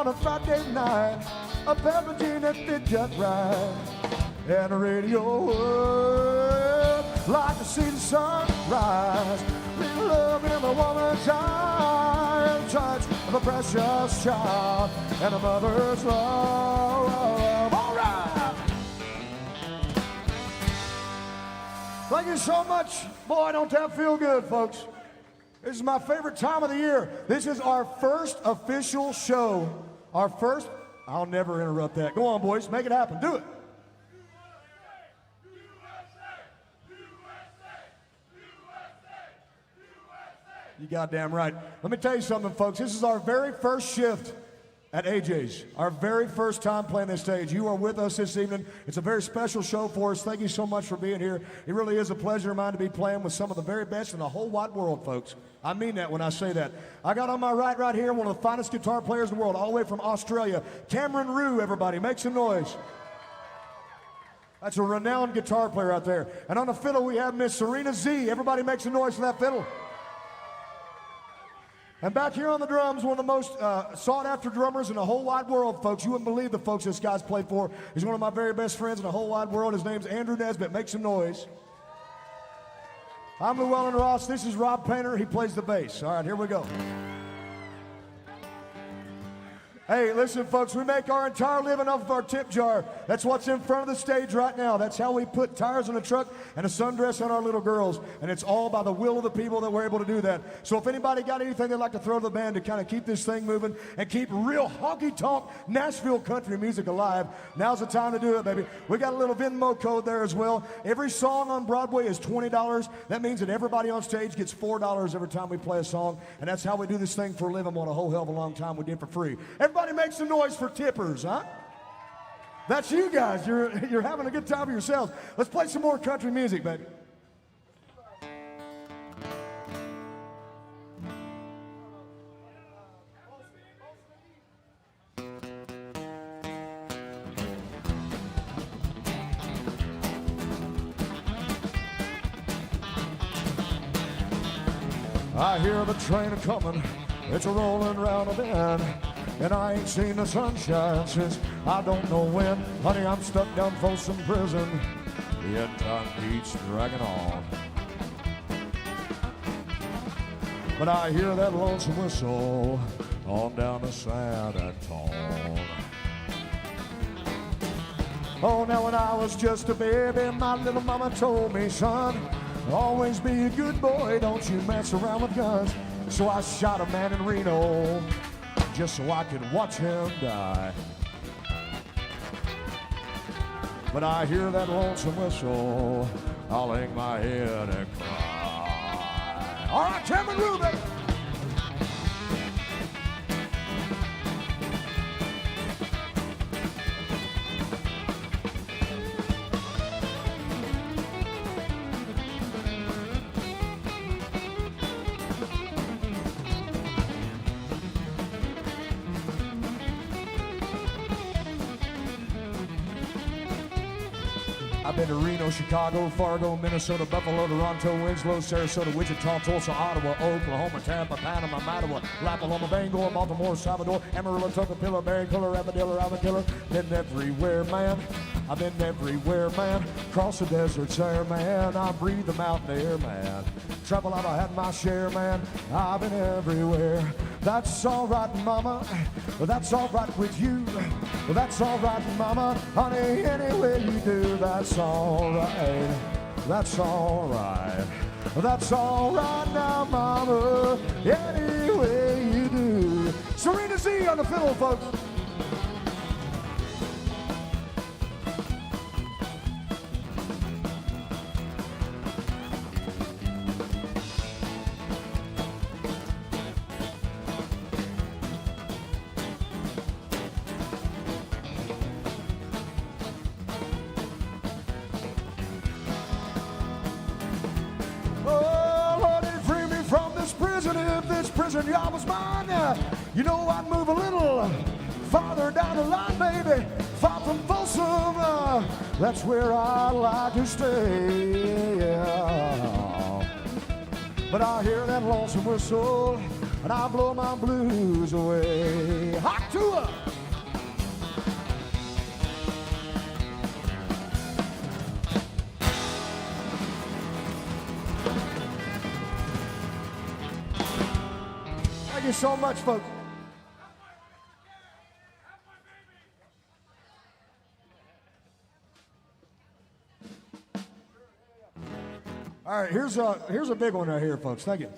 on a Friday night, a Peppertine at the jet ride, and the radio would like to see the sunrise. Real love in a woman's eye, touch of a precious child, and a mother's love. All right. Thank you so much. Boy, don't that feel good, folks. This is my favorite time of the year. This is our first official show. Our first, I'll never interrupt that. Go on, boys, make it happen. Do it. You goddamn right. Let me tell you something, folks. This is our very first shift at AJ's. Our very first time playing this stage. You are with us this evening. It's a very special show for us. Thank you so much for being here. It really is a pleasure of mine to be playing with some of the very best in the whole wide world, folks. I mean that when I say that. I got on my right here one of the finest guitar players in the world, all the way from Australia. Cameron Rue, everybody. Make some noise. That's a renowned guitar player out there. And on the fiddle, we have Miss Serena Z. Everybody make some noise for that fiddle. And back here on the drums, one of the most sought-after drummers in the whole wide world, folks. You wouldn't believe the folks this guy's played for. He's one of my very best friends in the whole wide world. His name's Andrew Nesbitt. Make some noise. I'm Llewellyn Ross. This is Rob Painter. He plays the bass. All right, here we go. Hey, listen, folks, we make our entire living off of our tip jar. That's what's in front of the stage right now. That's how we put tires on the truck and a sundress on our little girls. And it's all by the will of the people that we're able to do that. So if anybody got anything they'd like to throw to the band to kind of keep this thing moving and keep real honky-tonk Nashville country music alive, now's the time to do it, baby. We got a little Venmo code there as well. Every song on Broadway is $20. That means that everybody on stage gets $4 every time we play a song. And that's how we do this thing for a living. On a whole hell of a long time. We did it for free. Everybody make some noise for tippers, huh? That's you guys. You're having a good time with yourselves. Let's play some more country music, baby. I hear the train a-coming. It's a-rolling round a bend. And I ain't seen the sunshine since I don't know when. Honey, I'm stuck down Folsom Prison. Yet time keeps dragging on. But I hear that lonesome whistle on down to San Antone. Oh, now when I was just a baby, my little mama told me, son, always be a good boy, don't you mess around with guns. So I shot a man in Reno just so I could watch him die. When I hear that lonesome whistle, I'll hang my head and cry. All right, Cameron Rubin. I've been to Reno, Chicago, Fargo, Minnesota, Buffalo, Toronto, Winslow, Sarasota, Wichita, Tulsa, Ottawa, Oklahoma, Tampa, Panama, Mattawa, La Paloma, Bangor, Baltimore, Salvador, Amarillo, Tocopilla, Barranquilla, Armadillo, Armadillo. Been everywhere, man. I've been everywhere, man. Cross the deserts there, man. I breathe the mountain air, man. Trouble I've had my share, man. I've been everywhere. That's all right, mama. That's all right with you. That's all right, mama. Honey, any way you do, that's all right. That's all right. That's all right now, mama. Any way you do. Serena Z on the fiddle, folks. If this prison job was mine, you know I'd move a little farther down the line, baby, far from Folsom. That's where I like to stay. Yeah. But I hear that lonesome whistle and I blow my blues away. Hot to her. so much, folks. All right, here's a big one right here, folks. Thank you.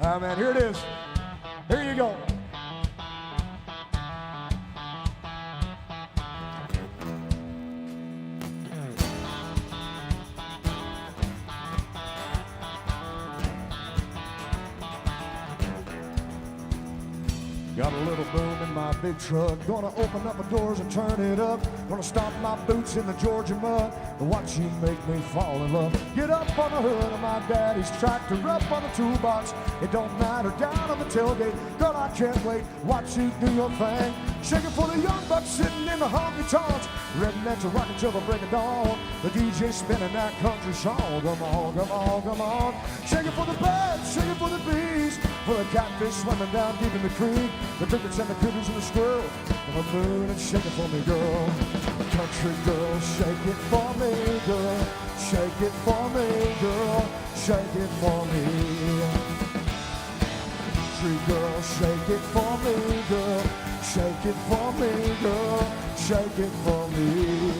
All right, man, here it is. Here you go. Got a little boom in my big truck. Gonna open up the doors and turn it up. Gonna stomp my boots in the Georgia mud and watch you make me fall in love. Get up on the hood of my daddy's tractor, up on the toolbox. It don't matter, down on the tailgate. Girl, I can't wait. Watch you do your thing. Shake it for the young bucks sitting in the honky tonks. Rednecks are rocking till the break of dawn. The DJ spinning that country song. Come on, come on, come on. Shake it for the birds, shake it for the bees, for the catfish swimming down deep in the creek. The crickets and the critters and the squirrel and the moon, and shake it for me, girl. Country girl, shake it for me, girl. Shake it for me, girl. Shake it for me. Country girl, shake it for me, girl. Shake it for me, girl. Shake it for me.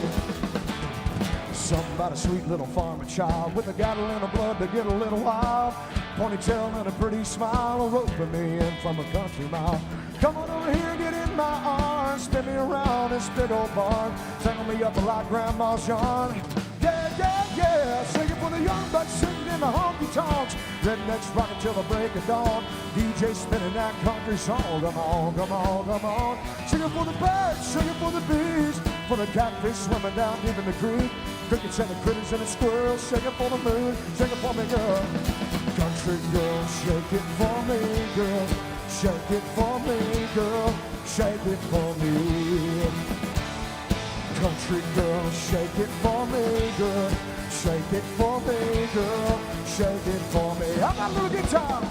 Something about a sweet little farmer child with a gaddle in her blood to get a little wild. Ponytail and a pretty smile, roping me in from a country mile. Come on over here, get in my arms, spin me around this big old barn, tangle me up like grandma's yarn. Yeah, yeah, yeah, sing it for the young bucks sitting in the honky tonks. Rednecks rocking till the break of dawn. DJ spinning that country song. Come on, come on, come on. Sing it for the birds, sing it for the bees, for the catfish swimming down deep in the creek. Crickets and the critters and the squirrels, shake it for the moon, shake it for me, girl. Country girl, shake it for me, girl. Shake it for me, girl. Shake it for me. Country girl, shake it for me, girl. Shake it for me, girl. Shake it for me. I got a little guitar.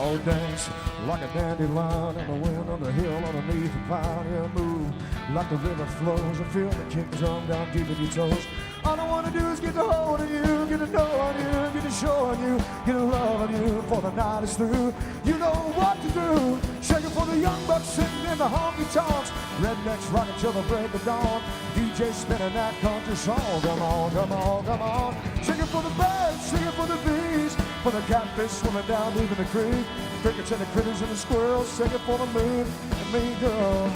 Oh, dance like a dandelion in the wind on the hill underneath the pine. Yeah, move like the river flows and feel the kick drum down deep in your toes. All I want to do is get to hold of you, get to know on you, get to show on you, get to love on you before the night is through. You know what to do. Shake it for the young bucks sitting in the honky tonks. Rednecks rocking till the break of dawn. DJ spinning that country song. Come on, come on, come on. Shake it for the birds, shake it for the bees, for the catfish swimming down deep in the creek. Crickets and the critters and the squirrels, shake it for the moon and me, girl.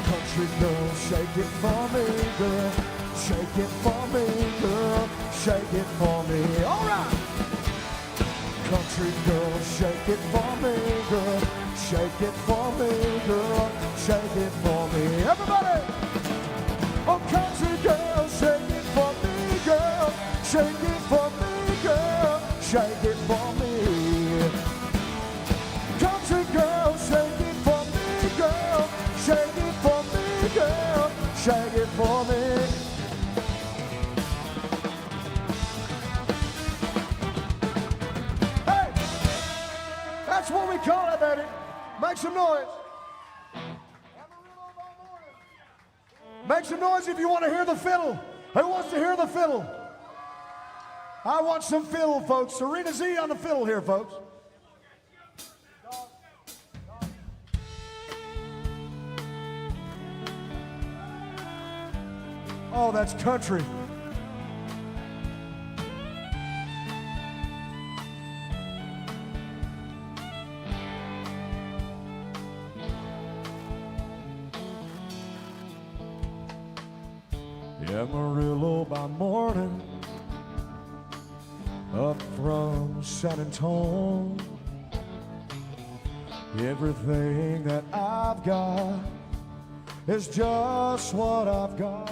Country girl, shake it for me, girl. Shake it for me, girl. Shake it for me. All right. Country girl, shake it for me, girl. Shake it for me, girl. Shake it for me. Everybody. Oh, country girl, shake it for me, girl. Shake it for me, girl. Shake it for me. Country girl, shake it for me, girl. Shake it for me, girl. Shake it for me. Hey, that's what we call it, baby. Make some noise. Make some noise if you want to hear the fiddle. Who wants to hear the fiddle? I want some fiddle, folks. Serena Z on the fiddle here, folks. Oh, that's country. Amarillo by morning, up from San Antonio. Everything that I've got is just what I've got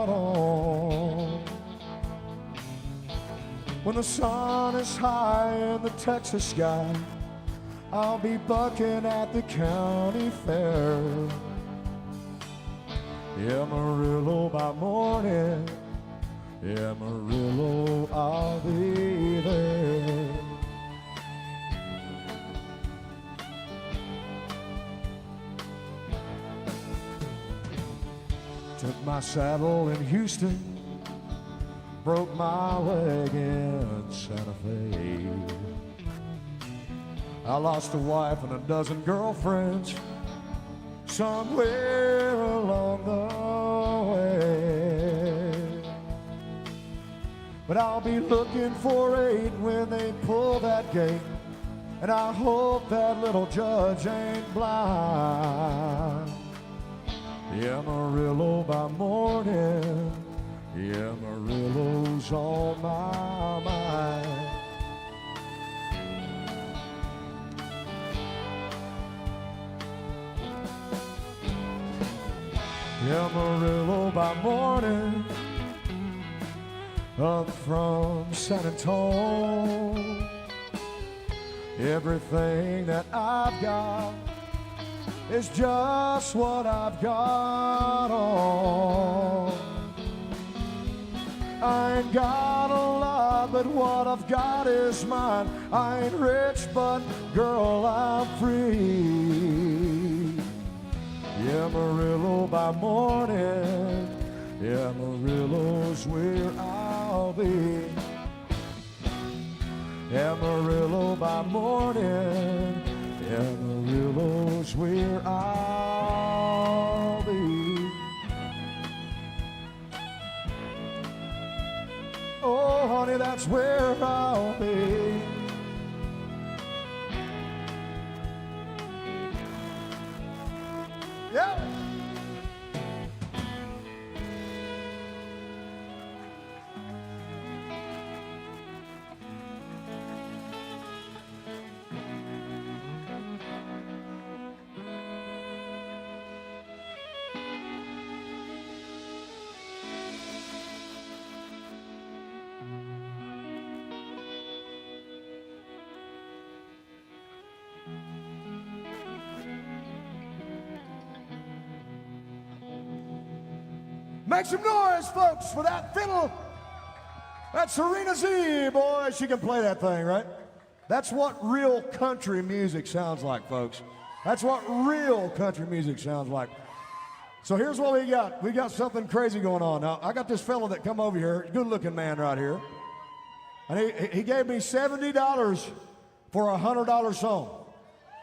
on. When the sun is high in the Texas sky, I'll be bucking at the county fair. Amarillo by morning, Amarillo, I'll be there. Took my saddle in Houston, broke my leg in Santa Fe. I lost a wife and a dozen girlfriends somewhere along the way. But I'll be looking for 8 when they pull that gate, and I hope that little judge ain't blind. The Amarillo by morning, the Amarillo's on my mind. Amarillo by morning, up from San Antonio. Everything that I've got is just what I've got on. I ain't got a lot, but what I've got is mine. I ain't rich, but girl, I'm free. Amarillo by morning, Amarillo's where I'll be. Amarillo by morning, Amarillo's where I'll be. Oh, honey, that's where I'll be. Yeah. Make some noise, folks, for that fiddle. That's Serena Z, boy. She can play that thing, right? That's what real country music sounds like, folks. That's what real country music sounds like. So here's what we got. We got something crazy going on. Now, I got this fella that come over here, good-looking man right here. And he gave me $70 for a $100 song.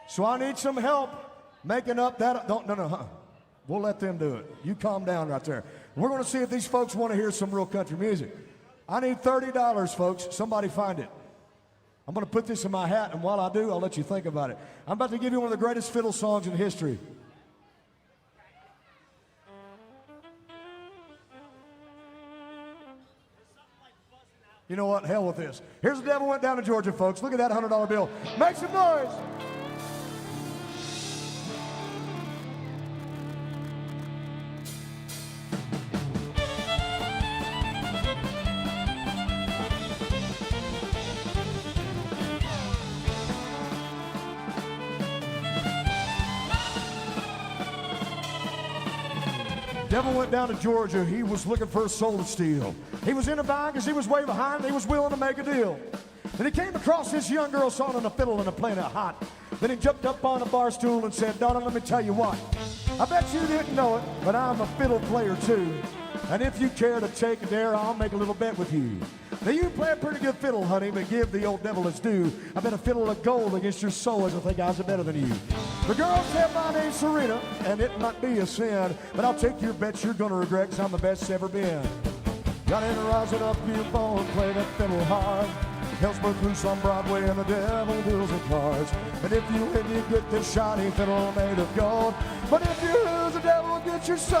So I need some help making up that. No. We'll let them do it. You calm down right there. We're going to see if these folks want to hear some real country music. I need $30, folks. Somebody find it. I'm going to put this in my hat, and while I do, I'll let you think about it. I'm about to give you one of the greatest fiddle songs in history. You know what? Hell with this. Here's The Devil Went Down to Georgia, folks. Look at that $100 bill. Make some noise. Devil went down to Georgia. He was looking for a soul to steal. He was in a bind because he was way behind. He was willing to make a deal. Then he came across this young girl sawing a fiddle and playing it hot. Then he jumped up on a bar stool and said, "Darling, let me tell you what. I bet you didn't know it, but I'm a fiddle player too. And if you care to take a dare, I'll make a little bet with you. Now you play a pretty good fiddle, honey, but give the old devil his due. I bet a fiddle of gold against your soul as I think I was better than you." The girl said, "My name's Serena, and it might be a sin, but I'll take your bet you're gonna regret, 'cause I'm the best ever been. Got in, rising up your bone, play that fiddle hard. Hell's broke loose on Broadway and the devil deals in cards. And if you win, you get this shiny fiddle made of gold. But if you lose, the devil will get your soul."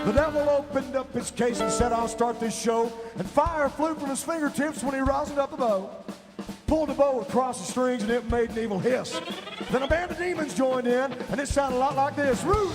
The devil opened up his case and said, "I'll start this show." And fire flew from his fingertips when he roused up the bow. Pulled the bow across the strings and it made an evil hiss. Then a band of demons joined in and it sounded a lot like this. Root!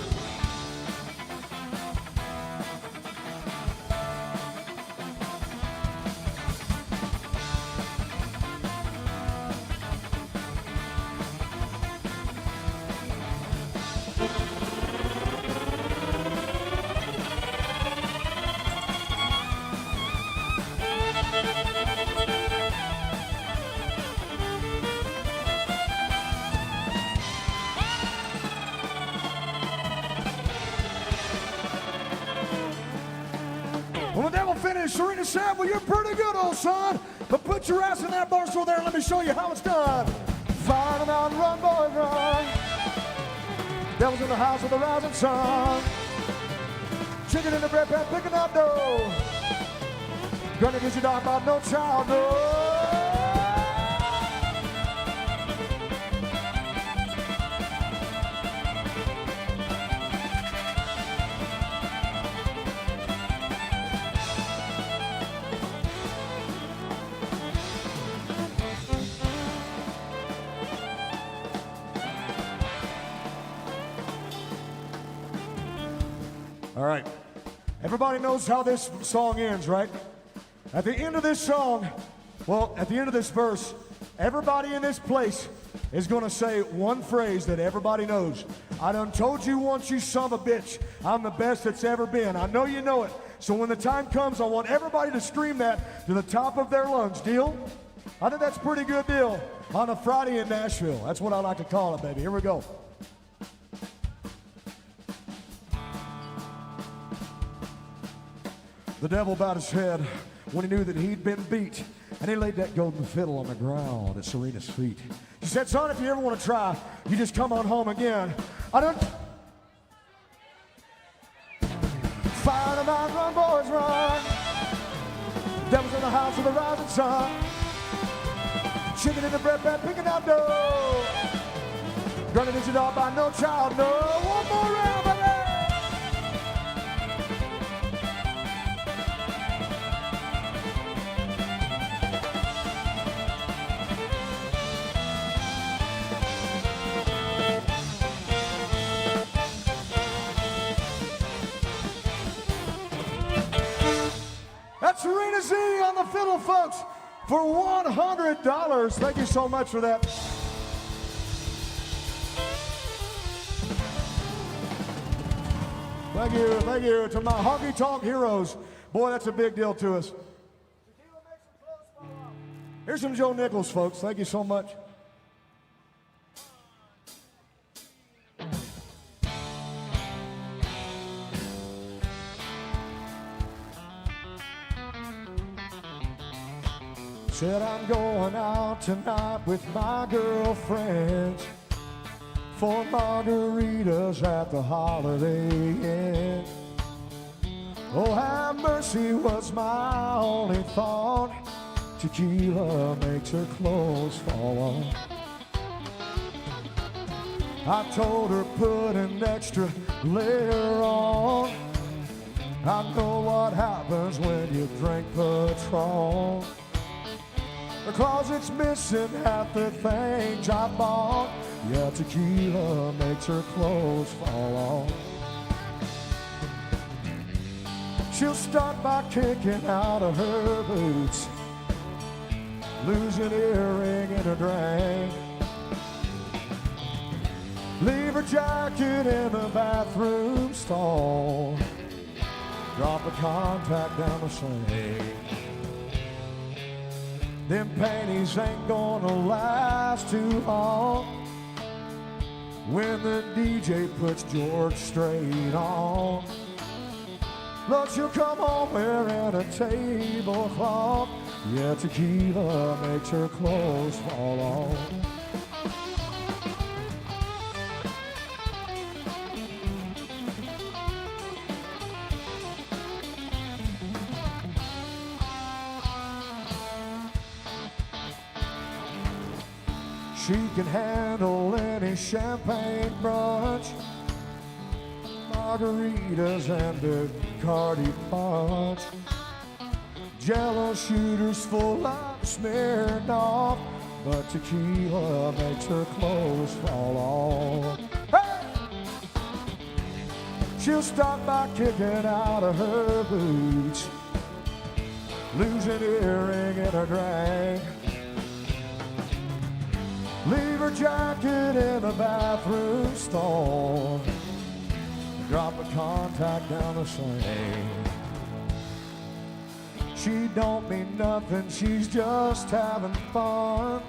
said, well, you're pretty good, old son. But put your ass in that bar stool there and let me show you how it's done. Fire them out and run, boys, run. Devil's in the house with the rising sun. Chicken in the bread pan, picking up dough. Gonna get you dark about no child, no. All right, everybody knows how this song ends, right? At the end of this song, well, at the end of this verse, everybody in this place is gonna say one phrase that everybody knows. I done told you once, you son of a bitch, I'm the best that's ever been. I know you know it. So when the time comes, I want everybody to scream that to the top of their lungs. Deal? I think that's a pretty good deal on a Friday in Nashville. That's what I like to call it, baby. Here we go. The devil bowed his head when he knew that he'd been beat, and he laid that golden fiddle on the ground at Serena's feet. She said, son, if you ever want to try, you just come on home again. I don't... Fire them out, run, boys, run. Devil's in the house with the rising sun. Chicken in the bread pan, picking out dough. Gonna get you dog by no child, no. One more round, baby. That's Serena Z on the fiddle, folks, for $100. Thank you so much for that. Thank you to my honky tonk heroes. Boy, that's a big deal to us. Here's some Joe Nichols, folks. Thank you so much. Said I'm going out tonight with my girlfriends for margaritas at the Holiday Inn. Oh, have mercy was my only thought. Tequila makes her clothes fall off. I told her put an extra layer on. I know what happens when you drink Patron. The closet's missing half the things I bought. Yeah, tequila makes her clothes fall off. She'll start by kicking out of her boots, lose an earring in her drink, leave her jacket in the bathroom stall, drop a contact down the sink. Them panties ain't gonna last too long when the DJ puts George Strait on. But she'll come home wearing a tablecloth. Yeah, tequila makes her clothes fall off. She can handle any champagne brunch, margaritas and Bacardi punch, Jello shooters full of Smirnoff, but tequila makes her clothes fall off. Hey! She'll start by kicking out of her boots, lose an earring in her drink, leave her jacket in the bathroom stall, drop a contact down the sink. She don't mean nothing, she's just having fun.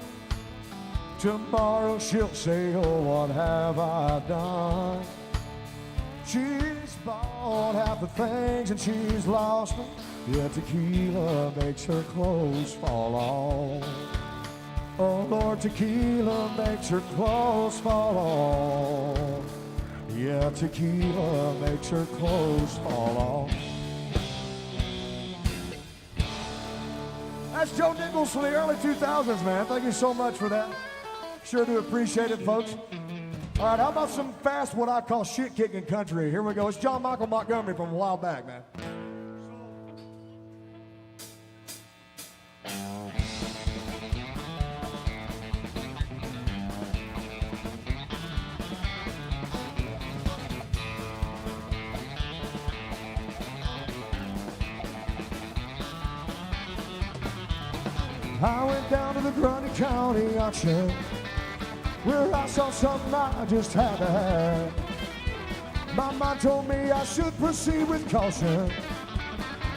Tomorrow she'll say, oh, what have I done? She's bought half the things and she's lost them. Yeah, tequila makes her clothes fall off. Oh Lord, tequila makes her clothes fall off. Yeah, tequila makes her clothes fall off. That's Joe Nichols from the early 2000s, man. Thank you so much for that. Sure do appreciate it, folks. All right, how about some fast, what I call shit-kicking country? Here we go. It's John Michael Montgomery from a while back, man. I went down to the Grundy County auction where I saw something I just had to have. My mind told me I should proceed with caution,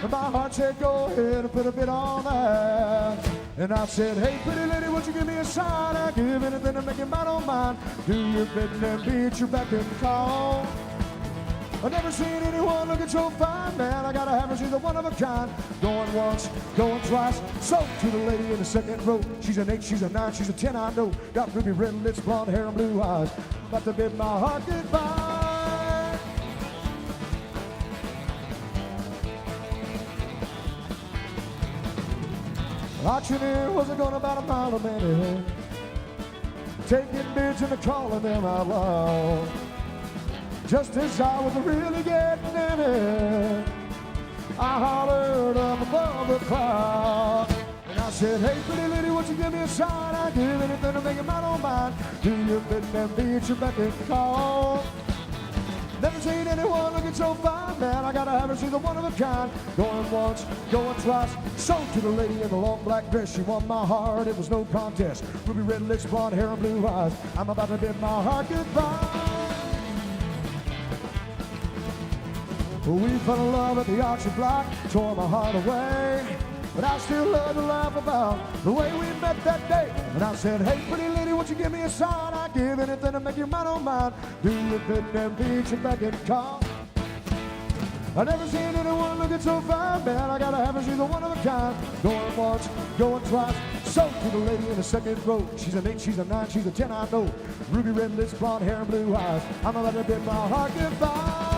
and my heart said go ahead and put a bit on that. And I said, hey pretty lady, won't you give me a sign? I'll give anything to make you mine on mine. Do your bidding and be at your beck and call. I've never seen anyone looking so fine, man. I gotta have her, she's a one of a kind. Going once, going twice. So to the lady in the second row. She's an 8, she's a 9, she's a 10, I know. Got ruby red lips, blonde hair, and blue eyes. About to bid my heart goodbye. Auctioneer wasn't going about a mile a minute, taking bids and calling them out loud. Just as I was really getting in it, I hollered up above the crowd. And I said, hey pretty lady, won't you give me a sign? I'd give anything to make it mine on mine. Do your bidding and be at your beck and call. Never seen anyone looking so fine, man. I gotta have her, she's a one of a kind. Going once, going twice. So to the lady in the long black dress, she won my heart, it was no contest. Ruby red lips, blonde hair, and blue eyes. I'm about to bid my heart goodbye. We fell in love at the auction block, tore my heart away. But I still love to laugh about the way we met that day. And I said, hey pretty lady, won't you give me a sign? I'd give anything to make you mine on mine. Do your bidding and be at your beck and call. I never seen anyone looking so fine, man. I gotta have her, she's a one of a kind. Going once, going twice. So to the lady in the second row. She's an 8, she's a 9, she's a 10, I know. Ruby red lips, blonde hair, and blue eyes. I'm about to bid my heart goodbye.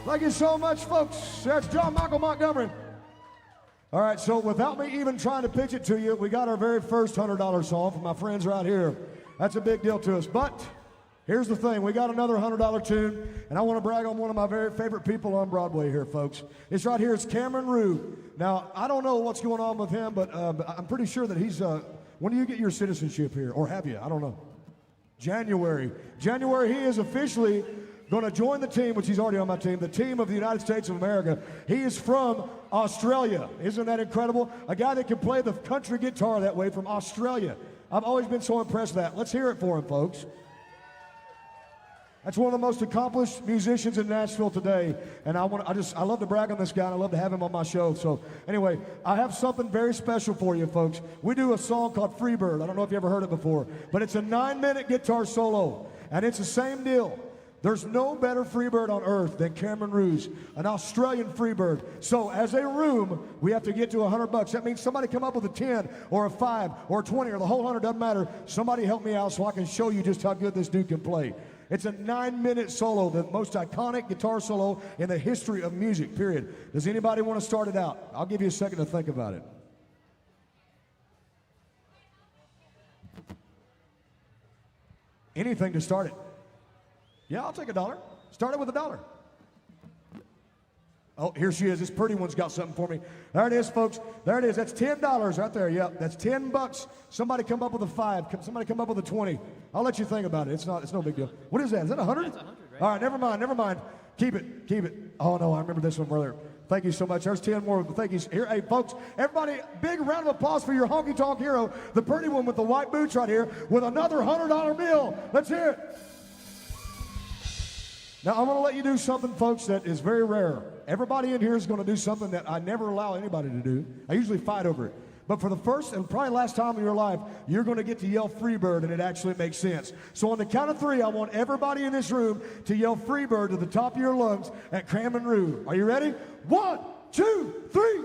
Thank you so much, folks. That's John Michael Montgomery. All right, so without me even trying to pitch it to you, we got our very first $100 song from my friends right here. That's a big deal to us. But here's the thing. We got another $100 tune, and I want to brag on one of my very favorite people on Broadway here, folks. It's right here. It's Cameron Rue. Now, I don't know what's going on with him, but I'm pretty sure that he's... when do you get your citizenship here? Or have you? I don't know. January. January, he is officially... going to join the team, which he's already on my team, the team of the United States of America. He is from Australia. Isn't that incredible? A guy that can play the country guitar that way from Australia. I've always been so impressed with that. Let's hear it for him, folks. That's one of the most accomplished musicians in Nashville today, and I love to brag on this guy, and I love to have him on my show. So anyway, I have something very special for you, folks. We do a song called Freebird. I don't know if you ever heard it before, but it's a 9-minute guitar solo, and it's the same deal. There's no better freebird on earth than Cameron Rue's, an Australian freebird. So as a room, we have to get to $100. That means somebody come up with a 10 or a 5 or a 20 or the whole 100, doesn't matter. Somebody help me out so I can show you just how good this dude can play. It's a 9-minute solo, the most iconic guitar solo in the history of music, period. Does anybody want to start it out? I'll give you a second to think about it. Anything to start it. Yeah, I'll take $1. Start it with $1. Oh, here she is. This pretty one's got something for me. There it is, folks. There it is. That's $10 right there. Yep, that's $10. Somebody come up with a 5. Somebody come up with a 20. I'll let you think about it. It's no big deal. What is that? Is that 100? That's 100, right? All right, never mind. Keep it. Oh no, I remember this one earlier. Thank you so much. There's 10 more. Thank you. Here, hey, folks, everybody, big round of applause for your honky-tonk hero, the pretty one with the white boots right here, with another $100 bill. Let's hear it. Now, I'm going to let you do something, folks, that is very rare. Everybody in here is going to do something that I never allow anybody to do. I usually fight over it. But for the first and probably last time in your life, you're going to get to yell Freebird, and it actually makes sense. So on the count of 3, I want everybody in this room to yell Freebird to the top of your lungs at Cram and Rue. Are you ready? 1, 2, 3.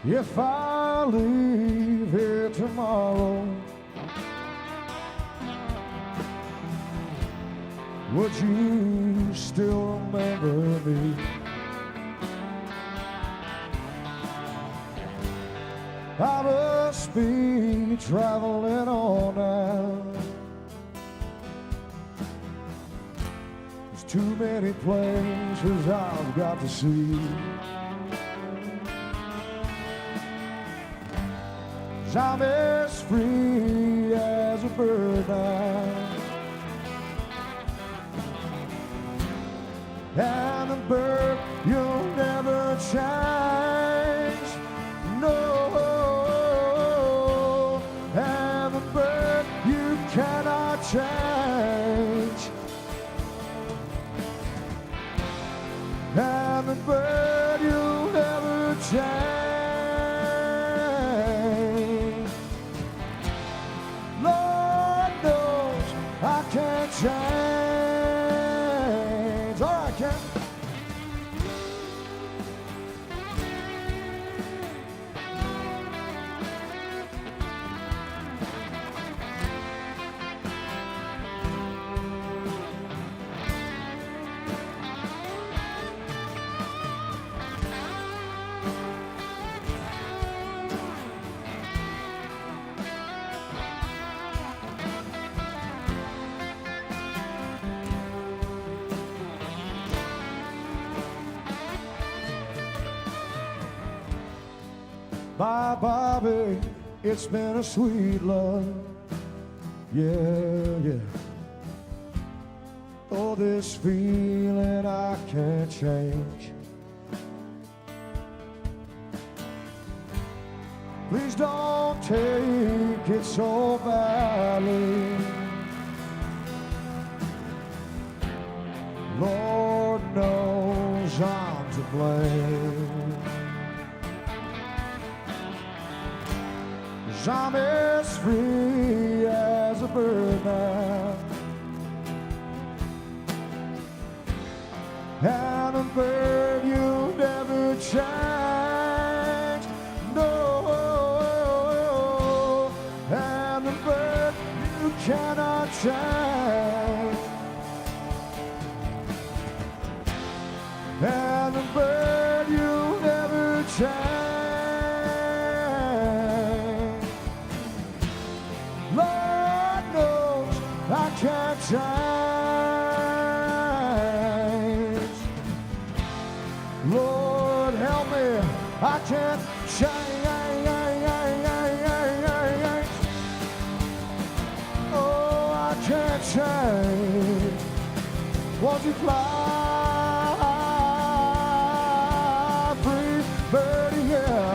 If I leave here tomorrow, would you still remember me? I must be traveling on now. There's too many places I've got to see. I'm as free as a bird now, and a bird you'll never change, no, and a bird you cannot change, and a bird you'll never change. Change. All right, Ken. Bye, Bobby, it's been a sweet love, yeah, yeah. Oh, this feeling I can't change. Please don't take it so badly. Lord knows I'm to blame. I'm as free as a bird now, and a bird you'll never change, no, and a bird you cannot change, and a bird you'll never change. Can't change. Lord help me, I can't change. Oh, I can't change. Won't you fly free, birdie, yeah.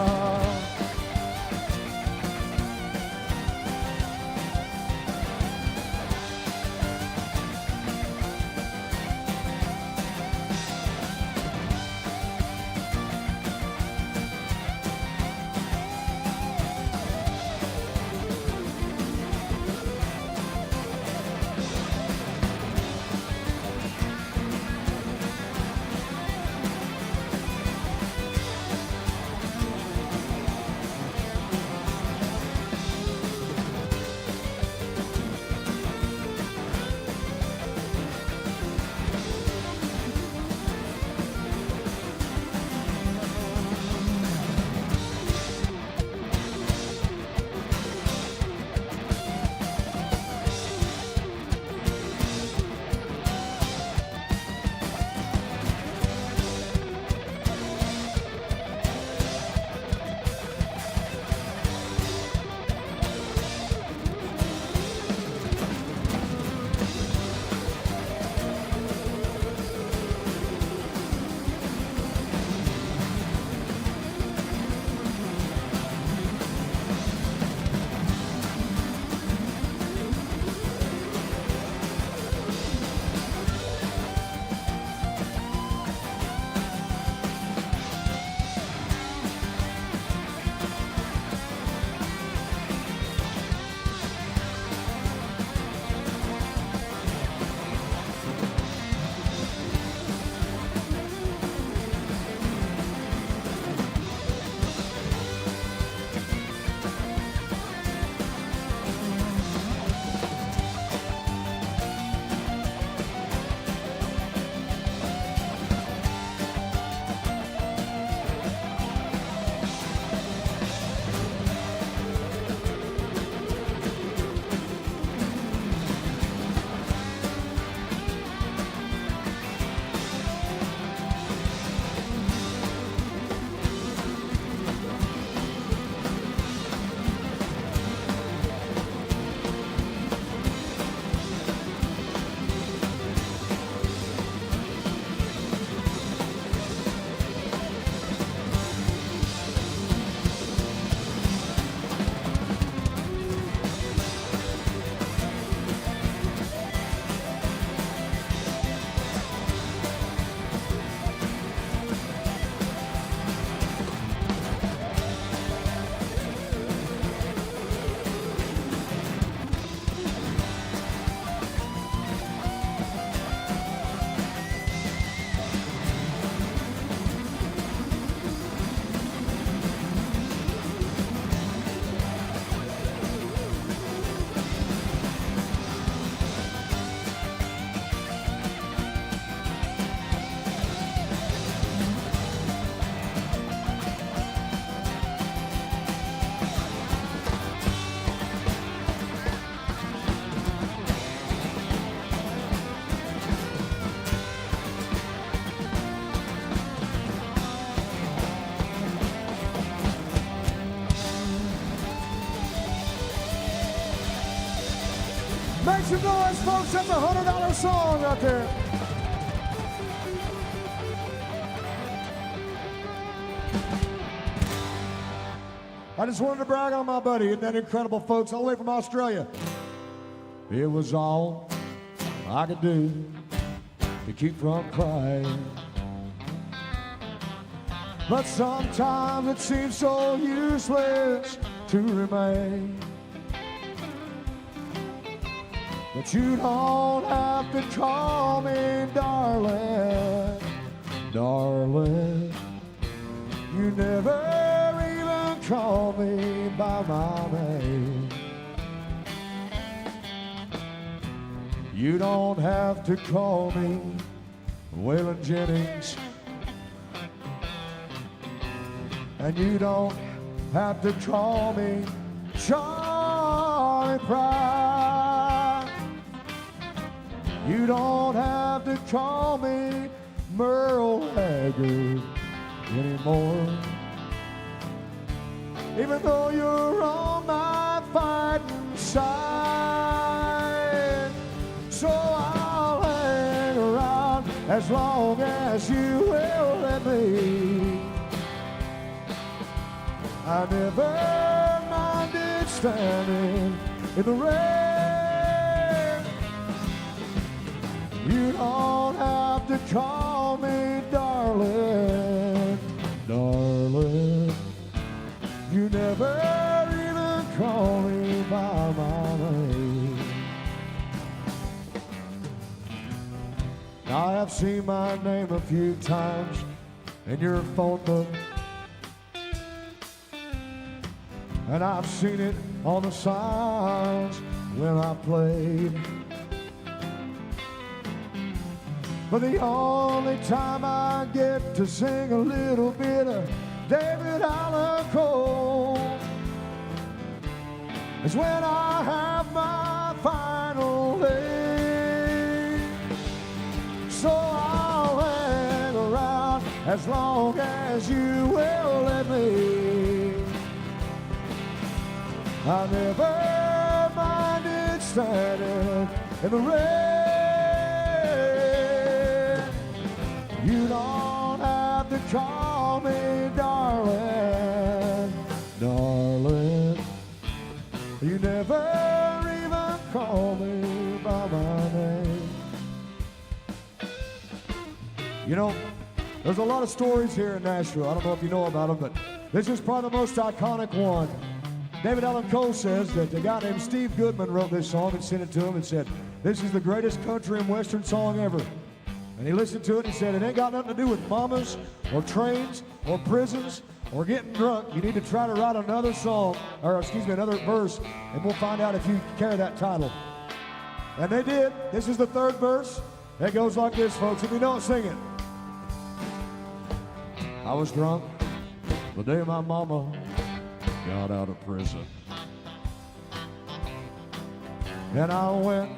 some noise, folks. That's a $100 song out there. I just wanted to brag on my buddy. Isn't that incredible, folks? All the way from Australia. It was all I could do to keep from crying. But sometimes it seems so useless to remain. But you don't have to call me darling, darling. You never even call me by my name. You don't have to call me Waylon Jennings. And you don't have to call me Charlie Pride. You don't have to call me Merle Haggard anymore. Even though you're on my fighting side. So I'll hang around as long as you will let me. I never minded standing in the rain. You don't have to call me darling, darling. You never even call me by my name. I have seen my name a few times in your phone book. And I've seen it on the signs when I played. But the only time I get to sing a little bit of David Allan Coe is when I have my final day. So I'll hang around as long as you will let me. I never minded standing in the rain. You don't have to call me darling, darling. You never even call me by my name. You know, there's a lot of stories here in Nashville. I don't know if you know about them, but this is probably the most iconic one. David Allan Coe says that the guy named Steve Goodman wrote this song and sent it to him and said, this is the greatest country and western song ever. And he listened to it and he said, it ain't got nothing to do with mamas or trains or prisons or getting drunk. You need to try to write another song, or excuse me, another verse, and we'll find out if you carry that title. And they did. This is the third verse. It goes like this, folks. If you know it, sing it. I was drunk the day my mama got out of prison, and I went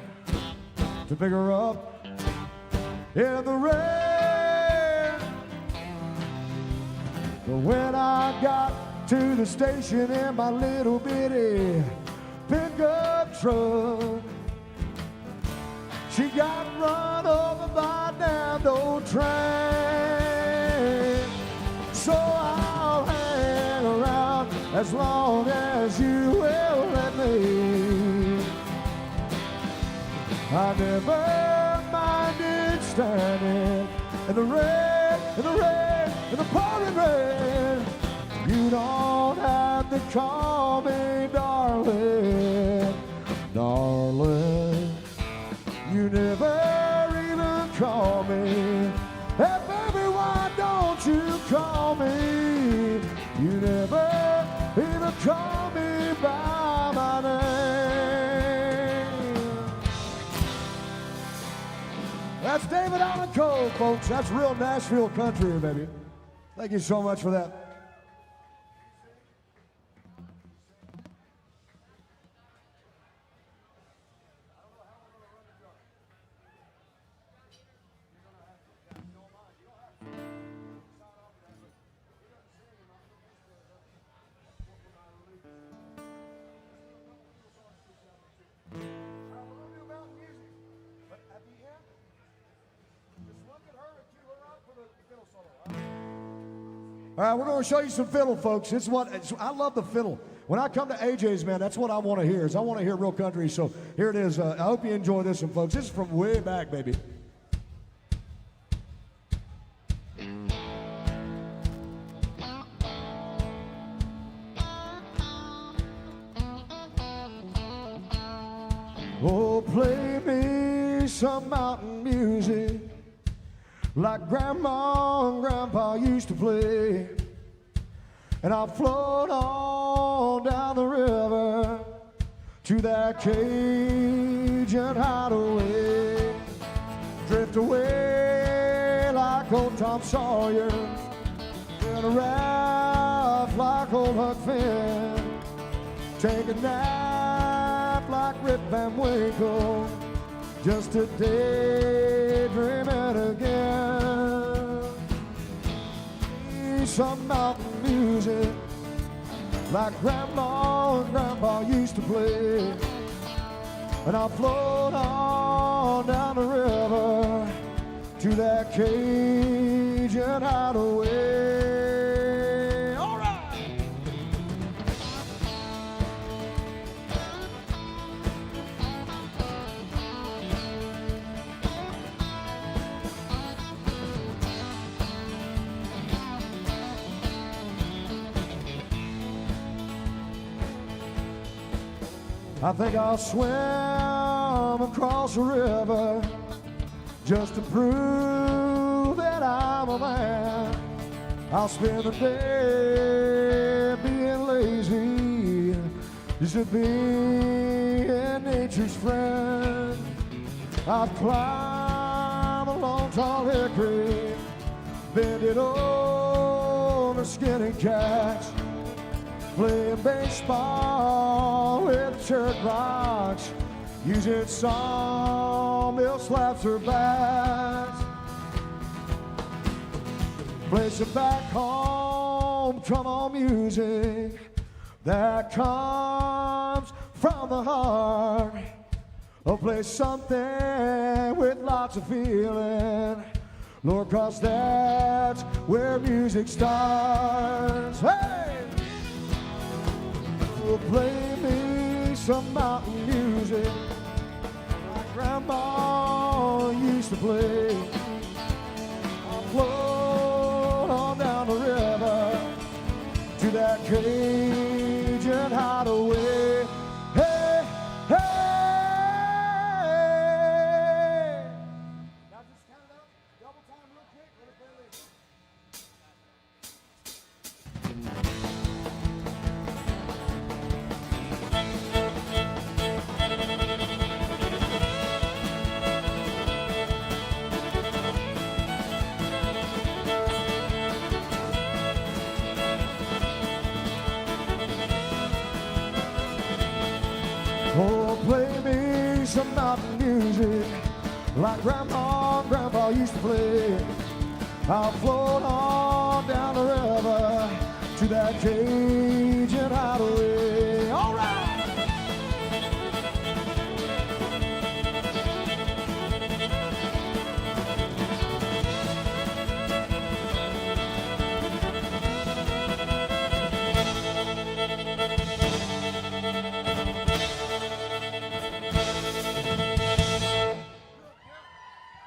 to pick her up in the rain. But when I got to the station in my little bitty pickup truck, she got run over by a damned old train. So I'll hang around as long as you will let me. I never minded standing in the rain, in the rain, in the pouring rain. You don't have to call me darling, darling. You never even call me. Hey baby, why don't you call me? You never even call me by my name. That's David Allan Coe, folks. That's real Nashville country, baby. Thank you so much for that. All right, we're going to show you some fiddle, folks. I love the fiddle. When I come to AJ's, man, that's what I want to hear. I want to hear real country. So here it is. I hope you enjoy this one, folks. This is from way back, baby. Oh, play me some mountain music like Grandma and Grandpa used to play. And I'll float on down the river to that Cajun hideaway. Drift away like old Tom Sawyer, in a raft like old Huck Finn. Take a nap like Rip Van Winkle, just a daydreaming again. Some mountain music like Grandma and Grandpa used to play. And I'll float on down the river to that Cajun hideaway. All right. I think I'll swim across the river just to prove that I'm a man. I'll spend the day being lazy just to be nature's friend. I'll climb a long tall hickory, bend it over skinny cats, playing baseball with church rocks, using sawmill slaps or bats. Play some back home come on music that comes from the heart. Or play something with lots of feeling, Lord, 'cause that's where music starts. Hey! Play me some mountain music like Grandma used to play. I'll float on down the river to that Cajun hideaway. Hey, hey! Now just count it up, double time real quick, let it play this. Oh, play me some mountain music like Grandma and Grandpa used to play. I'll float on down the river to that Cajun hideaway. All right!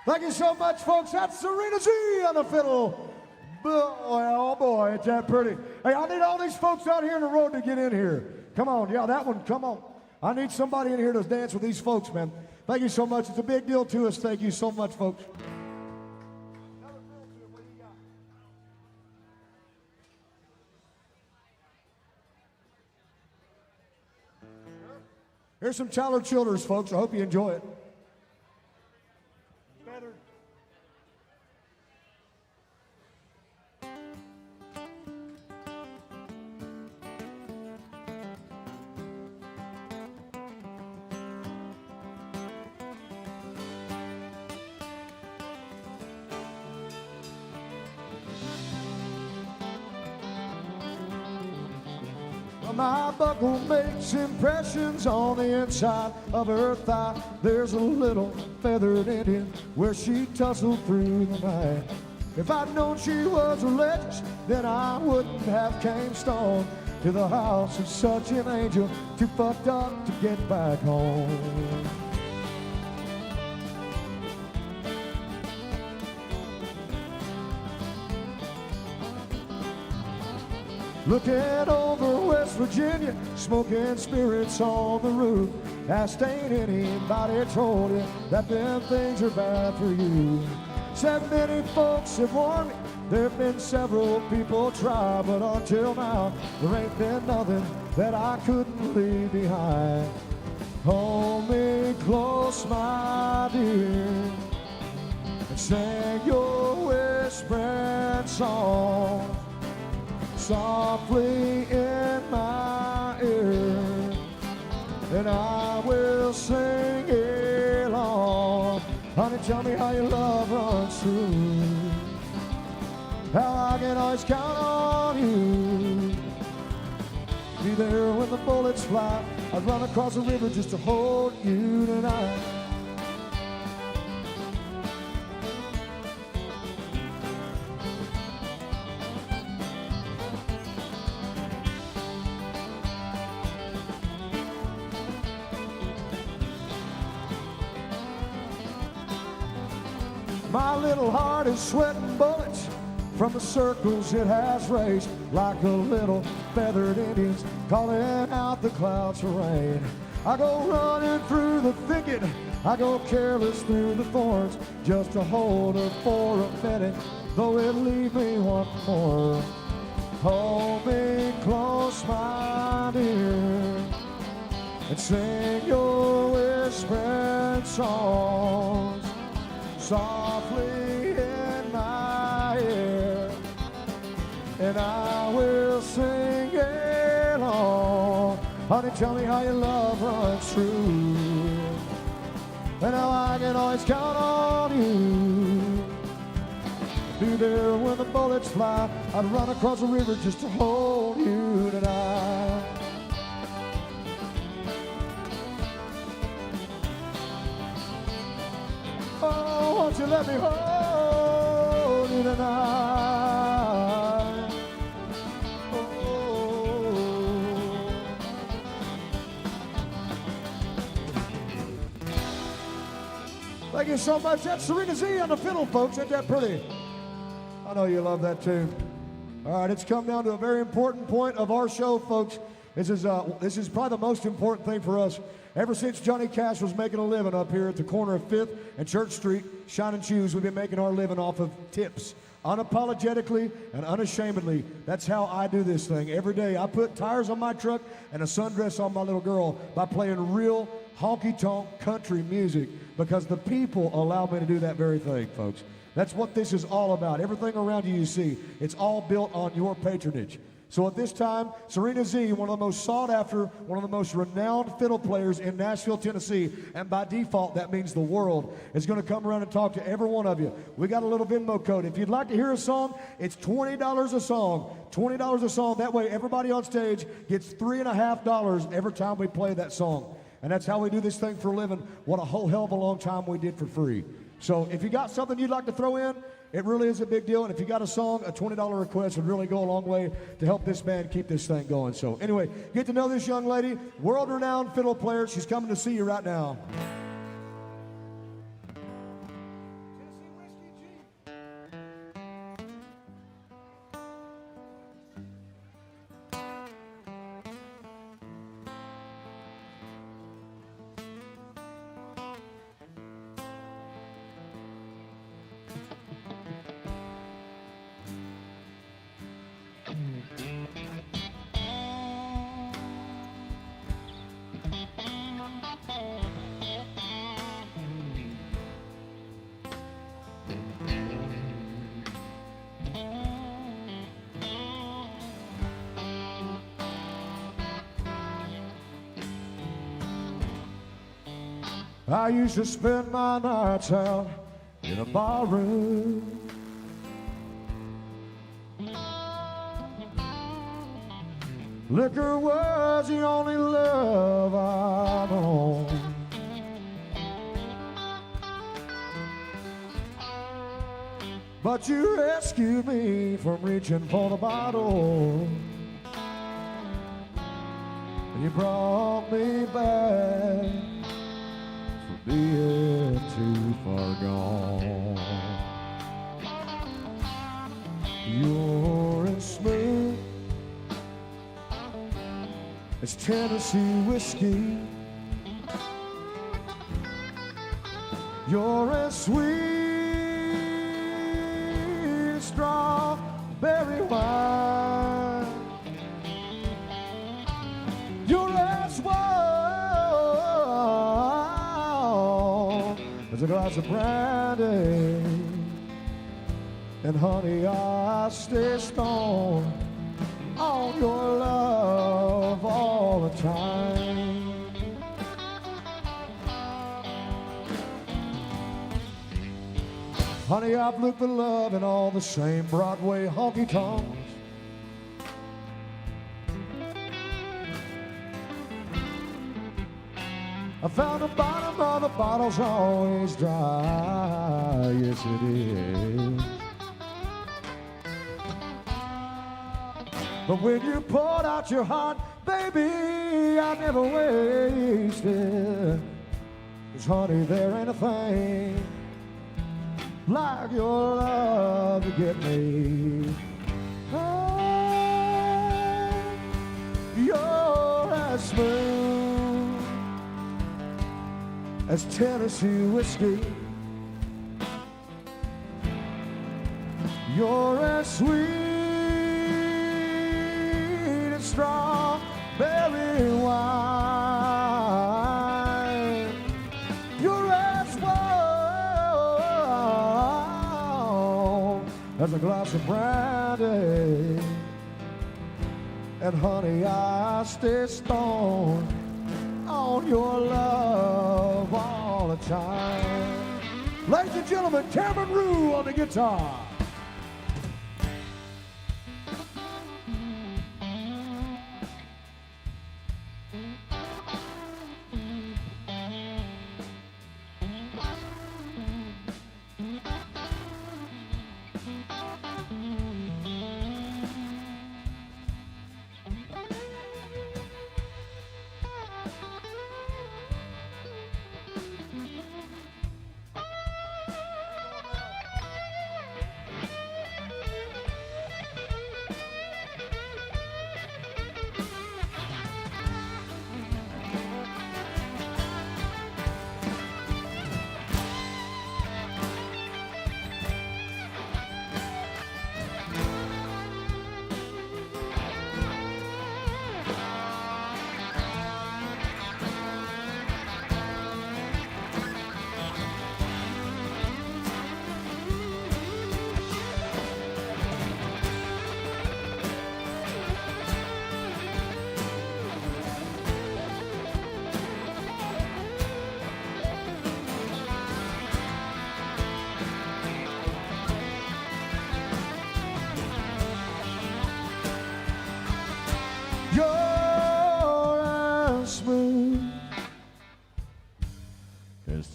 Thank you so much, folks. That's Serena G on the fiddle. Boy, oh boy, it's that pretty. Hey, I need all these folks out here in the road to get in here. Come on, yeah, that one, come on. I need somebody in here to dance with these folks, man. Thank you so much. It's a big deal to us. Thank you so much, folks. Here's some Tyler Childers, folks. I hope you enjoy it. My buckle makes impressions on the inside of her thigh. There's a little feathered Indian where she tussled through the night. If I'd known she was religious, then I wouldn't have came stone to the house of such an angel, too fucked up to get back home. Looking over West Virginia, smoking spirits on the roof. Asked, ain't anybody told you that them things are bad for you? Said many folks have warned me, there've been several people try, but until now, there ain't been nothing that I couldn't leave behind. Hold me close, my dear, and sing your whispering song softly in my ear, and I will sing along. Honey, tell me how your love runs through, how I can always count on you. Be there when the bullets fly. I'd run across the river just to hold you tonight. My little heart is sweating bullets from the circles it has raised, like a little feathered Indians calling out the clouds for rain. I go running through the thicket, I go careless through the thorns, just to hold her for a minute, though it leave me one more. Hold me close, my dear, and sing your whispering songs softly in my ear, and I will sing along. Honey, tell me how your love runs true, and how I can always count on you. Be there when the bullets fly. I'd run across the river just to hold you tonight. Oh, won't you let me hold you tonight? Oh. Thank you so much. That's Serena Z on the fiddle, folks. Ain't that pretty? I know you love that too. All right, it's come down to a very important point of our show, folks. This is probably the most important thing for us. Ever since Johnny Cash was making a living up here at the corner of 5th and Church Street, shining shoes, we've been making our living off of tips. Unapologetically and unashamedly. That's how I do this thing. Every day I put tires on my truck and a sundress on my little girl by playing real honky-tonk country music, because the people allow me to do that very thing, folks. That's what this is all about. Everything around you see, it's all built on your patronage. So at this time, Serena Z, one of the most sought after, one of the most renowned fiddle players in Nashville, Tennessee, and by default that means the world, is going to come around and talk to every one of you. We got a little Venmo code. If you'd like to hear a song, it's $20 a song. $20 a song. That way everybody on stage gets $3.50 every time we play that song. And that's how we do this thing for a living. What a whole hell of a long time we did for free. So if you got something you'd like to throw in, it really is a big deal. And if you got a song, a $20 request would really go a long way to help this band keep this thing going. So anyway, get to know this young lady, world-renowned fiddle player. She's coming to see you right now. I used to spend my nights out in a bar room, liquor was the only love I'd known. but you rescued me from reaching for the bottle. You brought me back from being too far gone. You're as smooth as Tennessee whiskey. You're as sweet as strawberry wine. You're as warm as a glass of brandy. And honey, I stay stoned on your love all the time. Honey, I've looked for love in all the same Broadway honky-tonks. I found the bottom of the bottle's always dry. Yes, it is. But when you poured out your heart, baby, I never wasted. 'Cause honey, there ain't a thing like your love to get me. Oh, you're as smooth as Tennessee whiskey. You're as sweet as strawberry wine. You're as warm as a glass of brandy. And honey, I stay stoned on your love all the time. Ladies and gentlemen, Cameron Rue on the guitar.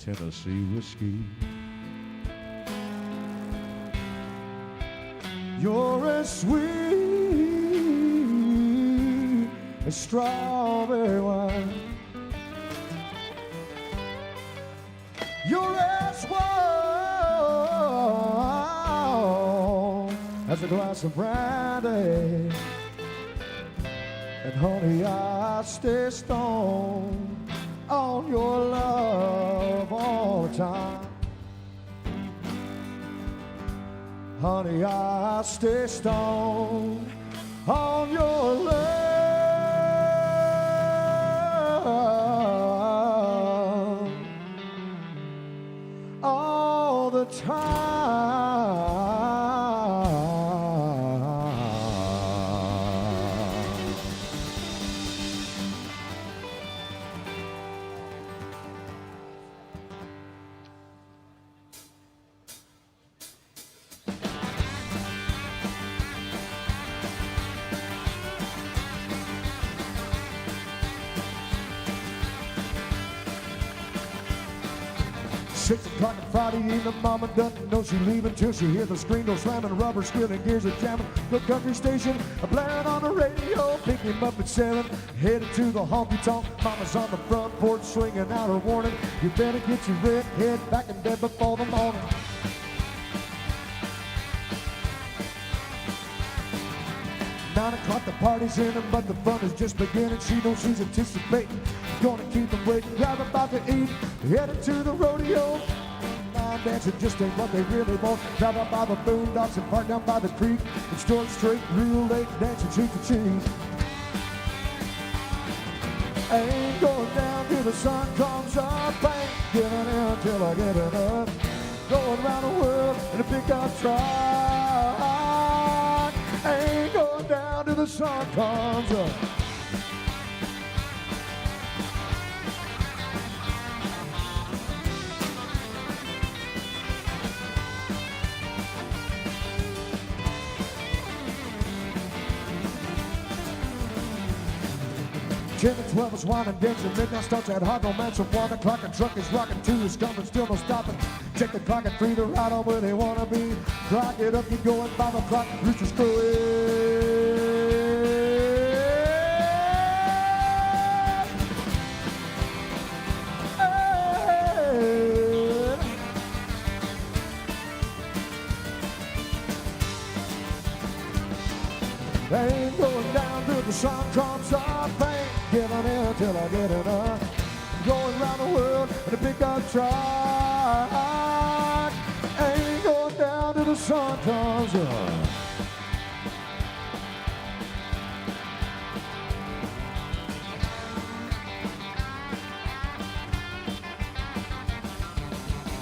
Tennessee whiskey. You're as sweet as strawberry wine. You're as warm as a glass of brandy. And honey, I stay stoned on your love all the time. Honey, I stay stoned on your love all the time. 6 o'clock on Friday evening, mama doesn't know she's leaving till she hears the screen door slamming, rubber squealing, gears are jamming. The country station, blaring on the radio, pick him up at 7, headed to the honky tonk. Mama's on the front porch swinging out her warning. You better get your red head back in bed before the morning. Nine o'clock, the party's ending, but the fun is just beginning. She knows she's anticipating, gonna keep them waiting. Grab about to eat, headed to the rodeo. Line dancing just ain't what they really want. Drive up by the boondocks and park down by the creek. It's George Strait, real late, dancing cheek to cheek. I ain't going down till the sun comes up. I ain't giving in till I get enough. Going around the world in a pickup truck. I ain't going down till the sun comes up. Ten and 12 is wine and dancing. Midnight starts at hot romance. From 1 o'clock, a truck is rocking. 2 is coming, still no stopping. Check the clock at 3 to ride on where they wanna be. Clock it up, you going. 5 o'clock, Rooster's crowing. I ain't going down till the sun comes up. I ain't giving in till I get enough. Going around the world in a pickup truck. I ain't going down till the sun comes up.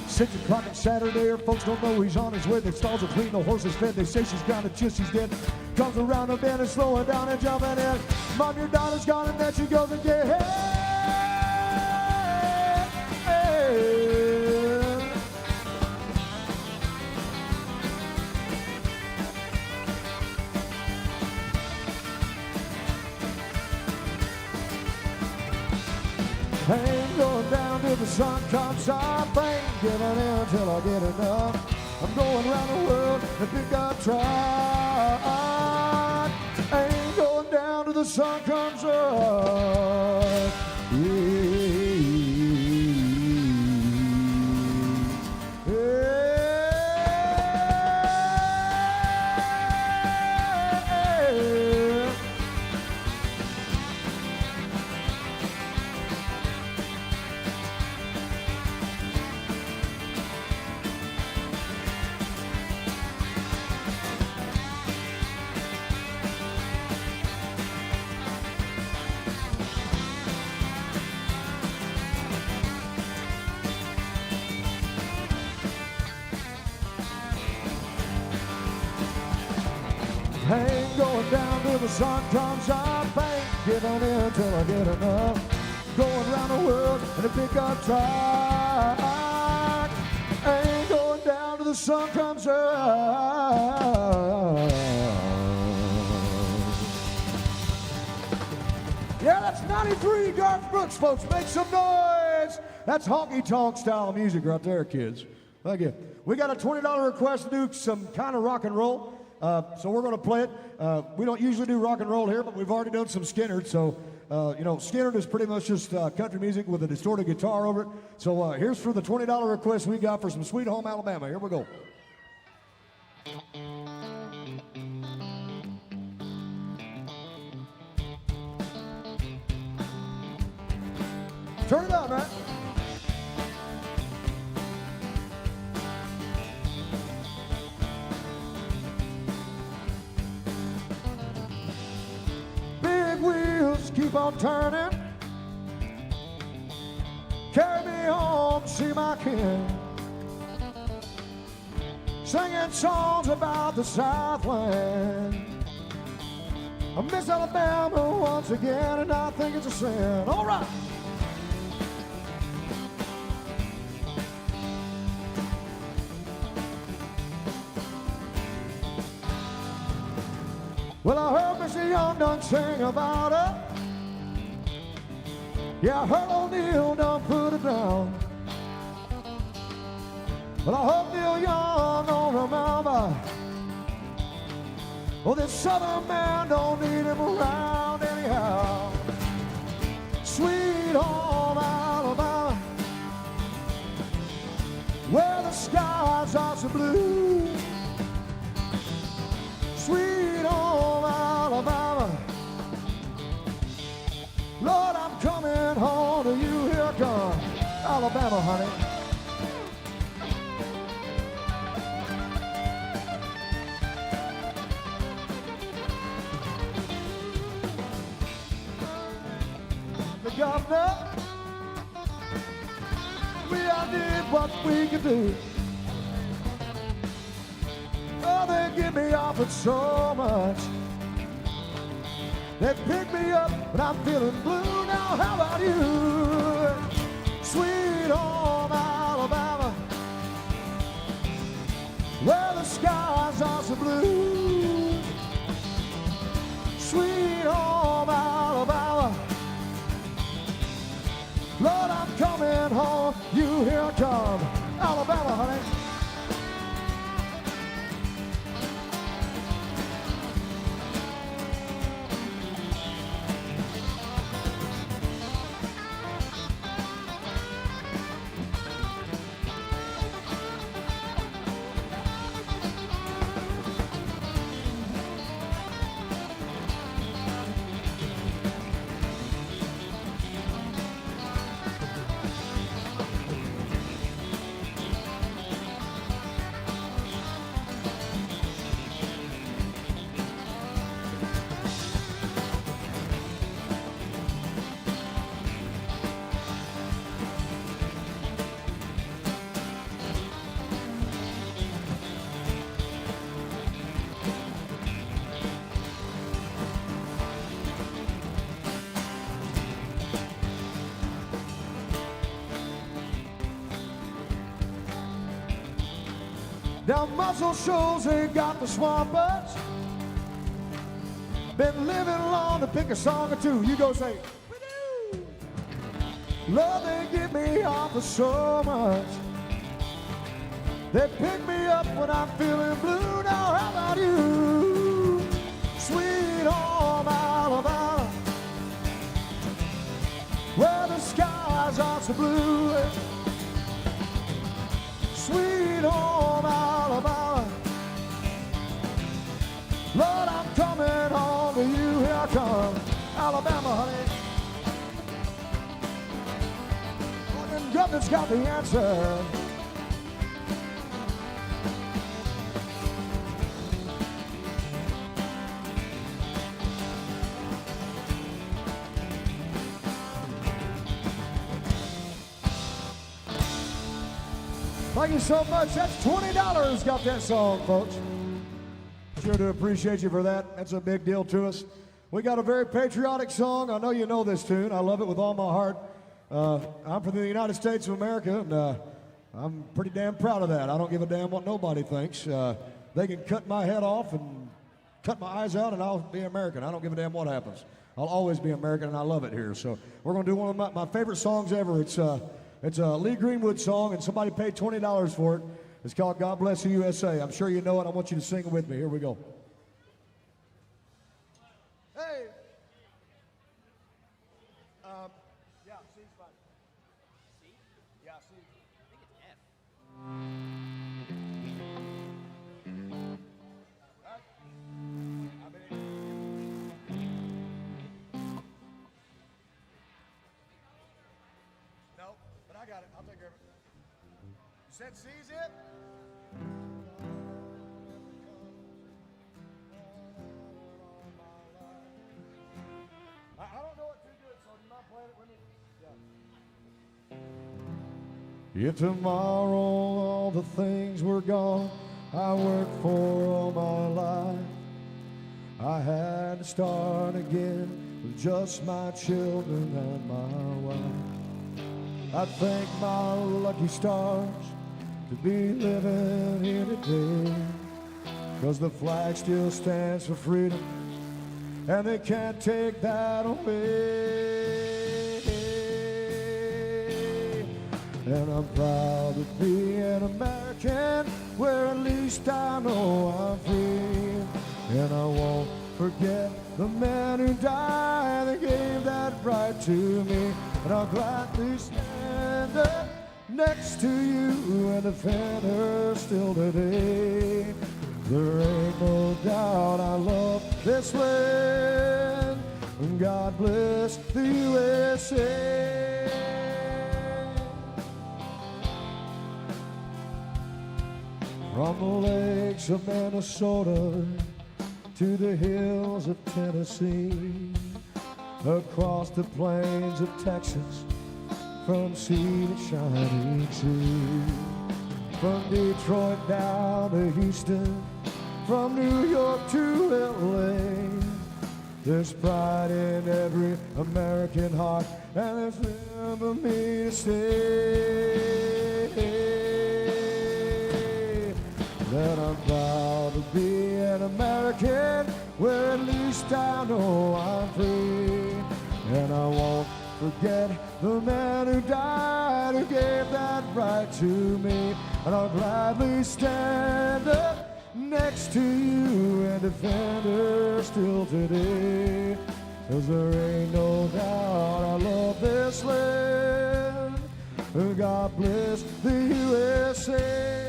Six o'clock on Saturday, her folks don't know he's on his way. The stalls are clean, the horses fed. They say she's got a chill, she's dead. Comes around the bend and slowing down and jumping in. Mom, your daughter's gone, and then she goes again. Hey, hey. I ain't going down till the sun comes up. I ain't giving in till I get enough. I'm going around the world in a pickup truck. I ain't going down till the sun comes up. I ain't going down till the sun comes up. I ain't giving in till I get enough. Going around the world in a pickup truck. I ain't going down till the sun comes up. Yeah, that's 93 Garth Brooks, folks. Make some noise. That's honky-tonk style music right there, kids. Thank you. We got a $20 request to do some kind of rock and roll. So we're going to play it. We don't usually do rock and roll here, but we've already done some Skynyrd. So, you know, Skynyrd is pretty much just country music with a distorted guitar over it. So here's for the $20 request we got for some Sweet Home Alabama. Here we go. Turn it up, man. Wheels keep on turning, carry me home, see my kin, singing songs about the Southland. I miss Alabama once again, and I think it's a sin. All right. Well, I heard Mr. Young done sing about her. Yeah, I heard O'Neill done put it down. But I hope Neil Young don't remember. Oh, this southern man don't need him around anyhow. Sweet home Alabama, where the skies are so blue. Sweet home Alabama, Lord, I'm coming home to you. Here I come, Alabama, honey. The governor, we all did what we could do. Oh, they give me offered so much. They pick me up, but I'm feeling blue now. How about you? Sweet home Alabama, where the skies are so blue. Sweet home Alabama, Lord, I'm coming home. You, here I come, Alabama, honey. Down Muscle Shoals, they got the swampers. Been living long to pick a song or two. You go say, "Woo-doo." Love, they give me offer so much. They pick me up when I'm feeling blue. Now how about you? Sweet home Alabama, where the skies are so blue. Sweet home Alabama, Lord, I'm coming home to you. Here I come, Alabama, honey. Morgan Government's got the answer. Thank you so much. That's $20 got that song, folks. Sure to appreciate you for that. That's a big deal to us. We got a very patriotic song. I know you know this tune. I love it with all my heart. I'm from the United States of America, and I'm pretty damn proud of that. I don't give a damn what nobody thinks. They can cut my head off and cut my eyes out, and I'll be American. I don't give a damn what happens. I'll always be American, and I love it here. So we're going to do one of my favorite songs ever. It's a Lee Greenwood song, and somebody paid $20 for it. It's called God Bless the USA. I'm sure you know it. I want you to sing it with me. Here we go. Hey. Yeah, C's fine. C? Yeah, C. I think it's F. No, but I got it. I'll take care of it. You said C's it? I don't know it too good, so do you mind playing it with me? Yeah. If tomorrow all the things were gone I worked for all my life, I had to start again with just my children and my wife. I thank my lucky stars to be living here today, 'cause the flag still stands for freedom, and they can't take that away. And I'm proud to be an American. American, where at least I know I'm free. And I won't forget the man who died that gave that right to me. And I'll gladly stand up next to you and defend her still today. There ain't no doubt I love this land. And God bless the USA. From the lakes of Minnesota to the hills of Tennessee, across the plains of Texas, from sea to shining sea, from Detroit down to Houston, from New York to LA. There's pride in every American heart, and there's room for me to say that I'm proud to be an American, where at least I know I'm free. And I won't forget the man who died, who gave that right to me. And I'll gladly stand up next to you and defend her still today. 'Cause there ain't no doubt I love this land. God bless the USA.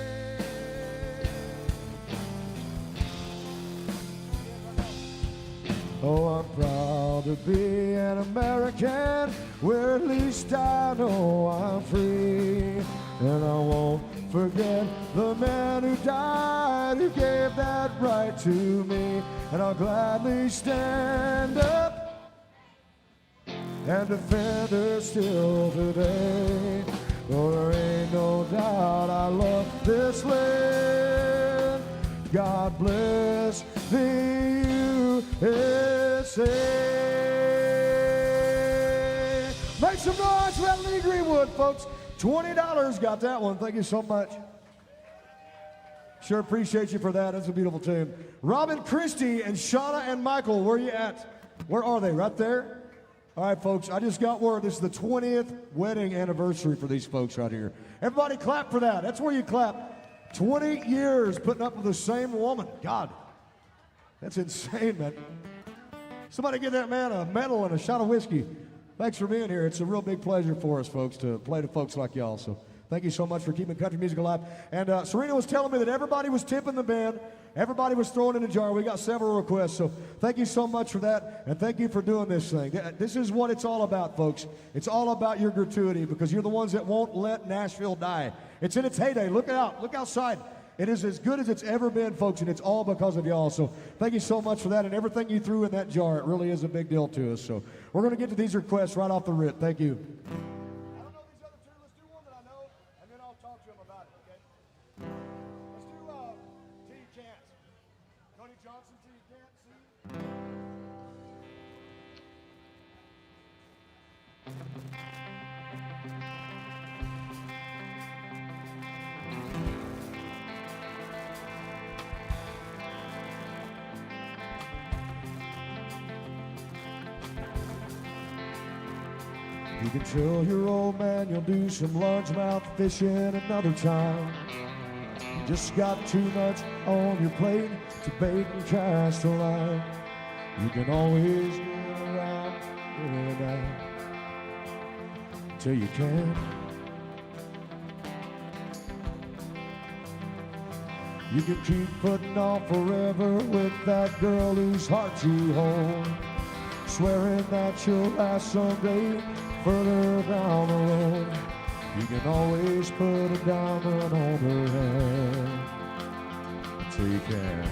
Oh, I'm proud to be an American, where at least I know I'm free. And I won't forget the man who died, who gave that right to me. And I'll gladly stand up and defend her still today. Oh, there ain't no doubt I love this land. God bless the USA. Make some noise for Lee Greenwood, folks. $20 got that one. Thank you so much. Sure appreciate you for that. That's a beautiful tune. Robin Christie and Shauna and Michael, where are you at? Where are they? Right there? All right, folks, I just got word. This is the 20th wedding anniversary for these folks right here. Everybody clap for that. That's where you clap. 20 years putting up with the same woman. God, that's insane, man. Somebody give that man a medal and a shot of whiskey. Thanks for being here. It's a real big pleasure for us, folks, to play to folks like y'all. So thank you so much for keeping country music alive. And Serena was telling me that everybody was tipping the band. Everybody was throwing in a jar. We got several requests. So thank you so much for that. And thank you for doing this thing. This is what it's all about, folks. It's all about your gratuity, because you're the ones that won't let Nashville die. It's in its heyday. Look out. Look outside. It is as good as it's ever been, folks, and it's all because of y'all. So thank you so much for that, and everything you threw in that jar. It really is a big deal to us. So we're going to get to these requests right off the rip. Thank you. I don't know these other two. Let's do one that I know, and then I'll talk to them about it, okay? Let's do Till You Can't. Tony Johnson, Till You Can't. See? You can tell your old man you'll do some largemouth fishing another time. You just got too much on your plate to bait and cast a line. You can always get around it out till you can. You can keep putting off forever with that girl whose heart you hold, swearing that you'll last someday further down the road. You can always put a diamond on her head until you can.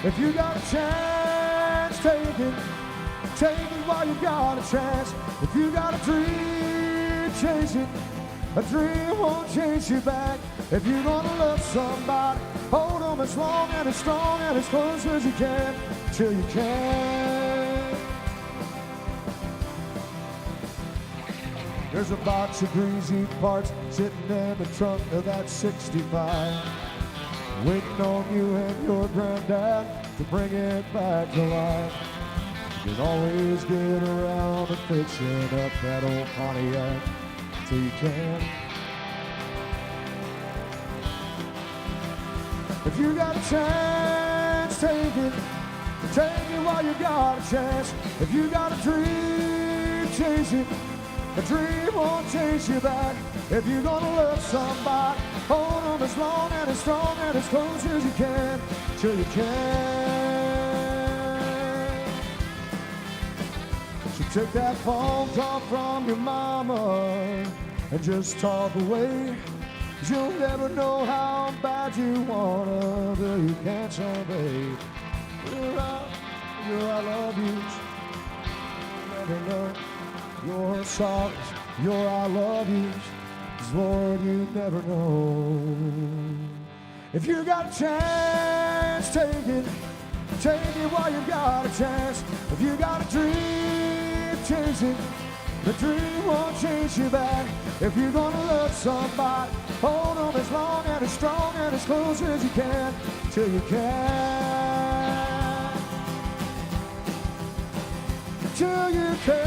If you got a chance, take it. Take it while you got a chance. If you got a dream, chase it. A dream won't chase you back. If you're gonna love somebody, hold them as long and as strong and as close as you can, till you can. There's a box of greasy parts sitting in the trunk of that 65, waiting on you and your granddad to bring it back to life. You can always get around to fixing up that old Pontiac till you can. If you got a chance, take it. Take it while you got a chance. If you got a dream, chase it. A dream won't chase you back. If you're gonna love somebody, hold on as long and as strong and as close as you can, till you can. So take that phone call from your mama and just talk away. 'Cause you'll never know how bad you wanna till you can't someday. Your I love yous, you'll never know. Your sorrows, your I love yous, 'cause Lord, you never know. If you got a chance, take it. Take it while you got a chance. If you got a dream, chase it. The dream won't chase you back. If you're gonna love somebody, hold on as long and as strong and as close as you can, till you can. Till you can.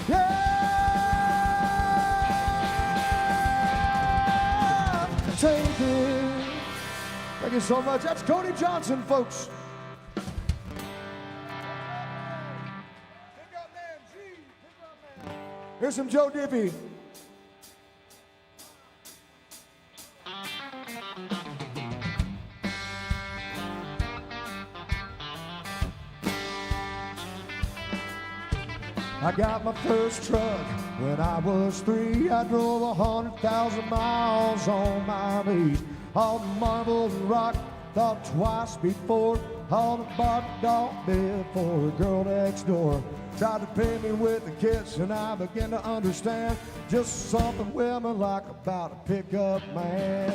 Yeah. Take it. Thank you so much. That's Cody Johnson, folks. Here's some Joe Diffie. I got my first truck when I was 3. I drove 100,000 miles on my knees. All the marble and rock, thought twice before. All the bar dog bed for a girl next door. Tried to pay me with a kiss and I began to understand just something women like about a pickup man.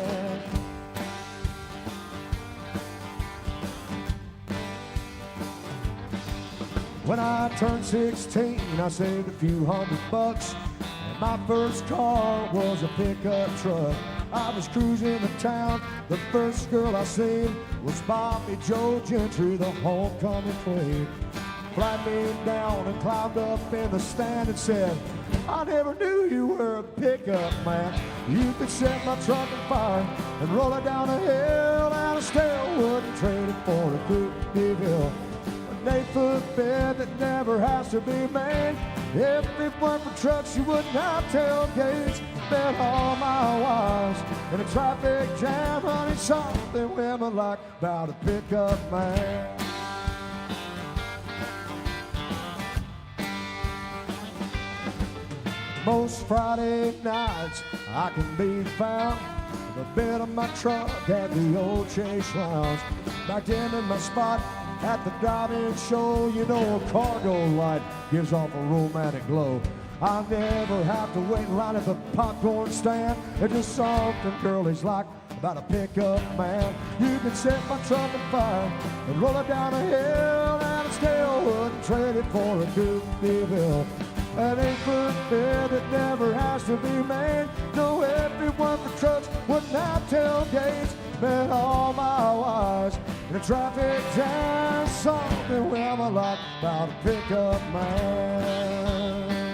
When I turned 16, I saved a few $100, and my first car was a pickup truck. I was cruising to town, the first girl I seen was Bobby Joe Gentry, the homecoming queen. Flagged me down and climbed up in the stand and said, I never knew you were a pickup man. You could set my truck on fire and roll it down a hill, and I still wouldn't trade it for a coupe de ville. An 8-foot bed that never has to be made. If it weren't for trucks, you wouldn't have tailgates. Bet all my wives in a traffic jam, honey, something women like about a pickup man. Most Friday nights I can be found in the bed of my truck at the old Chase Lounge. Back into my spot at the drive-in show, you know a cargo light gives off a romantic glow. I never have to wait in line at the popcorn stand. It's just something girlies like about a pickup man. You can set my truck on fire and roll it down a hill, and I still wouldn't trade it for a coupe de ville. An 8-foot bed that never has to be made. No, everyone for trucks wouldn't have tailgates. Met all my wives in a traffic jam. Something women like about a pickup man.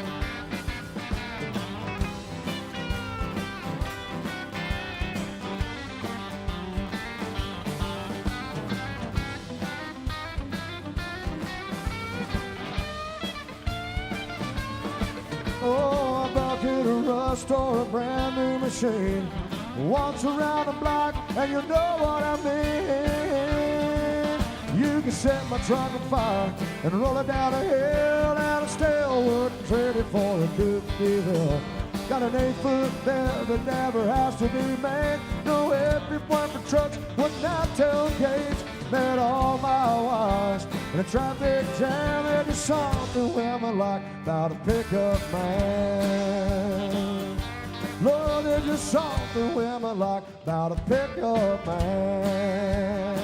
Oh, a bucket of rust or a brand new machine. Once around the block and you know what I mean. You can set my truck on fire and roll it down a hill, and I still wouldn't trade it for a coupe de ville. Got an 8-foot bed that never has to be made. No, everyone for trucks wouldn't have tailgates. Met all my wives in a traffic jam. There's just something women like about a pickup man. Lord, there's just something women like about a pickup man.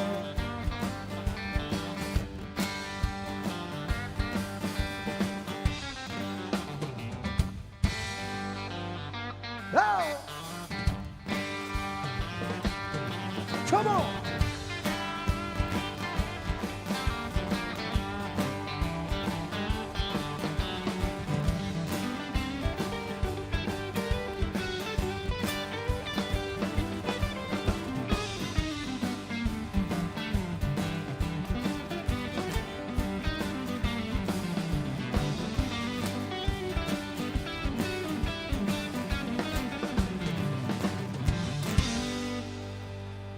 Oh! Come on!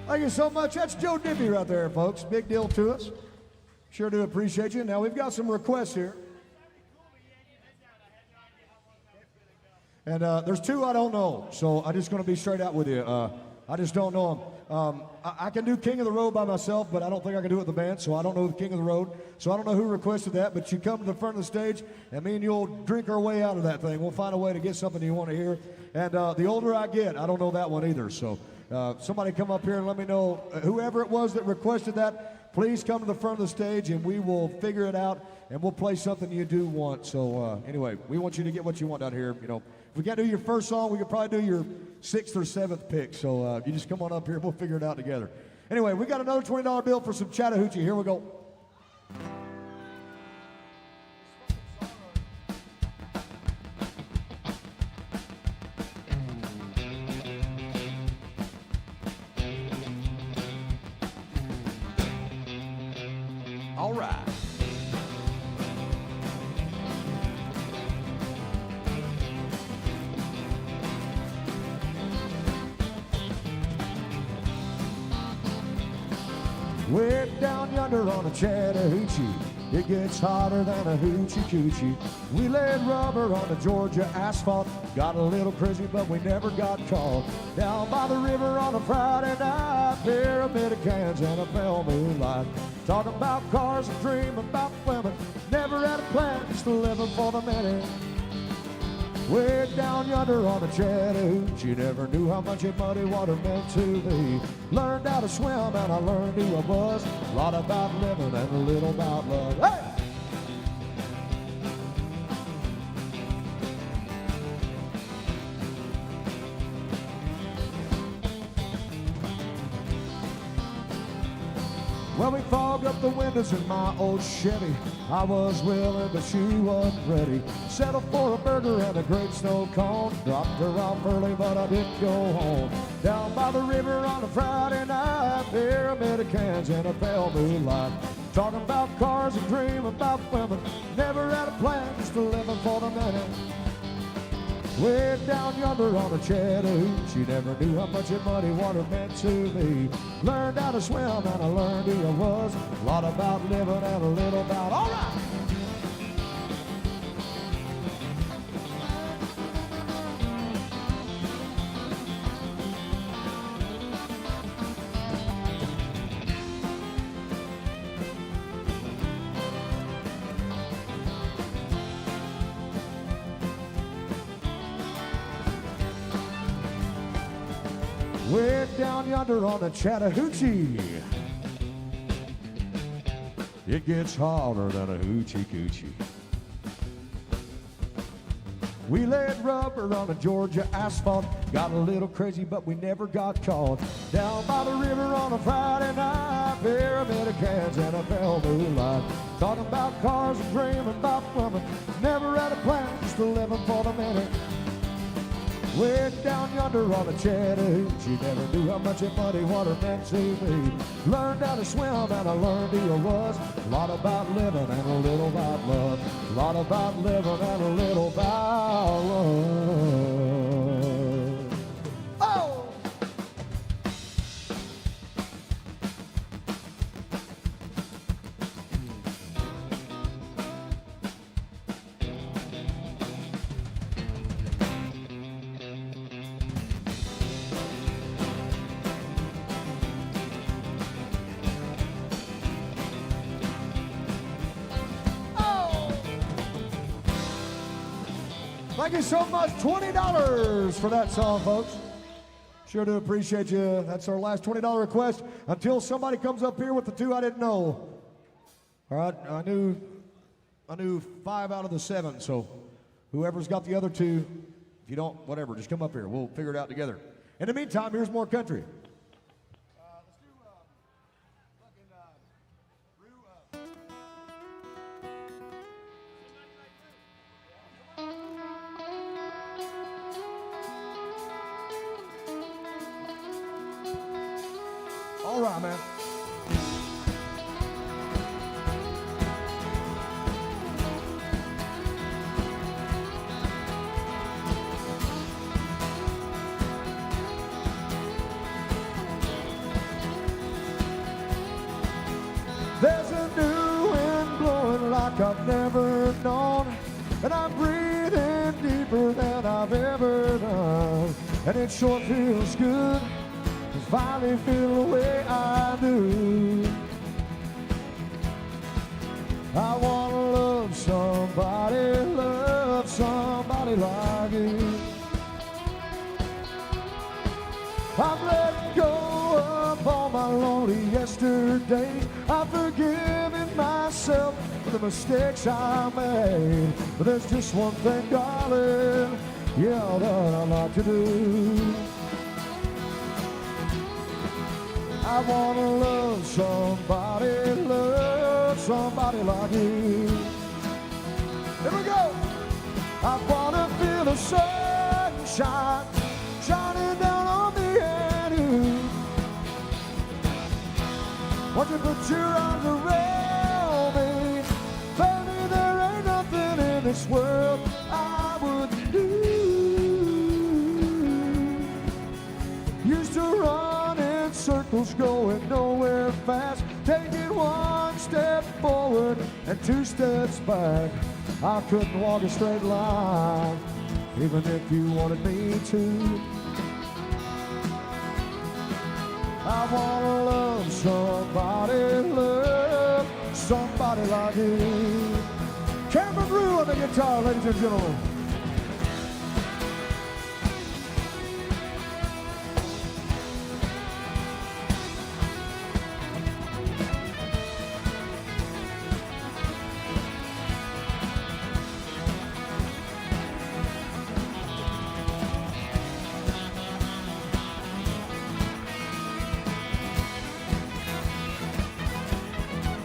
Thank you so much. That's Joe Dippy right there, folks. Big deal to us. Sure do appreciate you. Now, we've got some requests here. And there's two I don't know, so I'm just going to be straight out with you. I just don't know them. I can do King of the Road by myself, but I don't think I can do it with the band, so I don't know the King of the Road. So I don't know who requested that, but you come to the front of the stage, and me and you'll drink our way out of that thing. We'll find a way to get something you want to hear. And the older I get, I don't know that one either. So somebody come up here and let me know. Whoever it was that requested that, please come to the front of the stage, and we will figure it out, and we'll play something you do want. So anyway, we want you to get what you want out here, you know. If we can't do your first song, we could probably do your 6th or 7th pick. So you just come on up here, we'll figure it out together. Anyway, we got another $20 bill for some Chattahoochee. Here we go. All right. Way down yonder on a Chattahoochee, it gets hotter than a hoochie coochie. We laid rubber on the Georgia asphalt, got a little crazy but we never got caught. Down by the river on a Friday night, pyramid of cans and a pale moonlight. Talking about cars and dreaming about women, never had a plan, just living for the minute. Way down yonder on the Chattahoochee, never knew how much muddy water meant to me. Learned how to swim and I learned who I was. A lot about living and a little about love. Hey! Well, we fogged up the windows in my old Chevy. I was willing, but she wasn't ready. Settled for a burger and a great snow cone. Dropped her off early, but I didn't go home. Down by the river on a Friday night, pyramid of cans and a pale moonlight. Talking about cars and dreaming about women. Never had a plan, just living for the minute. Way down yonder on the Chattahoochee, never knew how much muddy water meant to me. Learned how to swim and I learned who I was. A lot about living and a little about, all right! Way down yonder on the Chattahoochee, it gets hotter than a hoochie coochie. We laid rubber on the Georgia asphalt, got a little crazy but we never got caught. Down by the river on a Friday night, pyramid of cans and a pale moonlight. Talking about cars and dreaming about women, never had a plan, just living for the minute. Way down yonder on the Chattahoochee, never knew how much muddy water meant to me. Learned how to swim and I learned who I was. A lot about living and a little about love. A lot about living and a little about love. Oh! Thank you so much. $20 for that song, folks. Sure do appreciate you. That's our last $20 request until somebody comes up here with the two I didn't know. All right, I knew 5 out of the 7, so whoever's got the other 2, if you don't, whatever, just come up here. We'll figure it out together. In the meantime, here's more country. All right, man. like I've never known. And I'm breathing deeper than I've ever done. And it sure feels good to finally feel the way I do. I wanna love somebody like you. I've let go of all my lonely yesterdays. I've forgiven myself for the mistakes I made. But there's just one thing, darling, yeah, that I'd like to do. I wanna love somebody like you. Here we go. I wanna feel the sunshine shining down on me and you. Won't you put your arms around me? Baby, there ain't nothing in this world I wouldn't do. Used to run in circles, going nowhere fast, taking one step forward and two steps back. I couldn't walk a straight line, even if you wanted me to. I wanna love somebody like you. Cameron Rue on the guitar, ladies and gentlemen.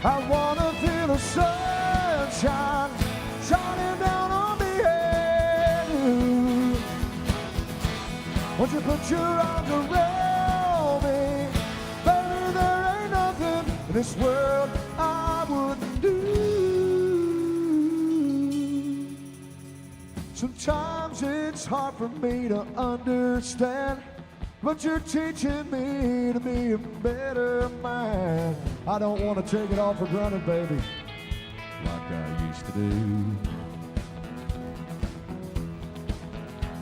I wanna feel the sunshine shining down on me and you. Won't you put your arms around me? Baby, there ain't nothing in this world I wouldn't do. Sometimes it's hard for me to understand, but you're teaching me to be a better man. I don't want to take it all for granted, baby, like I used to do.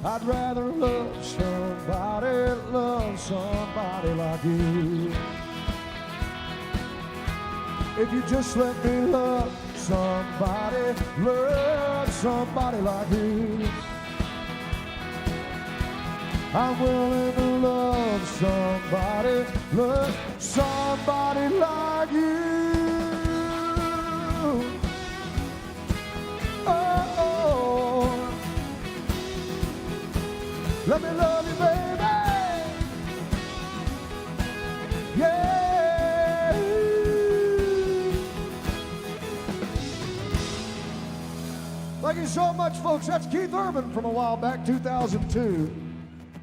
I'd rather love somebody like you. If you just let me love somebody like you. I'm willing to love somebody like you. Oh, let me love you, baby. Yeah. Thank you so much, folks. That's Keith Urban from a while back, 2002.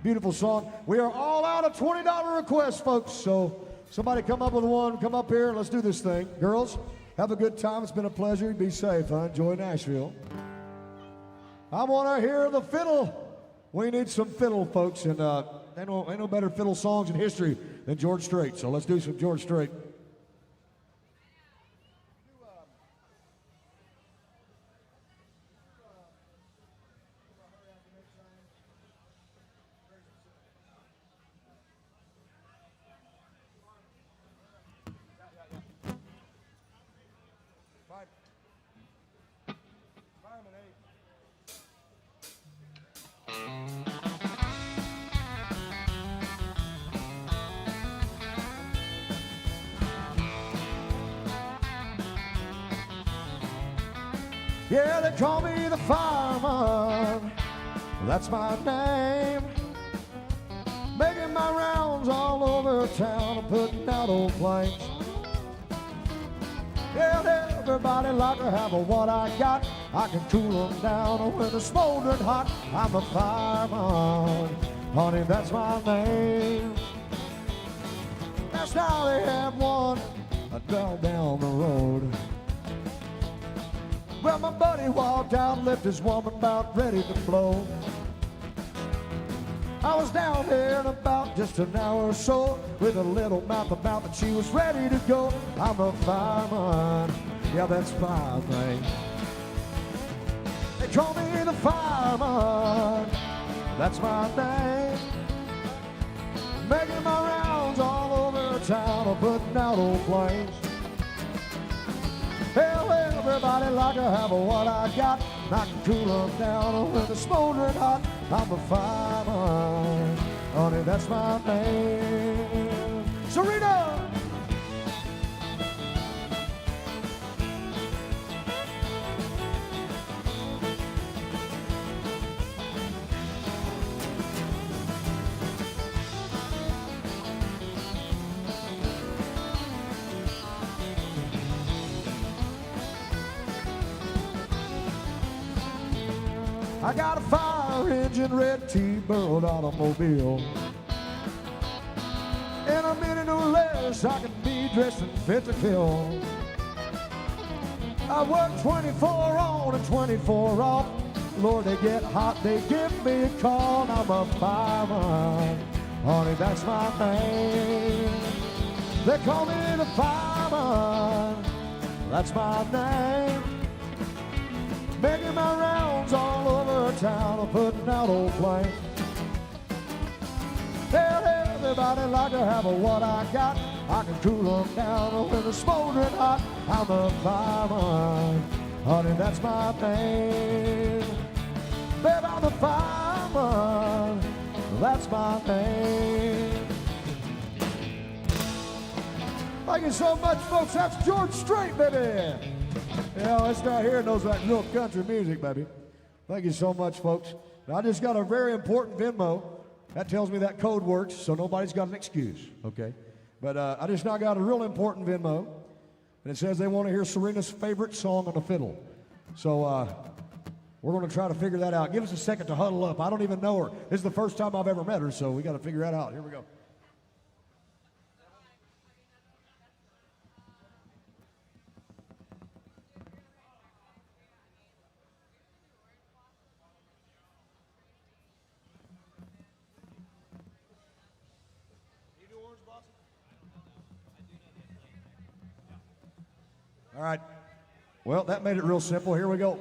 Beautiful song. We are all out of $20 requests, folks, so somebody come up with one, come up here, and let's do this thing. Girls, have a good time. It's been a pleasure. Be safe, huh? Enjoy Nashville. I want to hear the fiddle. We need some fiddle, folks, and ain't no better fiddle songs in history than George Strait, so let's do some George Strait. Yeah, they call me the fireman, that's my name. Making my rounds all over town, putting out old flames. Yeah, everybody like to have what I got. I can cool them down when they're smoldering hot. I'm a fireman, honey, that's my name. That's how they have one down the road. Well, my buddy walked out and left his woman about ready to blow. I was down there in about just an hour or so with a little mouth about that she was ready to go. I'm a fireman, yeah, that's my thing. They call me the fireman, that's my name. Making my rounds all over town, putting out old flames. Hell, everybody like to have what I got. I can cool them down when it's smoldering hot. I'm a fireman, honey, that's my name. Serena! I got a fire engine, red T-bird automobile. In a minute or less, I can be dressed and fit to kill. I work 24 on and 24 off. Lord, they get hot, they give me a call. I'm a fireman, honey, that's my name. They call me the fireman, that's my name. Making my rounds all over town, putting out old flames. Tell everybody like to have what I got. I can cool them down when it's smoldering hot. I'm a fireman, honey, that's my name. Babe, I'm a fireman, that's my name. Thank you so much, folks. That's George Strait, baby. Yeah, this guy here knows that real country music, baby. Thank you so much, folks. Now, I just got a very important Venmo. That tells me that code works, so nobody's got an excuse, okay? But I just now got a real important Venmo, and it says they want to hear Serena's favorite song on the fiddle. So we're going to try to figure that out. Give us a second to huddle up. I don't even know her. This is the first time I've ever met her, so we got to figure that out. Here we go. All right. Well, that made it real simple. Here we go.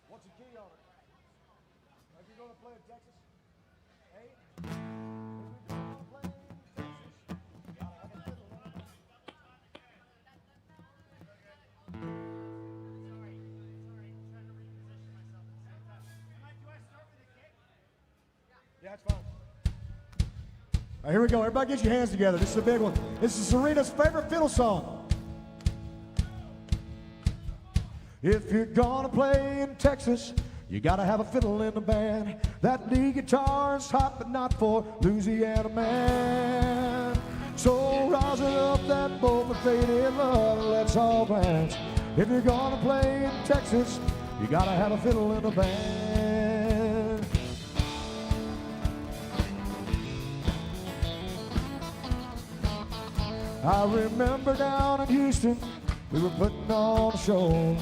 What's the key on it? Are you going to play in Texas? Hey? Yeah, it's fine. All right, here we go. Everybody get your hands together. This is a big one. This is Serena's favorite fiddle song. If you're gonna play in Texas, you gotta have a fiddle in the band. That lead guitar is hot, but not for Louisiana man. So rosin up that bowl for faded love, let's all dance. If you're gonna play in Texas, you gotta have a fiddle in the band. I remember down in Houston, we were putting on a show,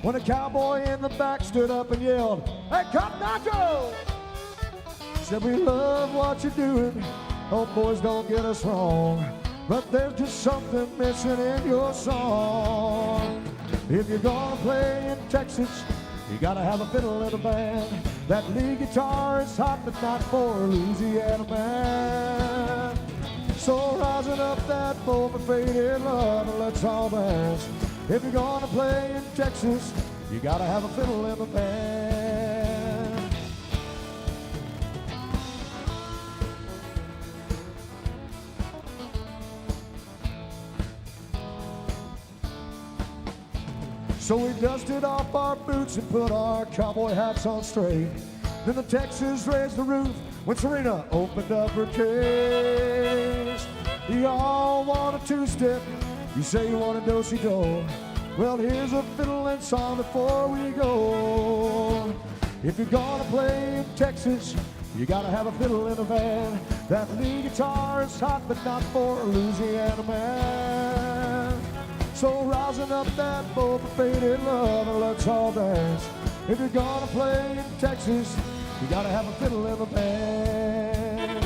when a cowboy in the back stood up and yelled, "Hey, Cotton Nacho!" Said, "We love what you're doing, oh boys, don't get us wrong, but there's just something missing in your song. If you're gonna play in Texas, you gotta have a fiddle in the band. That lead guitar is hot, but not for a Louisiana man. So rising up that bowl for faded love, and let's all dance. If you're gonna play in Texas, you gotta have a fiddle in the band." So we dusted off our boots and put our cowboy hats on straight. Then the Texans raised the roof when Serena opened up her case. Y'all want a two-step, you say you want a do-si-do. Well, here's a fiddling song before we go. If you're gonna play in Texas, you gotta have a fiddle in a band. That lead guitar is hot, but not for a Louisiana man. So rising up that boat for faded love, and let's all dance. If you're gonna play in Texas, you gotta have a fiddle in the band.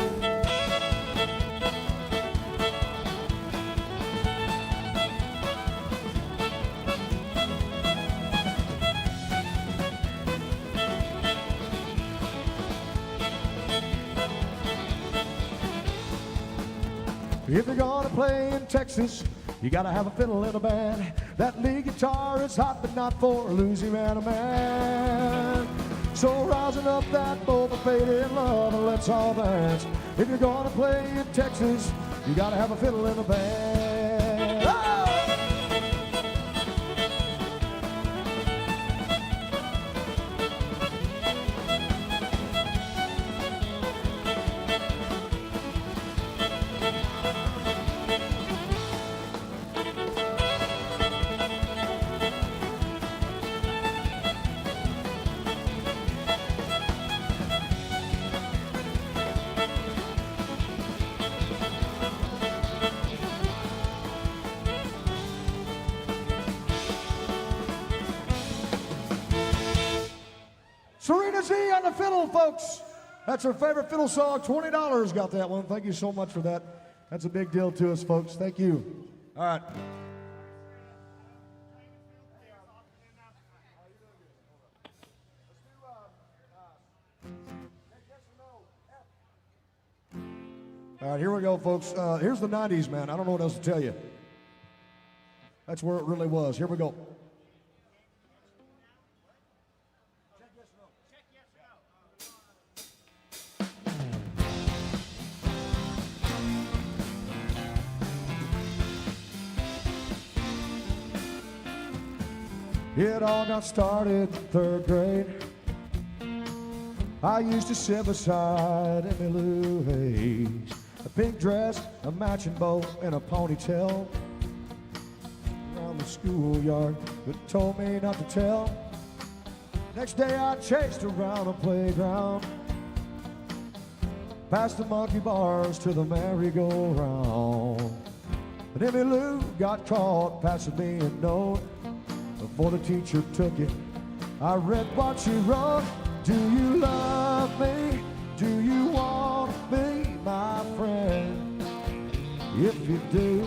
If you're gonna play in Texas, you gotta have a fiddle in a band. That lead guitar is hot, but not for a Louisiana man. So rising up that boat for faded love, and let's all dance. If you're gonna play in Texas, you gotta have a fiddle in a band. Oh! Serena Z on the fiddle, folks. That's her favorite fiddle song. $20 got that one. Thank you so much for that. That's a big deal to us, folks. Thank you. All right. All right, here we go, folks. Here's the 90s, man. I don't know what else to tell you. That's where it really was. Here we go. It all got started in third grade. I used to sit beside Emmylou Hayes. A pink dress, a matching bow, and a ponytail. Around the schoolyard, but told me not to tell. Next day I chased around a playground, past the monkey bars to the merry-go-round. But Emmylou got caught passing me a note. Before the teacher took it, I read what she wrote. Do you love me? Do you want to be my friend? If you do,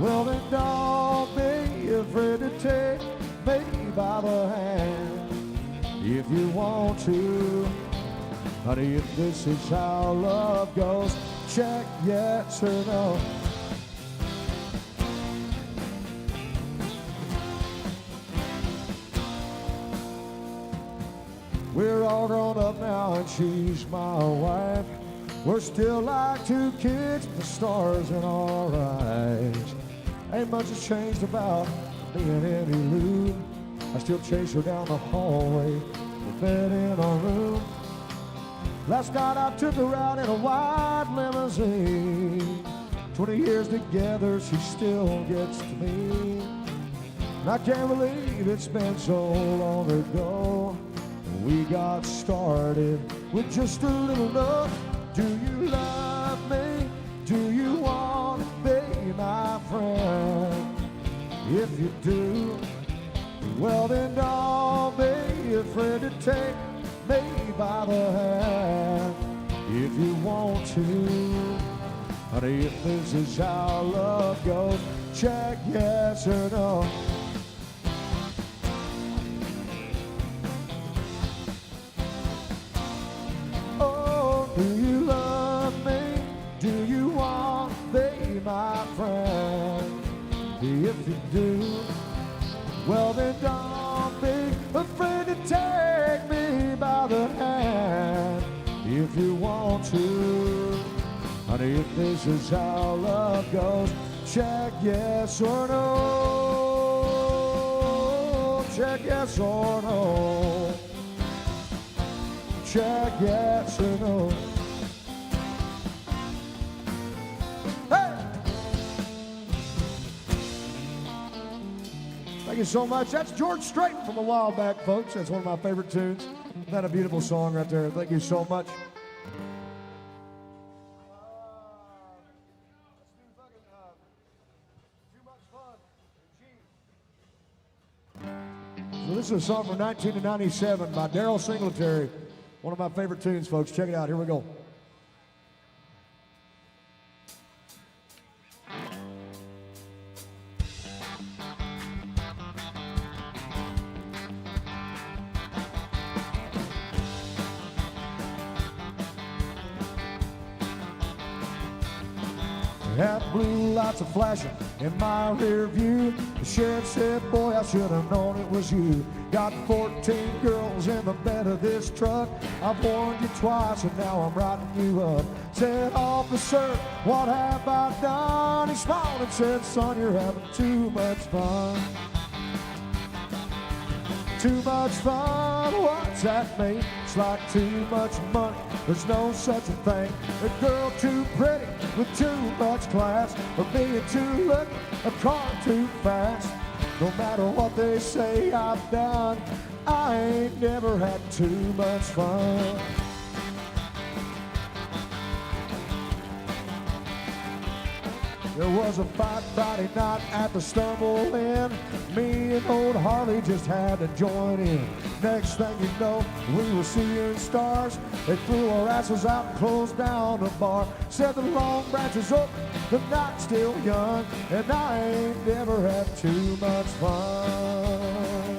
well then don't be afraid to take me by the hand. If you want to, honey, if this is how love goes, check yes or no. We're all grown up now and she's my wife. We're still like two kids with the stars in our eyes. Ain't much has changed about me and Emmylou. I still chase her down the hallway, the bed in our room. Last night I took her out in a white limousine. 20 years together, she still gets to me. And I can't believe it's been so long ago. We got started with just a little love. Do you love me? Do you want to be my friend? If you do, well then don't be afraid to take me by the hand. If you want to, honey, if this is how love goes, check yes or no. Do you love me? Do you want to be my friend? If you do, well then don't be afraid to take me by the hand. If you want to, honey, if this is how love goes, check yes or no. Check yes or no. Check yes or no. Thank you so much. That's George Strait from a while back, folks. That's one of my favorite tunes. Isn't that a beautiful song right there? Thank you so much. Too much fun. So this is a song from 1997 by Daryl Singletary. One of my favorite tunes, folks. Check it out. Here we go. Had blue lights are flashing in my rear view. The sheriff said, boy, I should have known it was you. Got 14 girls in the bed of this truck. I've warned you twice and now I'm writing you up. Said, officer, what have I done? He smiled and said, son, you're having too much fun. Too much fun, what's that mean? It's like too much money, there's no such a thing. A girl too pretty with too much class, or being too lucky, a car too fast. No matter what they say I've done, I ain't never had too much fun. There was a fight Friday night at the Stumble Inn. Me and old Harley just had to join in. Next thing you know, we were seeing stars. They threw our asses out and closed down the bar. Said the long branch is open, the night's still young, and I ain't never had too much fun.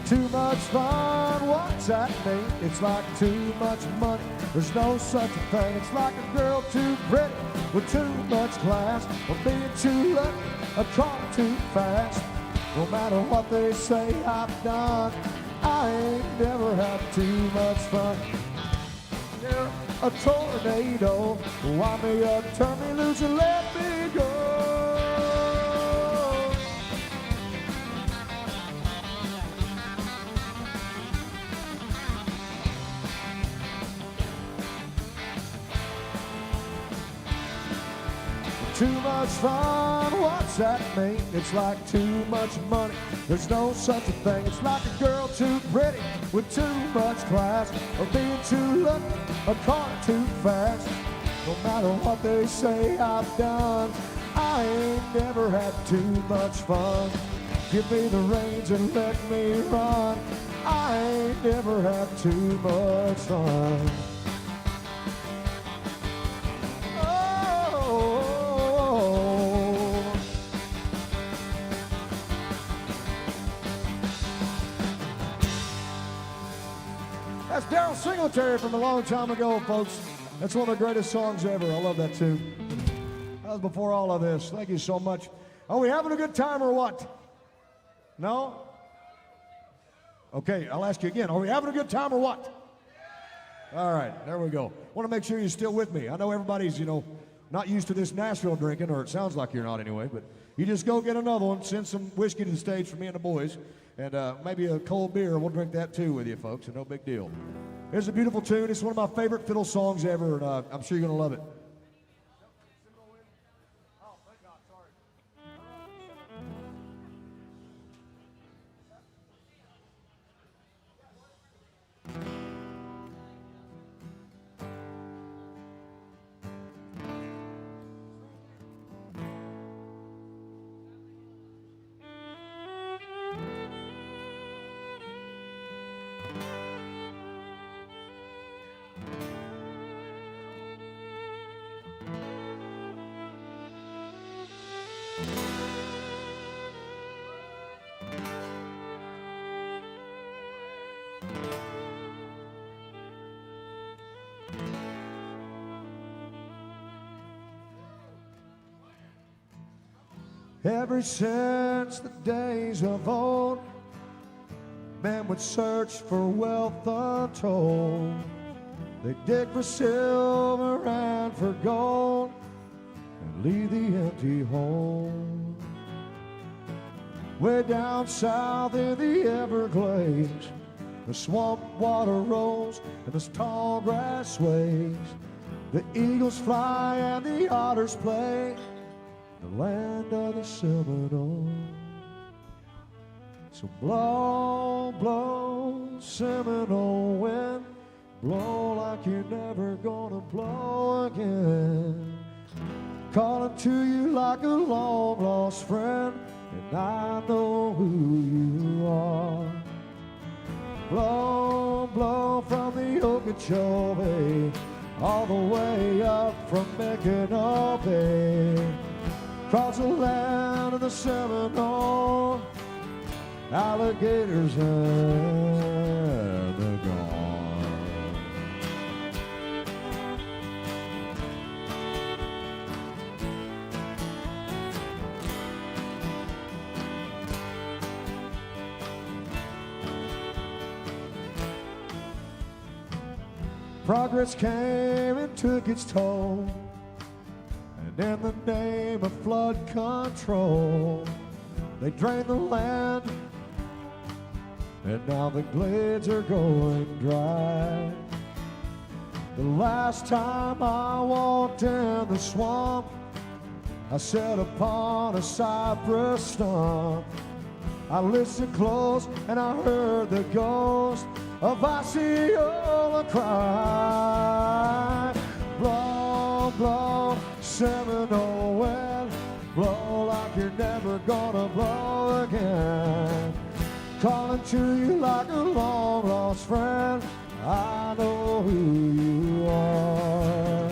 Too much fun, what's that mean? It's like too much money, there's no such a thing. It's like a girl too pretty with too much class, or being too lucky, a car too fast. No matter what they say I've done, I ain't never had too much fun. Yeah, a tornado, wind me up, turn me loose and let me go. Too much fun, what's that mean? It's like too much money, there's no such a thing. It's like a girl too pretty with too much class, or being too lucky, a car too fast. No matter what they say I've done, I ain't never had too much fun. Give me the reins and let me run, I ain't never had too much fun. That's Daryl Singletary from a long time ago, folks. That's one of the greatest songs ever. I love that tune. That was before all of this. Thank you so much. Are we having a good time or what? No? Okay, I'll ask you again. Are we having a good time or what? All right, there we go. Want to make sure you're still with me. I know everybody's, not used to this Nashville drinking, or it sounds like you're not anyway, but you just go get another one, send some whiskey to the stage for me and the boys, and maybe a cold beer. We'll drink that too with you, folks, and no big deal. It's a beautiful tune. It's one of my favorite fiddle songs ever, and I'm sure you're going to love it. Ever since the days of old, men would search for wealth untold. They dig for silver and for gold, and leave the empty home. Way down south in the Everglades, the swamp water rolls and the tall grass sways. The eagles fly and the otters play, the land of the Seminole. So blow, blow, Seminole wind, blow like you're never gonna blow again. Calling to you like a long lost friend, and I know who you are. Blow, blow from the Okeechobee, all the way up from Mackinac Bay. Across the land of the Seminole, alligators and the gone. Progress came and took its toll, and in the name of flood control, they drained the land, and now the glades are going dry. The last time I walked in the swamp, I sat upon a cypress stump. I listened close and I heard the ghost of Osceola cry. Blow, blow, Seminole wind, blow like you're never gonna blow again. Calling to you like a long lost friend, I know who you are.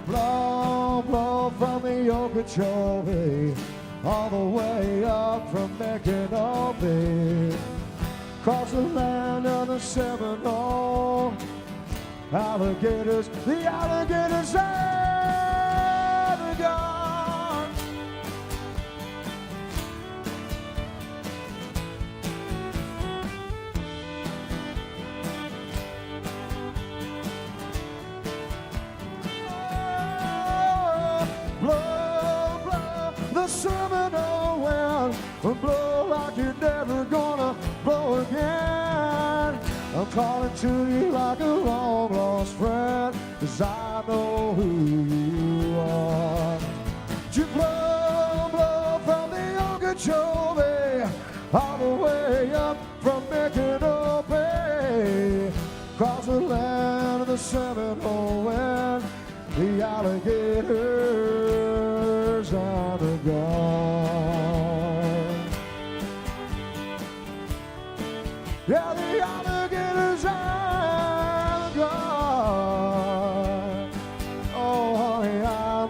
Blow, blow from the Okeechobee, all the way up from Mackinac Bay. Across the land of the Seminole, alligators, the alligators are gone. Oh, blow, blow, the Seminole wind, blow like you're never gonna blow again. I'm calling to you like a long lost friend, 'cause I know who you are. You blow, blow from the Okeechobee, all the way up from Mackinac Bay. Across the land of the Seminole wind, the alligators and the gone. Yeah, the alligators are gone. Oh, honey, I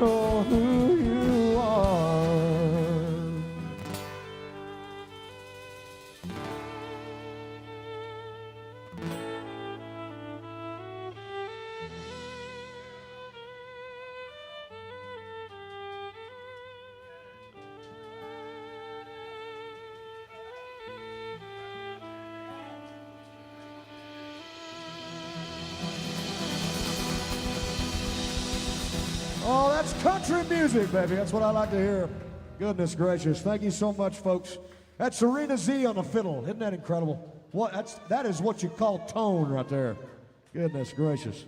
know who you are. Oh, that's country music, baby. That's what I like to hear. Goodness gracious. Thank you so much, folks. That's Serena Z on the fiddle. Isn't that incredible? That is what you call tone right there. Goodness gracious.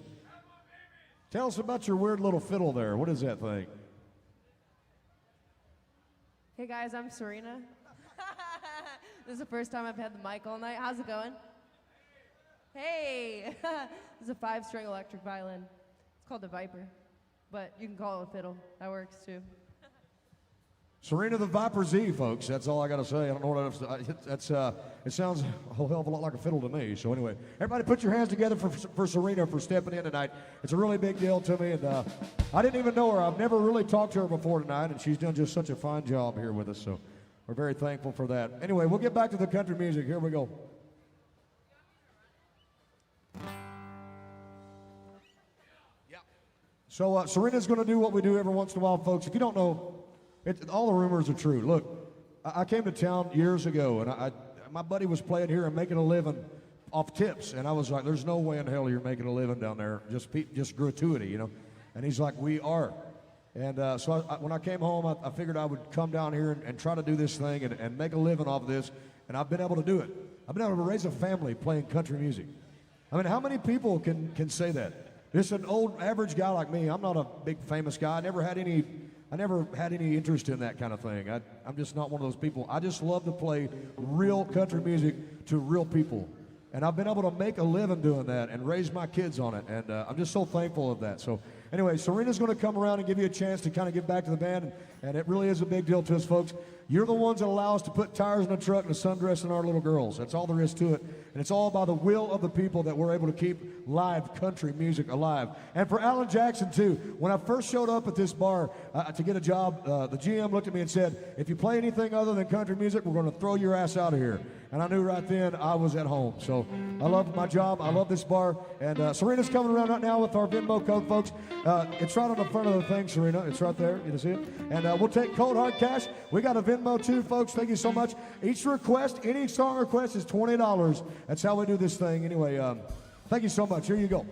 Tell us about your weird little fiddle there. What is that thing? Hey guys, I'm Serena. This is the first time I've had the mic all night. How's it going? Hey! This is a 5-string electric violin. It's called the Viper, but you can call it a fiddle. That works too. Serena the Viper Z, folks. That's all I got to say. I don't know what else. It sounds a whole hell of a lot like a fiddle to me. So anyway, everybody put your hands together for Serena for stepping in tonight. It's a really big deal to me, and I didn't even know her. I've never really talked to her before tonight, and she's done just such a fine job here with us. So we're very thankful for that. Anyway, we'll get back to the country music. Here we go. So Serena's going to do what we do every once in a while, folks. If you don't know, all the rumors are true. Look, I came to town years ago, and my buddy was playing here and making a living off tips, and I was like, "There's no way in hell you're making a living down there, just gratuity, you know." And he's like, "We are." And so when I came home, I figured I would come down here and try to do this thing and make a living off of this, and I've been able to do it. I've been able to raise a family playing country music. I mean, how many people can say that? Just an old average guy like me. I'm not a big famous guy. I never had any interest in that kind of thing. I'm just not one of those people. I just love to play real country music to real people. And I've been able to make a living doing that and raise my kids on it. And I'm just so thankful of that. So anyway, Serena's going to come around and give you a chance to kind of get back to the band, and it really is a big deal to us, folks. You're the ones that allow us to put tires in a truck and a sundress in our little girls. That's all there is to it. And it's all by the will of the people that we're able to keep live country music alive. And for Alan Jackson, too, when I first showed up at this bar to get a job, the GM looked at me and said, if you play anything other than country music, we're going to throw your ass out of here. And I knew right then I was at home. So I love my job. I love this bar. And Serena's coming around right now with our Venmo code, folks. It's right on the front of the thing, Serena. It's right there. You can see it. And we'll take cold hard cash. We got a Venmo too, folks. Thank you so much. Each request, any song request is $20. That's how we do this thing. Anyway, thank you so much. Here you go.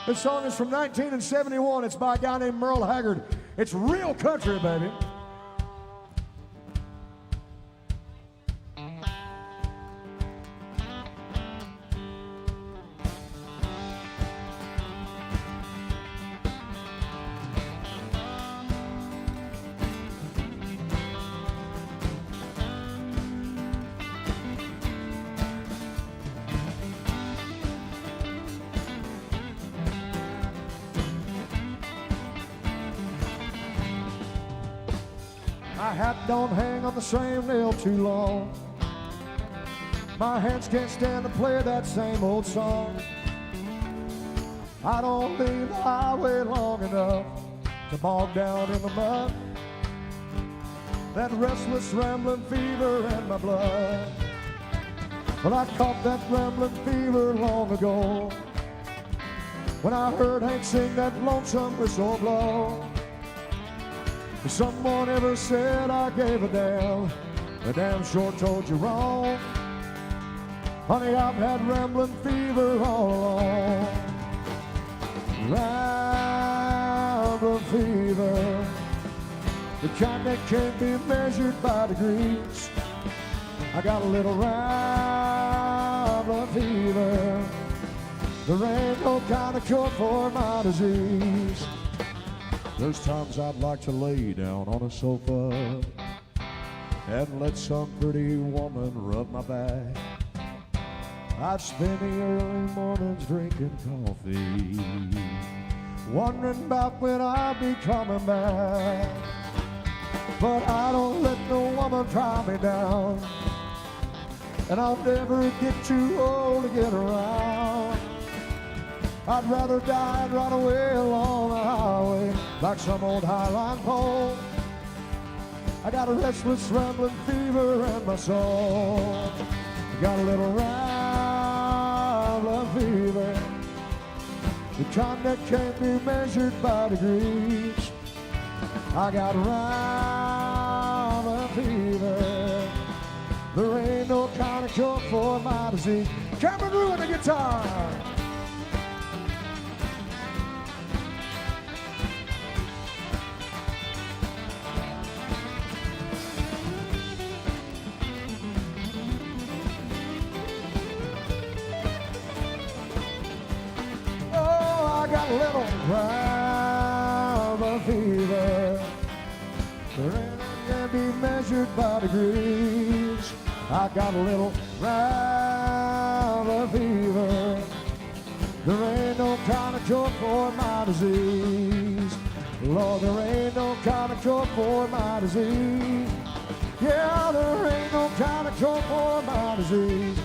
This song is from 1971. It's by a guy named Merle Haggard. It's real country, baby. My hat don't hang on the same nail too long. My hands can't stand to play that same old song. I don't leave the highway long enough to bog down in the mud. That restless rambling fever in my blood. Well, I caught that rambling fever long ago when I heard Hank sing that lonesome whistle blow. If someone ever said I gave a damn, the damn sure told you wrong. Honey, I've had rambling fever all along. Rambling fever, the kind that can't be measured by degrees. I got a little rambling fever. There ain't no kind of cure for my disease. There's times I'd like to lay down on a sofa and let some pretty woman rub my back. I'd spend the early mornings drinking coffee, wondering about when I'll be coming back. But I don't let no woman tie me down, and I'll never get too old to get around. I'd rather die and run away along the highway like some old highline pole. I got a restless rambling fever in my soul. I got a little rambling fever, the kind that can't be measured by degrees. I got rambling fever. There ain't no kind of cure for my disease. Cameron Rue on the guitar. Little rambling fever, there ain't no can be measured by degrees. I got a little rambling fever. There ain't no kind of cure for my disease. Lord, there ain't no kind of cure for my disease. Yeah, there ain't no kind of cure for my disease.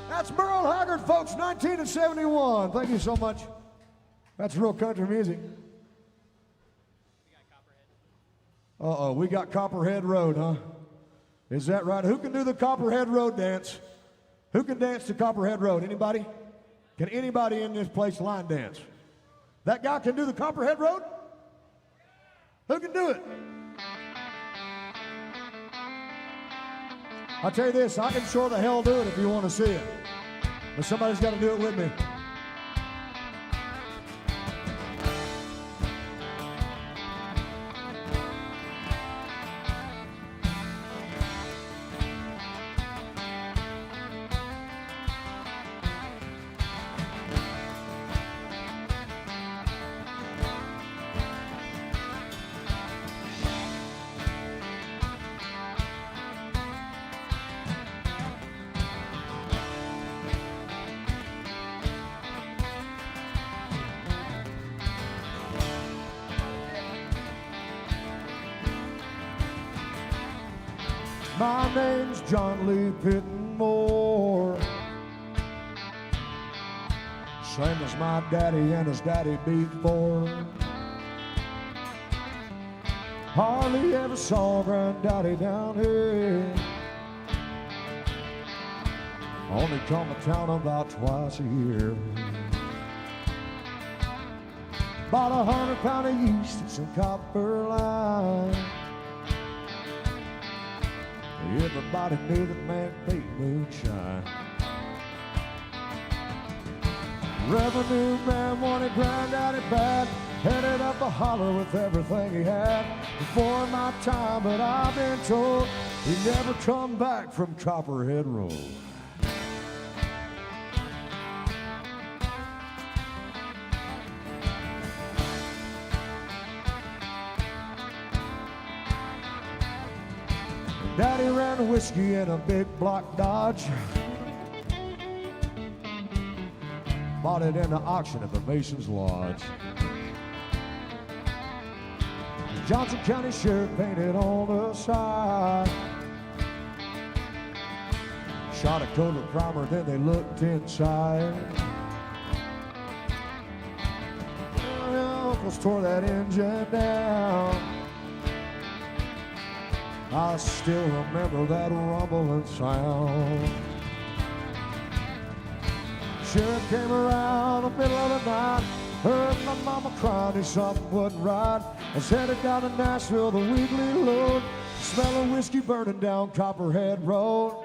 That's Merle Haggard, folks, 1971. Thank you so much. That's real country music. Uh-oh, we got Copperhead Road, huh? Is that right? Who can do the Copperhead Road dance? Who can dance to Copperhead Road? Anybody? Can anybody in this place line dance? That guy can do the Copperhead Road? Who can do it? I'll tell you this, I can sure the hell do it if you want to see it. But somebody's got to do it with me. My name's John Lee Pittenmore, same as my daddy and his daddy before. Hardly ever saw Granddaddy down here. Only come to town about twice a year. Bought 100 pound of yeast and some copper line. Everybody knew that man made moonshine. Revenue man wanted Granddaddy bad, headed up a holler with everything he had. Before my time, but I've been told he never come back from Copperhead Road. Daddy ran whiskey in a big block Dodge. Bought it in the auction at the Mason's Lodge. Johnson County Sheriff painted on the side. Shot a coat of primer, then they looked inside. My uncles tore that engine down. I still remember that rumbling sound. Sheriff came around the middle of the night, heard my mama crying, knew something wasn't right. I was headed down to Nashville, the weekly load, smell of whiskey burning down Copperhead Road.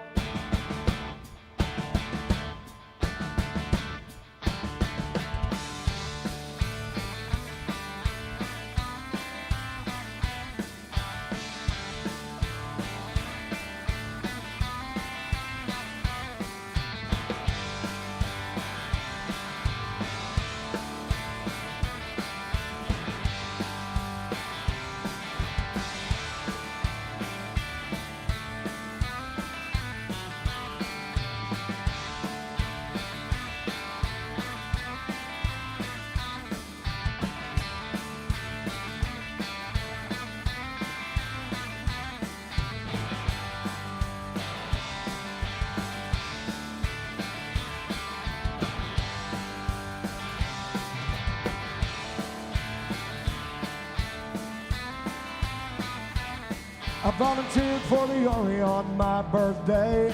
I volunteered for the Army on my birthday.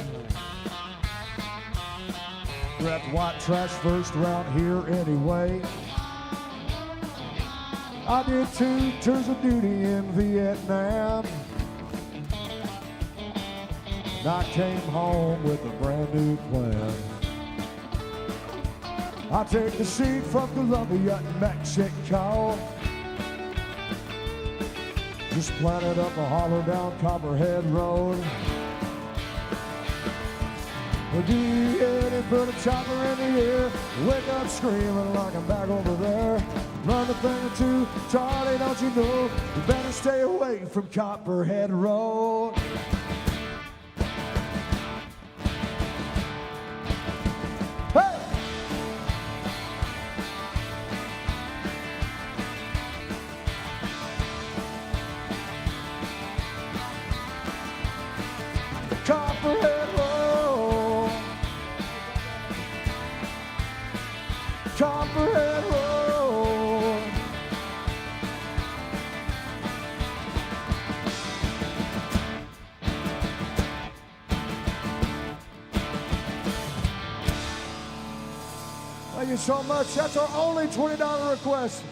Grabbed white trash first around here anyway. I did 2 tours of duty in Vietnam. And I came home with a brand new plan. I take the seed from Colombia, Mexico. Just planted up a hollow down Copperhead Road. We'll do it and put a chopper in the air. Wake up screaming like I'm back over there. Run a thing or two, Charlie, don't you know? You better stay away from Copperhead Road. Hey! Copperhead Road, Copperhead Road. Thank you so much. That's our only $20 request.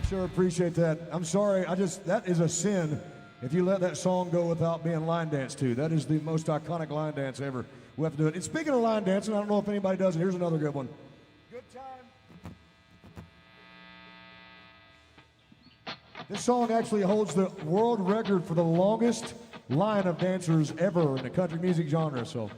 Sure appreciate that. I'm sorry, that is a sin. If you let that song go without being line danced to, that is the most iconic line dance ever. We have to do it. And speaking of line dancing, I don't know if anybody does it. Here's another good one. Good time. This song actually holds the world record for the longest line of dancers ever in the country music genre. So.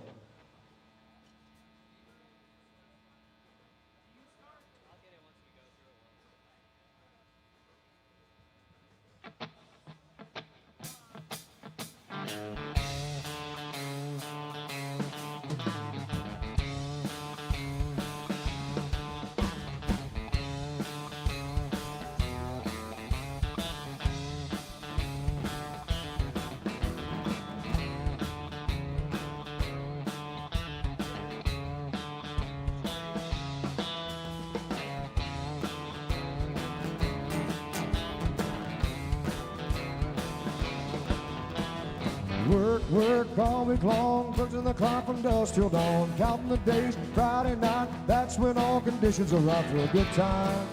Work, work all week long, punching the clock from dusk till dawn, counting the days, Friday night, that's when all conditions are right for a good time.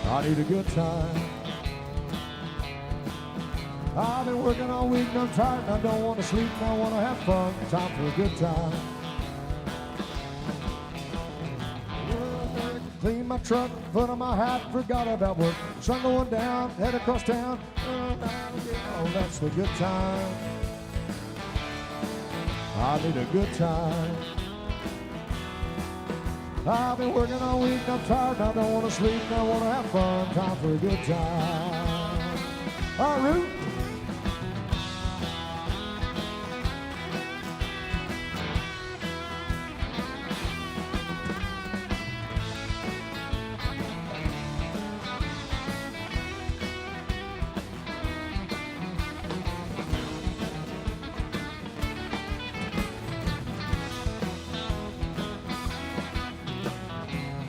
I need a good time. I've been working all week and I'm tired and I don't want to sleep and I want to have fun. Time for a good time. Clean my truck, put on my hat, forgot about work. Sun going down, head across town. Oh, that's the good time. I need a good time. I've been working all week, I'm tired, I don't want to sleep, I want to have fun. Time for a good time. All right, Root.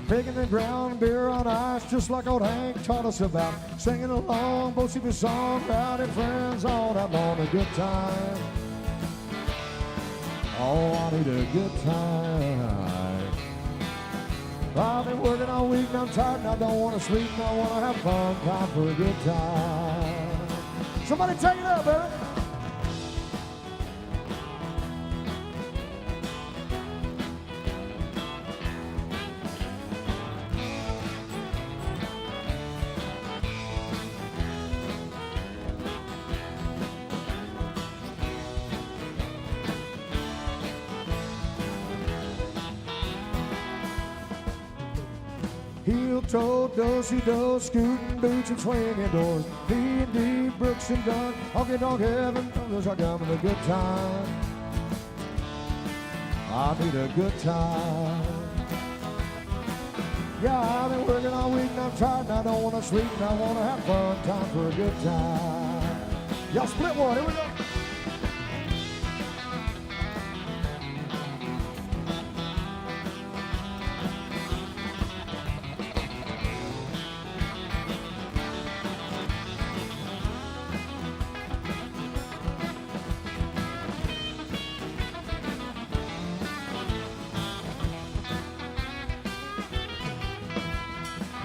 Picking the ground, beer on ice, just like old Hank taught us about. Singing along, both of his song, rowdy friends all night long, a good time. Oh, I need a good time. I've been working all week and I'm tired and I don't want to sleep and I want to have fun. Time for a good time. Somebody take it up, baby. Heel-toe, do-si-do, scooting boots and swinging doors. D&D, Brooks and Dunn, honky-donk heaven, those are coming a good time. I need a good time. Yeah, I've been working all week and I'm tired and I don't want to sleep and I want to have fun. Time for a good time. Y'all split one, here we go.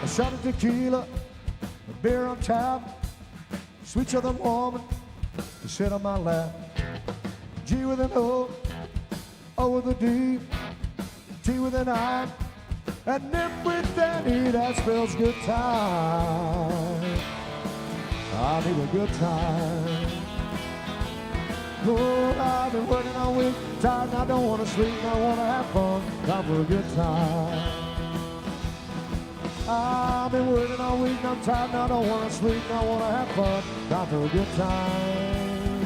A shot of tequila, a beer on tap, sweet southern woman to sit on my lap. G with an O, O with a D, T with an I, and M with an E, that spells good time. I need a good time. Oh, I've been working all week, tired and I don't want to sleep and I want to have fun. Time for a good time. I've been working all week and I'm tired and I don't want to sleep and I want to have fun. Time for a good time.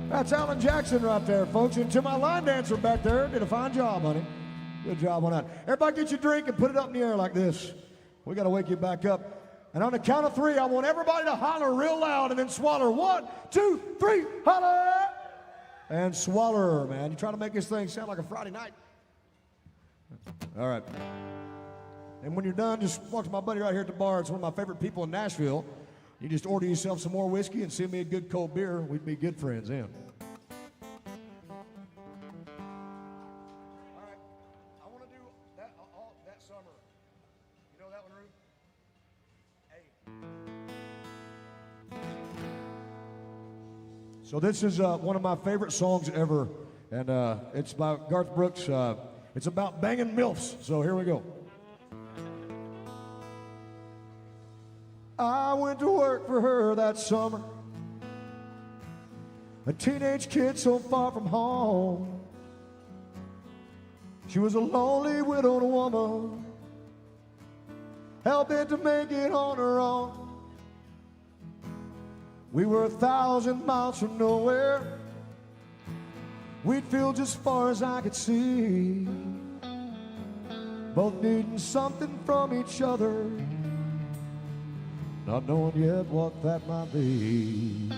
That's Alan Jackson right there, folks. And to my line dancer back there, did a fine job, honey. Good job on that. Everybody get your drink and put it up in the air like this. We got to wake you back up. And on the count of three, I want everybody to holler real loud and then swallow. 1, 2, 3, holler! And swallow, man. You trying to make this thing sound like a Friday night. All right. And when you're done, just walk to my buddy right here at the bar. It's one of my favorite people in Nashville. You just order yourself some more whiskey and send me a good cold beer. We'd be good friends then. So this is one of my favorite songs ever, and it's by Garth Brooks. It's about banging MILFs, so here we go. I went to work for her that summer, a teenage kid so far from home. She was a lonely widowed woman, hell-bent to make it on her own. We were 1,000 miles from nowhere. We'd feel just far as I could see, both needing something from each other. not knowing yet what that might be.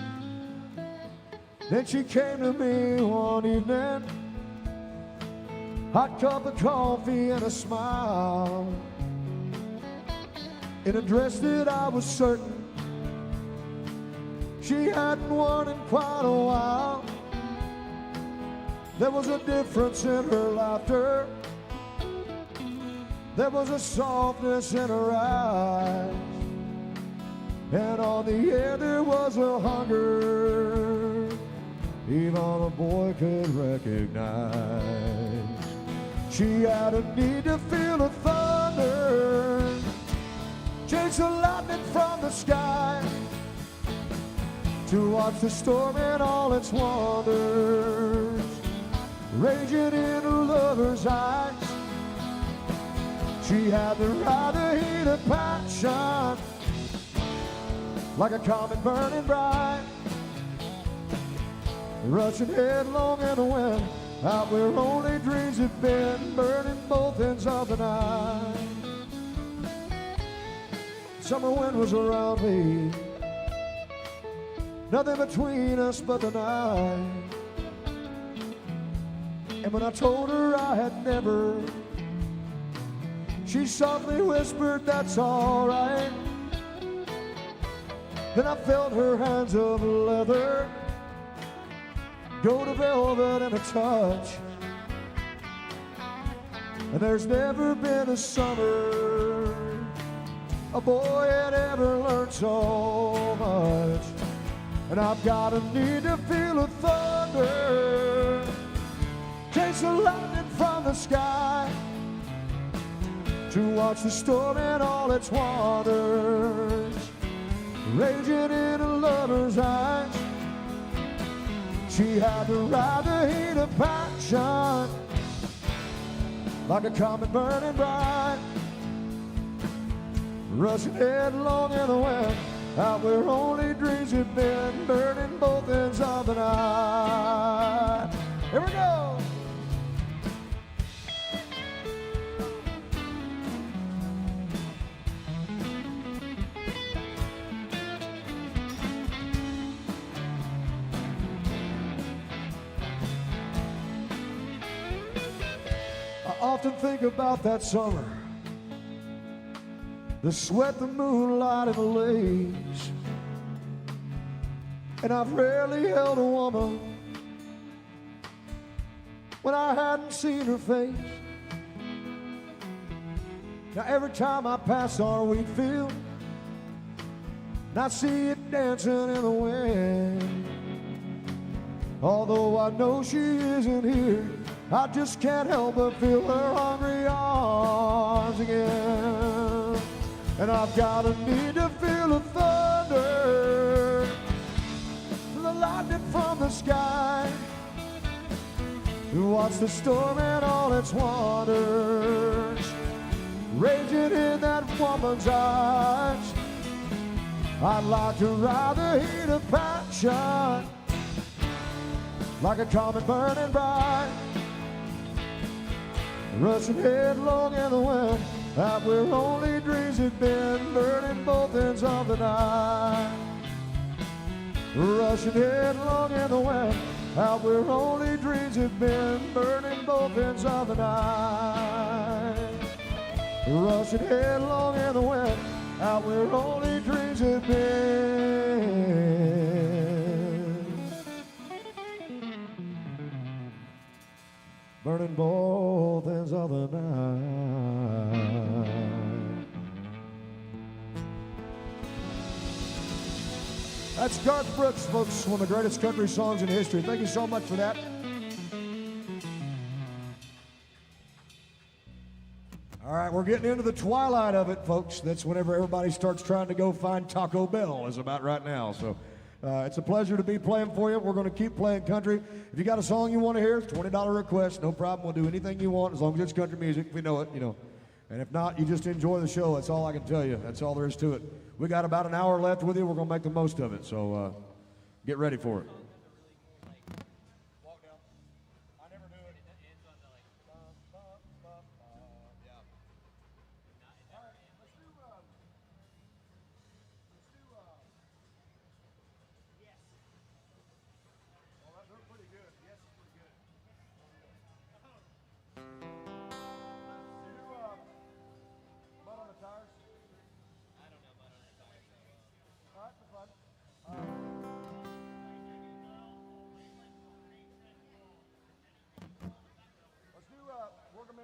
Then she came to me one evening, hot cup of coffee and a smile, in a dress that I was certain she hadn't worn in quite a while. There was a difference in her laughter, there was a softness in her eyes, and on the air there was a hunger even a boy could recognize. She had a need to feel the thunder, chase the lightning from the sky, to watch the storm in all its wonders, raging in her lover's eyes. She had to ride the heat of passion like a comet burning bright, rushing headlong in the wind, out where only dreams had been, burning both ends of the night. Summer wind was around me, nothing between us but the night. And when I told her I had never, she softly whispered, "That's all right." Then I felt her hands of leather go to velvet in a touch. And there's never been a summer a boy had ever learned so much. And I've got a need to feel the thunder, chase the lightning from the sky, to watch the storm in all its wonders, raging in a lover's eyes. She had to ride the heat of passion like a comet burning bright, rushing headlong in the wind, out where only dreams had been, burning both ends of the night. Here we go. I often think about that summer, the sweat, the moonlight, and the lace. And I've rarely held a woman when I hadn't seen her face. Now every time I pass our wheat field, and I see it dancing in the wind, although I know she isn't here, I just can't help but feel her hungry arms again. And I've got a need to feel the thunder, the lightning from the sky, to watch the storm and all its wonders, raging in that woman's eyes. I'd like to ride the heat of passion like a comet burning bright, rushing headlong in the wind, out where only dreams had been, burning both ends of the night. Rushing headlong in the wind, out where only dreams had been, burning both ends of the night. Rushing headlong in the wind, out where only dreams had been, burning both ends of the night. That's Garth Brooks, folks, one of the greatest country songs in history. Thank you so much for that. All right, we're getting into the twilight of it, folks. That's whenever everybody starts trying to go find Taco Bell, is about right now. So it's a pleasure to be playing for you. We're going to keep playing country. If you got a song you want to hear, it's a $20 request. No problem. We'll do anything you want as long as it's country music. We know it, you know. And if not, you just enjoy the show. That's all I can tell you. That's all there is to it. We got about an hour left with you. We're going to make the most of it. So get ready for it.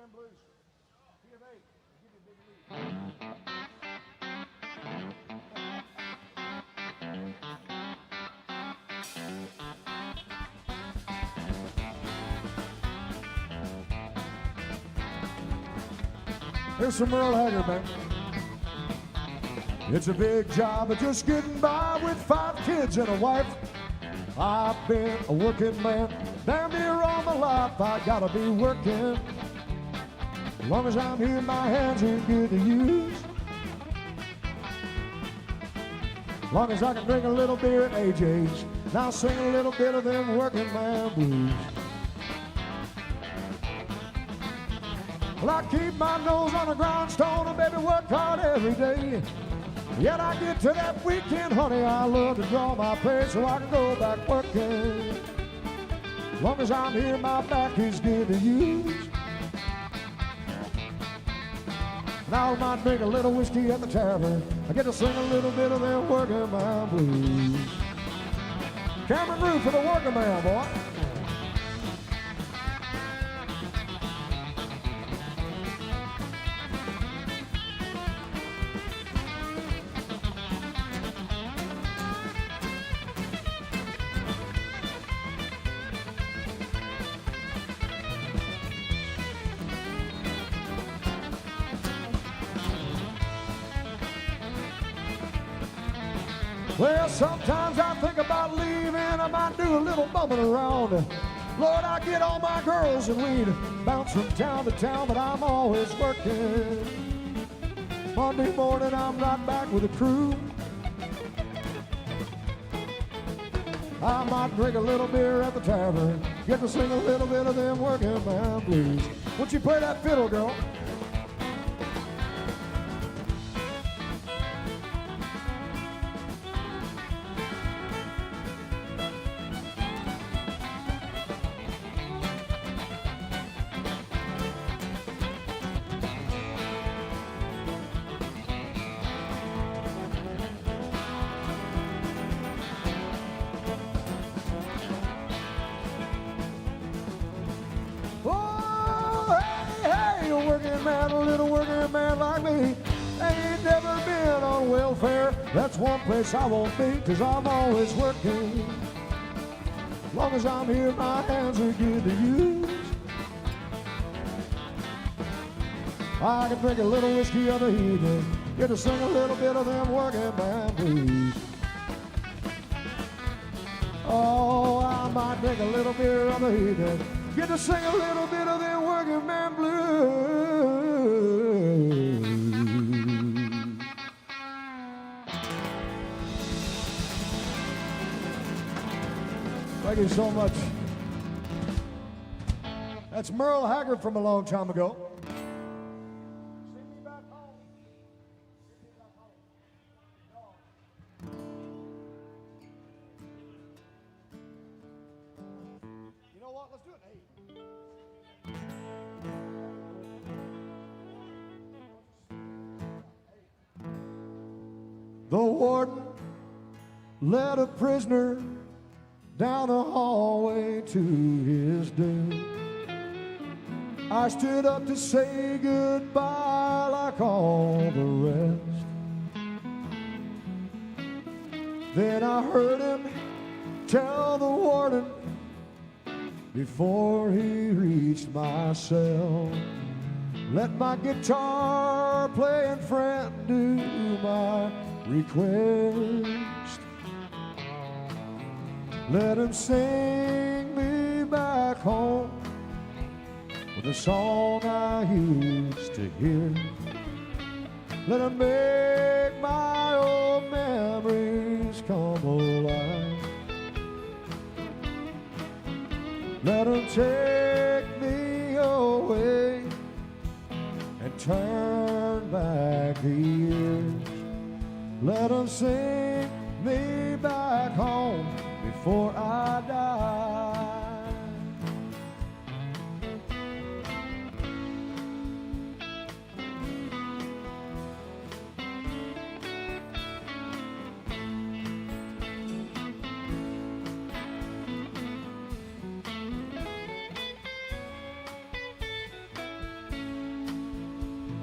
Man Blues. Key of 8. I'll give you a big lead. Here's some Merle Haggard, man. It's a big job of just getting by with 5 kids and a wife. I've been a working man, damn near all my life. I gotta be working. As long as I'm here, my hands are good to use. As long as I can drink a little beer at AJ's, and I'll sing a little bit of them working man blues. Well, I keep my nose on the grindstone and baby work hard every day. Yet I get to that weekend, honey, I love to draw my pay so I can go back working. As long as I'm here, my back is good to use. Now I might drink a little whiskey at the tavern. I get to sing a little bit of them working man blues. Cameron Rue for the working man, boy. Well, sometimes I think about leaving, I might do a little bumming around. Lord, I get all my girls and we'd bounce from town to town, but I'm always working. Monday morning, I'm right back with the crew. I might drink a little beer at the tavern, get to sing a little bit of them working man blues. Won't you play that fiddle, girl? That's one place I won't be, 'cause I'm always working. As long as I'm here, my hands are good to use. I can drink a little whiskey of the evening, get to sing a little bit of them working man blues. Oh, I might drink a little beer of the evening, get to sing a little bit of them working man blues. Thank you so much. That's Merle Haggard from a long time ago. Sing me back home. Sing me back home. You know what? Let's do it. Hey. The warden led a prisoner down the hallway to his doom. I stood up to say goodbye like all the rest. Then I heard him tell the warden before he reached my cell, let my guitar playing friend do my request. Let him sing me back home with a song I used to hear. Let him make my old memories come alive. Let him take me away and turn back the years. Let him sing me back home before I die.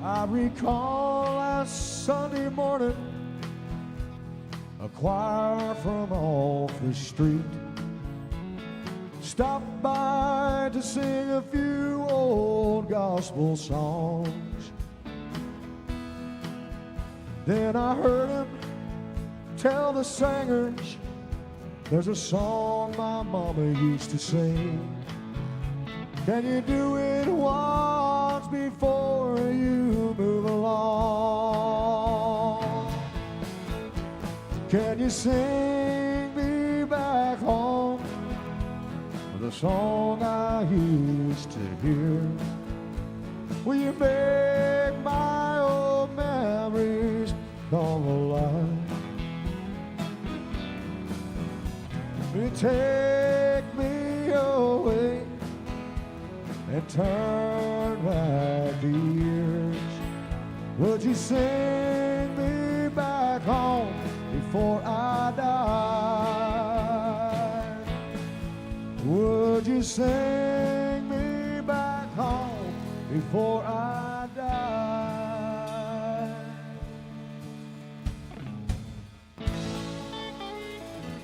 I recall last Sunday morning, a choir from off the street stopped by to sing a few old gospel songs. Then I heard him tell the singers, there's a song my mama used to sing. Can you do it once before you move along? Can you sing me back home, the song I used to hear? Will you make my old memories come alive? Will you take me away and turn back the years? Would you sing me back home before I die? Would you sing me back home before I die?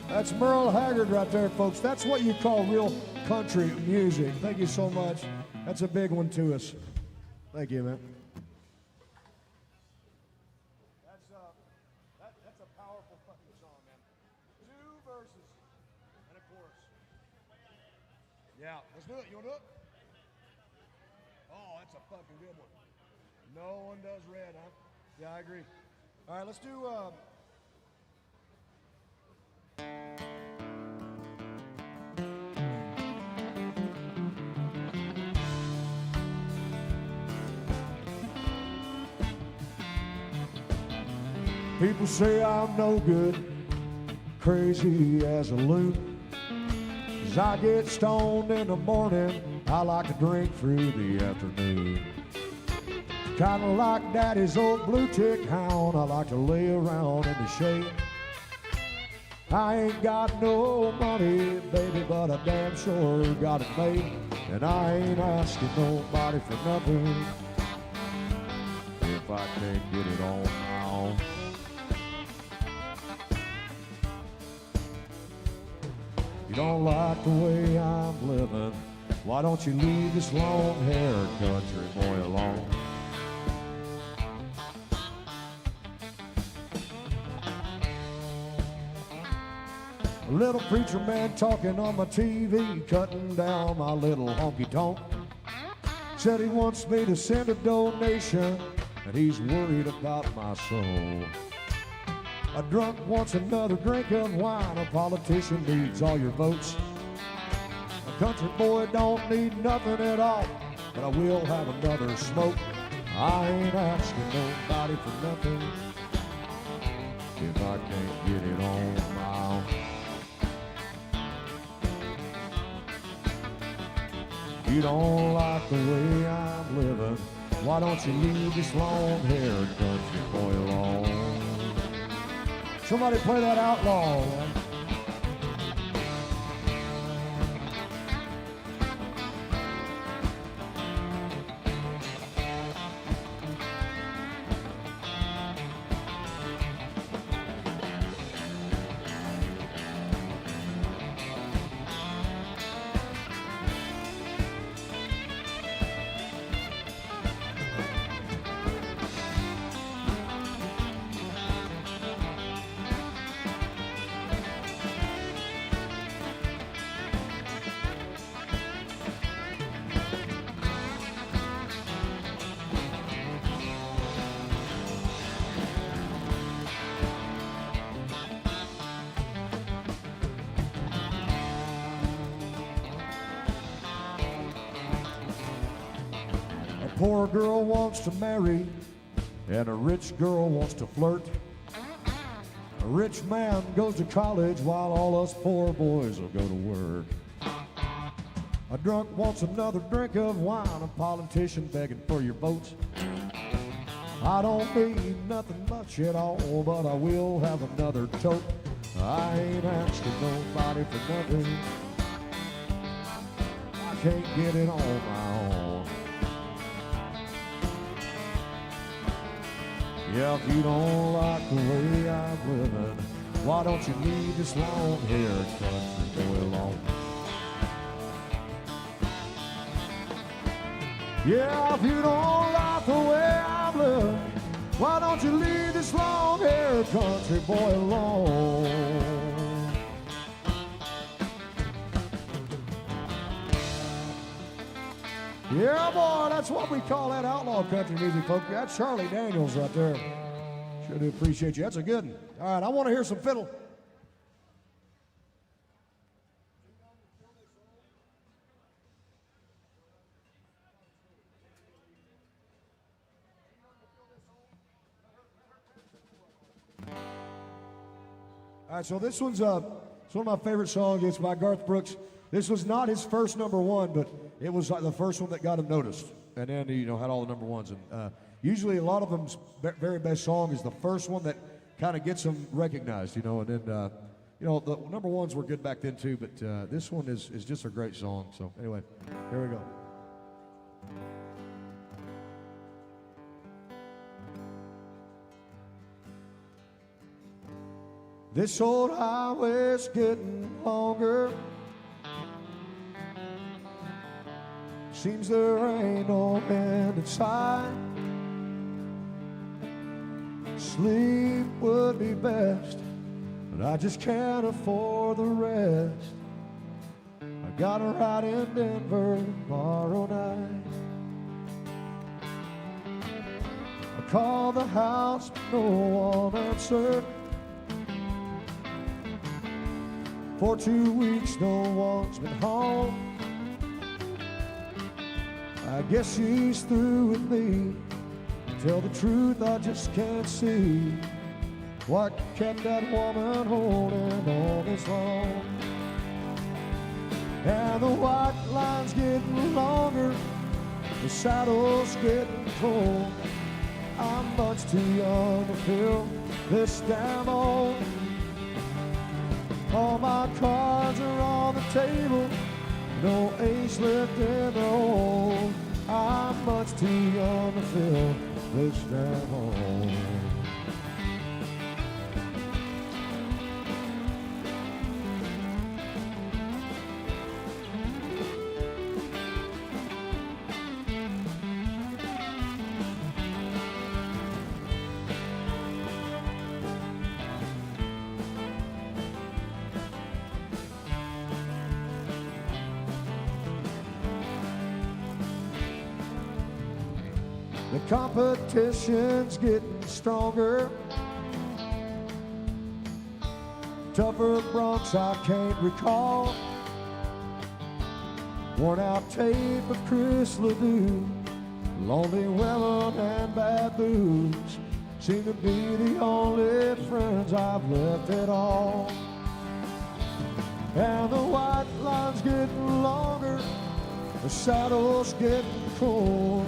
That's Merle Haggard right there, folks. That's what you call real country music. Thank you so much. That's a big one to us. Thank you, man. That's a powerful fucking song, man. 2 verses and a chorus. Yeah, let's do it. You want to do it? Oh, that's a fucking good one. No one does red, huh? Yeah, I agree. All right, let's do... People say I'm no good, crazy as a loon. As I get stoned in the morning, I like to drink through the afternoon. Kinda like Daddy's old blue tick hound, I like to lay around in the shade. I ain't got no money, baby, but I damn sure got it made. And I ain't asking nobody for nothing if I can't get it on my own. You don't like the way I'm living, why don't you leave this long-haired country boy alone? A little preacher man talking on my TV, cutting down my little honky-tonk. Said he wants me to send a donation, and he's worried about my soul. A drunk wants another drink of wine, a politician needs all your votes. A country boy don't need nothing at all, but I will have another smoke. I ain't asking nobody for nothing if I can't get it on my own. You don't like the way I'm living, why don't you leave this long-haired country boy alone? Somebody play that outlaw, man. A poor girl wants to marry, and a rich girl wants to flirt. A rich man goes to college while all us poor boys will go to work. A drunk wants another drink of wine, a politician begging for your votes. I don't need nothing much at all, but I will have another toke. I ain't asking nobody for nothing, I can't get it on my own. Yeah, if you don't like the way I'm living, why don't you leave this long-haired country boy alone? Yeah, if you don't like the way I'm living, why don't you leave this long-haired country boy alone? Yeah, boy, that's what we call that outlaw country music, folks. That's Charlie Daniels right there. Sure do appreciate you. That's a good one. All right, I want to hear some fiddle. All right, so this one's it's one of my favorite songs. It's by Garth Brooks. This was not his first #1, but it was the first one that got him noticed. And then he, had all the #1s. And usually a lot of them's very best song is the first one that kind of gets them recognized, And then, the #1s were good back then too, but this one is just a great song. So anyway, here we go. This old highway's getting longer. Seems there ain't no end in sight. Sleep would be best, but I just can't afford the rest. I got a ride in Denver tomorrow night. I called the house, but no one answered. For 2 weeks, no one's been home. I guess she's through with me. Tell the truth, I just can't see what kept that woman holding on this long. And the white line's getting longer, the saddle's getting cold. I'm much too young to feel this damn old. All my cards are on the table, no ace left in the hole. I'm much too young to feel this damn old. The competition's getting stronger. Tougher Bronx I can't recall. Worn out tape of Chris LeDoux. Lonely women and bad booze seem to be the only friends I've left at all. And the white line's getting longer, the saddle's getting cold.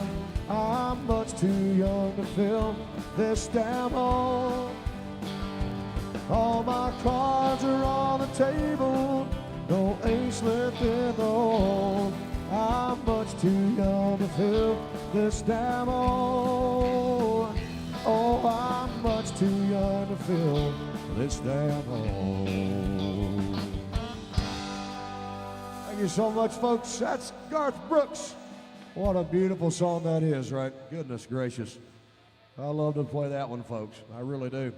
I'm much too young to feel this damn old. All my cards are on the table, no ace left in the hole. I'm much too young to feel this damn old. Oh, I'm much too young to feel this damn old. Thank you so much, folks. That's Garth Brooks. What a beautiful song that is, right? Goodness gracious. I love to play that one, folks. I really do.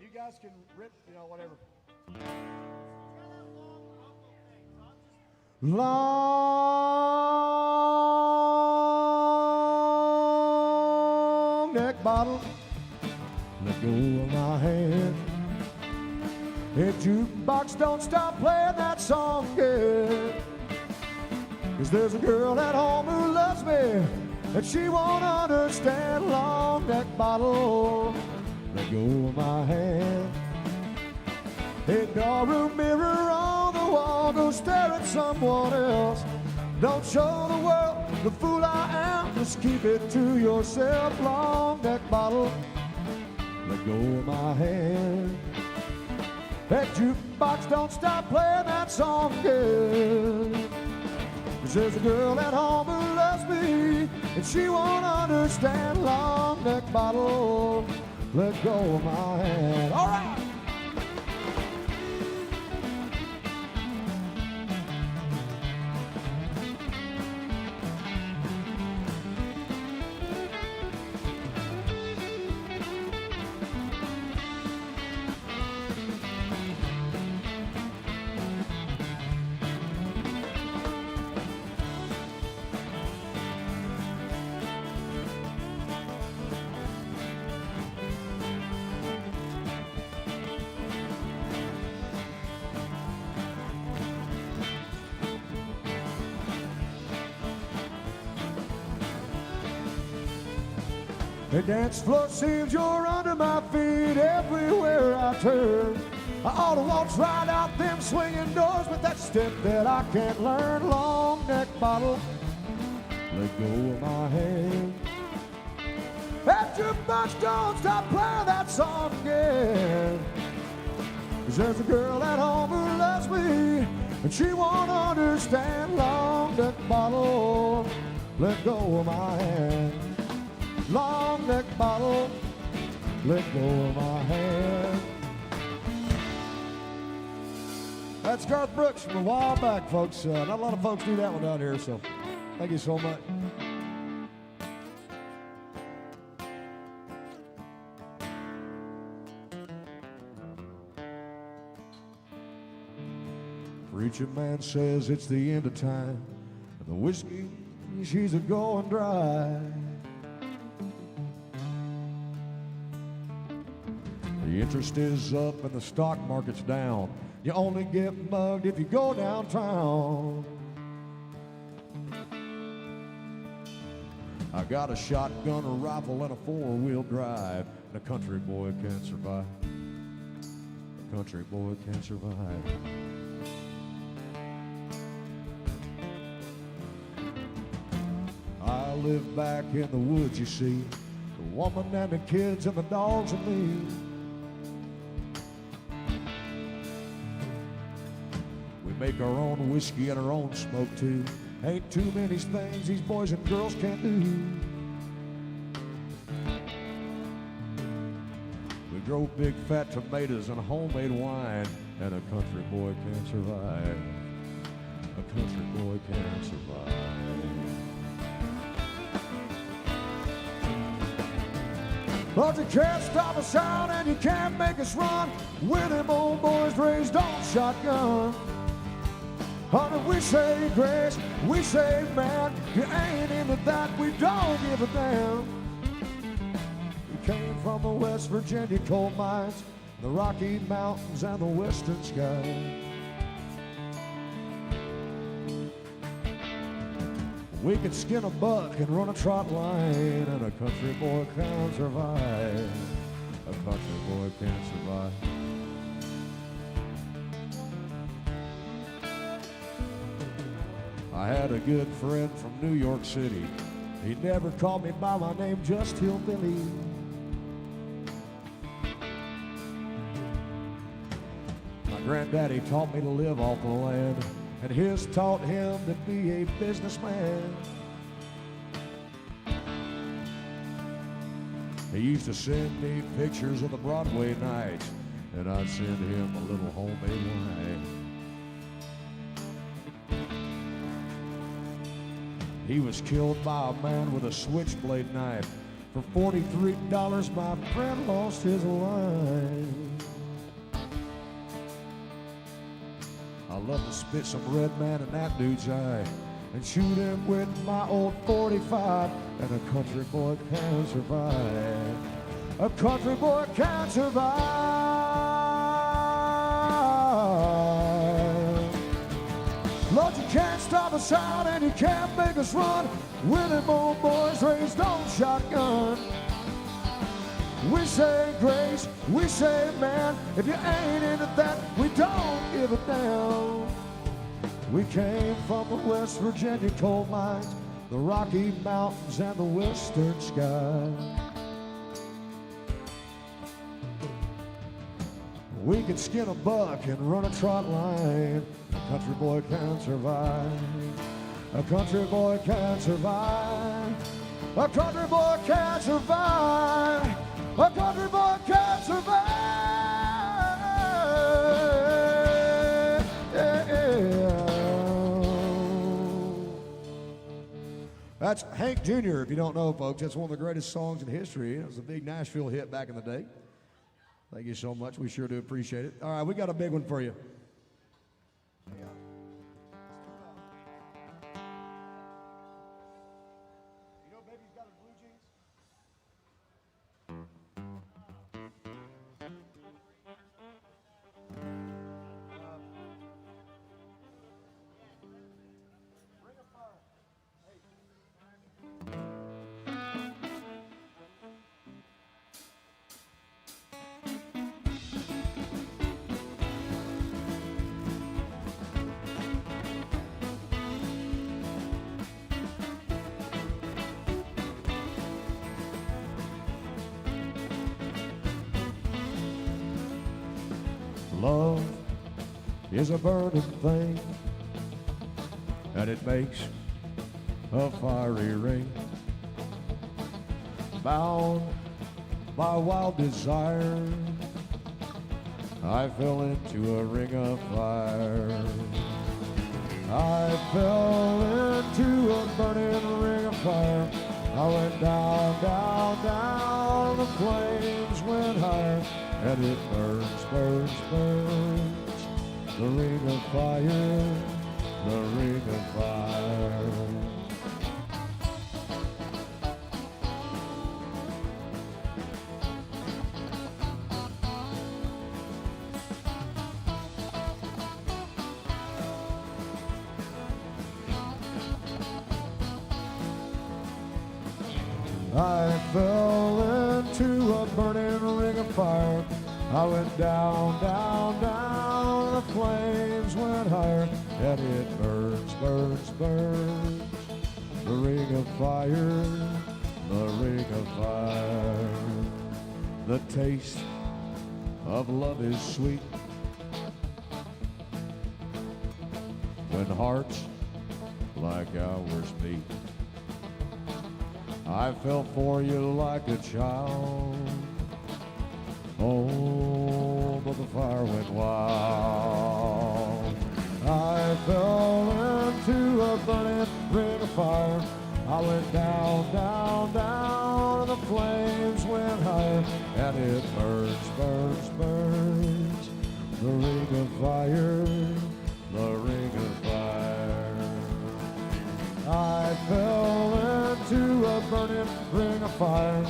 You guys can rip, whatever. Long neck bottle, let go of my hand. If jukebox don't stop playing that song, yeah. 'Cause there's a girl at home who loves me, and she won't understand. Long neck bottle, let go of my hand. Ignore a mirror on the wall, go stare at someone else. Don't show the world the fool I am, just keep it to yourself. Long neck bottle, let go of my hand. That jukebox, don't stop playing that song again. 'Cause there's a girl at home who loves me, and she won't understand. Long neck bottle, let go of my hand. All right. The dance floor seems you're under my feet everywhere I turn. I ought to walk right out them swinging doors with that step that I can't learn. Long neck bottle, let go of my hand. That jukebox, don't stop playing that song again. 'Cause there's a girl at home who loves me, and she won't understand. Long neck bottle, let go of my hand. Long neck bottle, let go of my hand. That's Garth Brooks from a while back, folks. Not a lot of folks do that one down here, so thank you so much. Preacher man says it's the end of time, and the whiskey, she's a-going dry. The interest is up and the stock market's down. You only get mugged if you go downtown. I got a shotgun, a rifle, and a four-wheel drive. And a country boy can't survive. A country boy can't survive. I live back in the woods, you see. The woman and the kids and the dogs and me. Make our own whiskey and our own smoke too. Ain't too many things these boys and girls can't do. We grow big fat tomatoes and homemade wine, and a country boy can't survive. A country boy can't survive. But you can't stop us out and you can't make us run. We're them old boys raised on shotgun. Honey, we say grace, we say man. You ain't into that, we don't give a damn. We came from the West Virginia coal mines, the Rocky Mountains and the western sky. We could skin a buck and run a trot line, and a country boy can't survive. A country boy can't survive. I had a good friend from New York City. He never called me by my name, just Hillbilly. My granddaddy taught me to live off the land, and his taught him to be a businessman. He used to send me pictures of the Broadway nights, and I'd send him a little homemade wine. He was killed by a man with a switchblade knife. For $43, my friend lost his life. I love to spit some red man in that dude's eye and shoot him with my old 45. And a country boy can't survive. A country boy can't survive. Lord, you can't stop us out and you can't make us run. We're them old boys raised on shotgun. We say grace, we say man. If you ain't into that, we don't give a damn. We came from the West Virginia coal mines, the Rocky Mountains and the western sky. We can skin a buck and run a trot line. A country boy can survive. A country boy can survive. A country boy can survive. A country boy can survive. That's Hank Jr., if you don't know, folks. That's one of the greatest songs in history. It was a big Nashville hit back in the day. Thank you so much. We sure do appreciate it. All right, we got a big one for you. Love is a burning thing, and it makes a fiery ring. Bound by wild desire, I fell into a ring of fire. I fell into a burning ring of fire. I went down, down, down, the flames went higher. And it burns, burns, burns, the ring of fire, the ring of fire. I fell into a burning ring of fire. I went down, down, down, the flames went higher, and it burns, burns, burns, the ring of fire, the ring of fire. The taste of love is sweet when hearts like ours meet. I fell for you like a child. Oh, but the fire went wild. I fell into a burning ring of fire. I went down, down, down, and the flames went higher. And it burns, burns, burns, the ring of fire, the ring of fire. I fell into a burning ring of fire.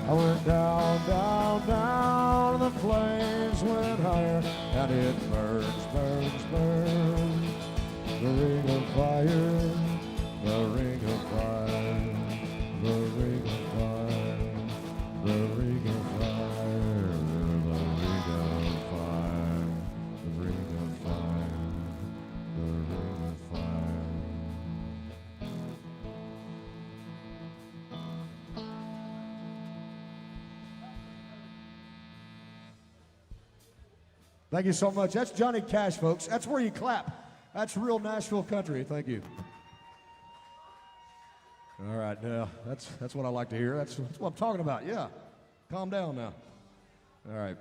I went down, down, down, the flames went higher, and it burns, burns, burns, the ring of fire, the ring of fire, the ring of fire, the ring of fire, the ring of fire, the ring of fire, the ring of fire. Thank you so much. That's Johnny Cash, folks. That's where you clap. That's real Nashville country. Thank you. All right, now that's what I like to hear. That's what I'm talking about. Yeah. Calm down now. All right.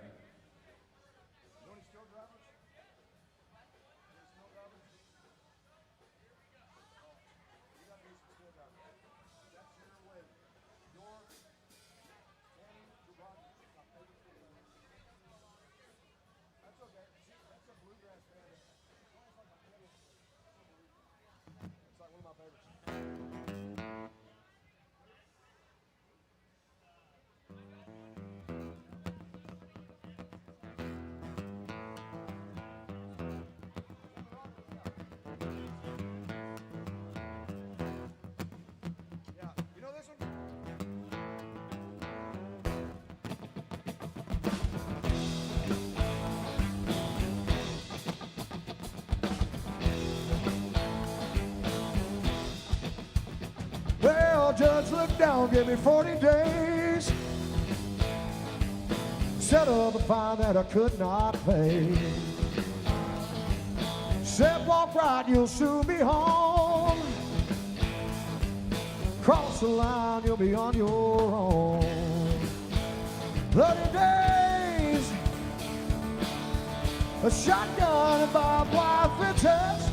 judge looked down, gave me 40 days. Settled the fine that I could not pay. Said, walk right, you'll soon be home. Cross the line, you'll be on your own. 30 days, a shotgun and barbed wire fences.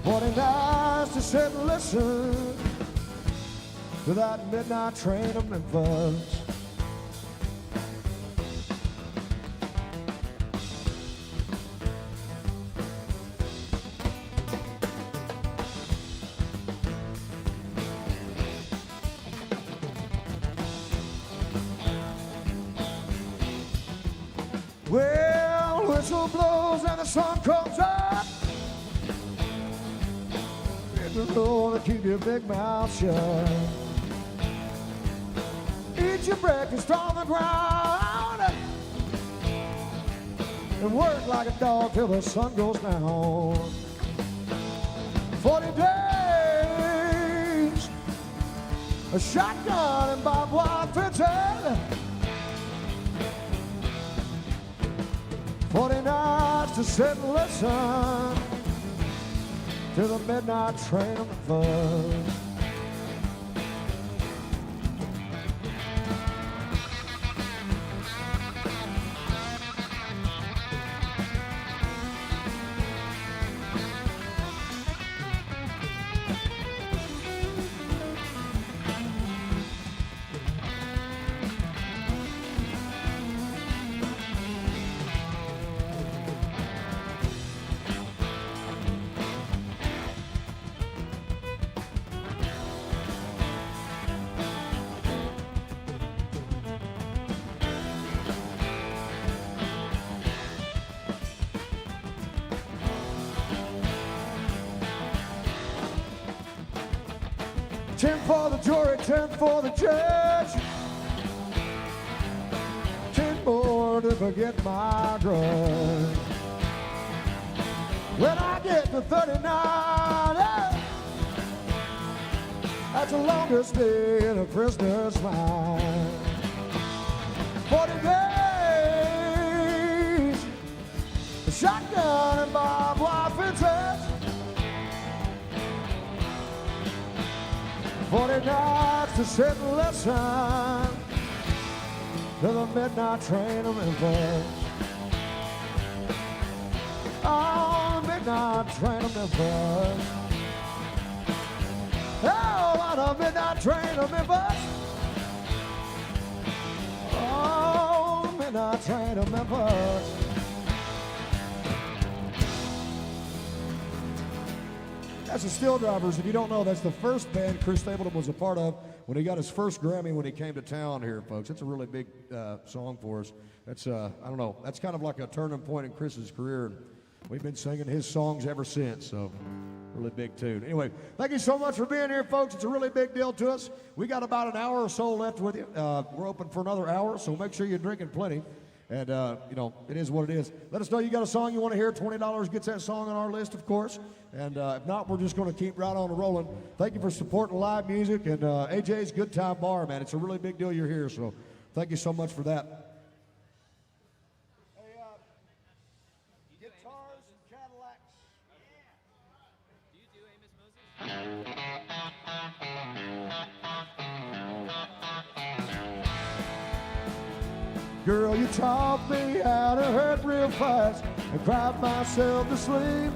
40 nights to sit and listen to that midnight train of Memphis. Well, whistle blows and the sun comes up. It's a rule to keep your big mouth shut. Eat your breakfast on the ground and work like a dog till the sun goes down. 40 days, a shotgun and barbed wire fences. 40 nights to sit and listen to the midnight train of Memphis. Ten for the jury, 10 for the judge. 10 more to forget my grudge. When I get to 39, that's the longest day in a prisoner's mind. 40 days, a shotgun and barbed wire fences. 40 nights to sit and listen to the midnight train of Memphis. Oh, the midnight train of Memphis. Oh, on the midnight train of Memphis. Oh, midnight train of Memphis. That's the Steel Drivers. If you don't know, that's the first band Chris Stapleton was a part of when he got his first Grammy when he came to town here, folks. It's a really big song for us. That's, I don't know, that's kind of like a turning point in Chris's career. We've been singing his songs ever since, so really big tune. Anyway, thank you so much for being here, folks. It's a really big deal to us. We got about an hour or so left with you. We're open for another hour, so make sure you're drinking plenty. And, you know, it is what it is. Let us know you got a song you want to hear. $20 gets that song on our list, of course. And if not, we're just going to keep right on rolling. Thank you for supporting live music and AJ's Good Time Bar, man. It's a really big deal you're here, so thank you so much for that. Hey, guitars and Cadillacs. Do you do Amos Moses? Girl, you taught me how to hurt real fast and cried myself to sleep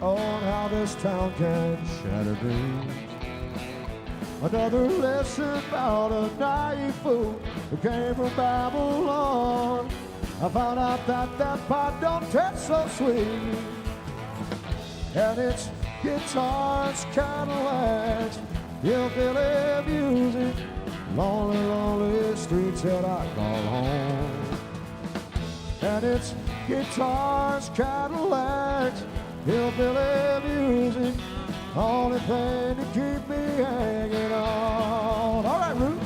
on how this town can shatter dreams. Another lesson about a naive fool who came from Babylon. I found out that that pot don't taste so sweet. And it's guitars, Cadillacs, hillbilly music, lonely, lonely streets that I call home. And it's guitars, Cadillacs, hillbilly music, only thing to keep me hanging on. All right, Ruth.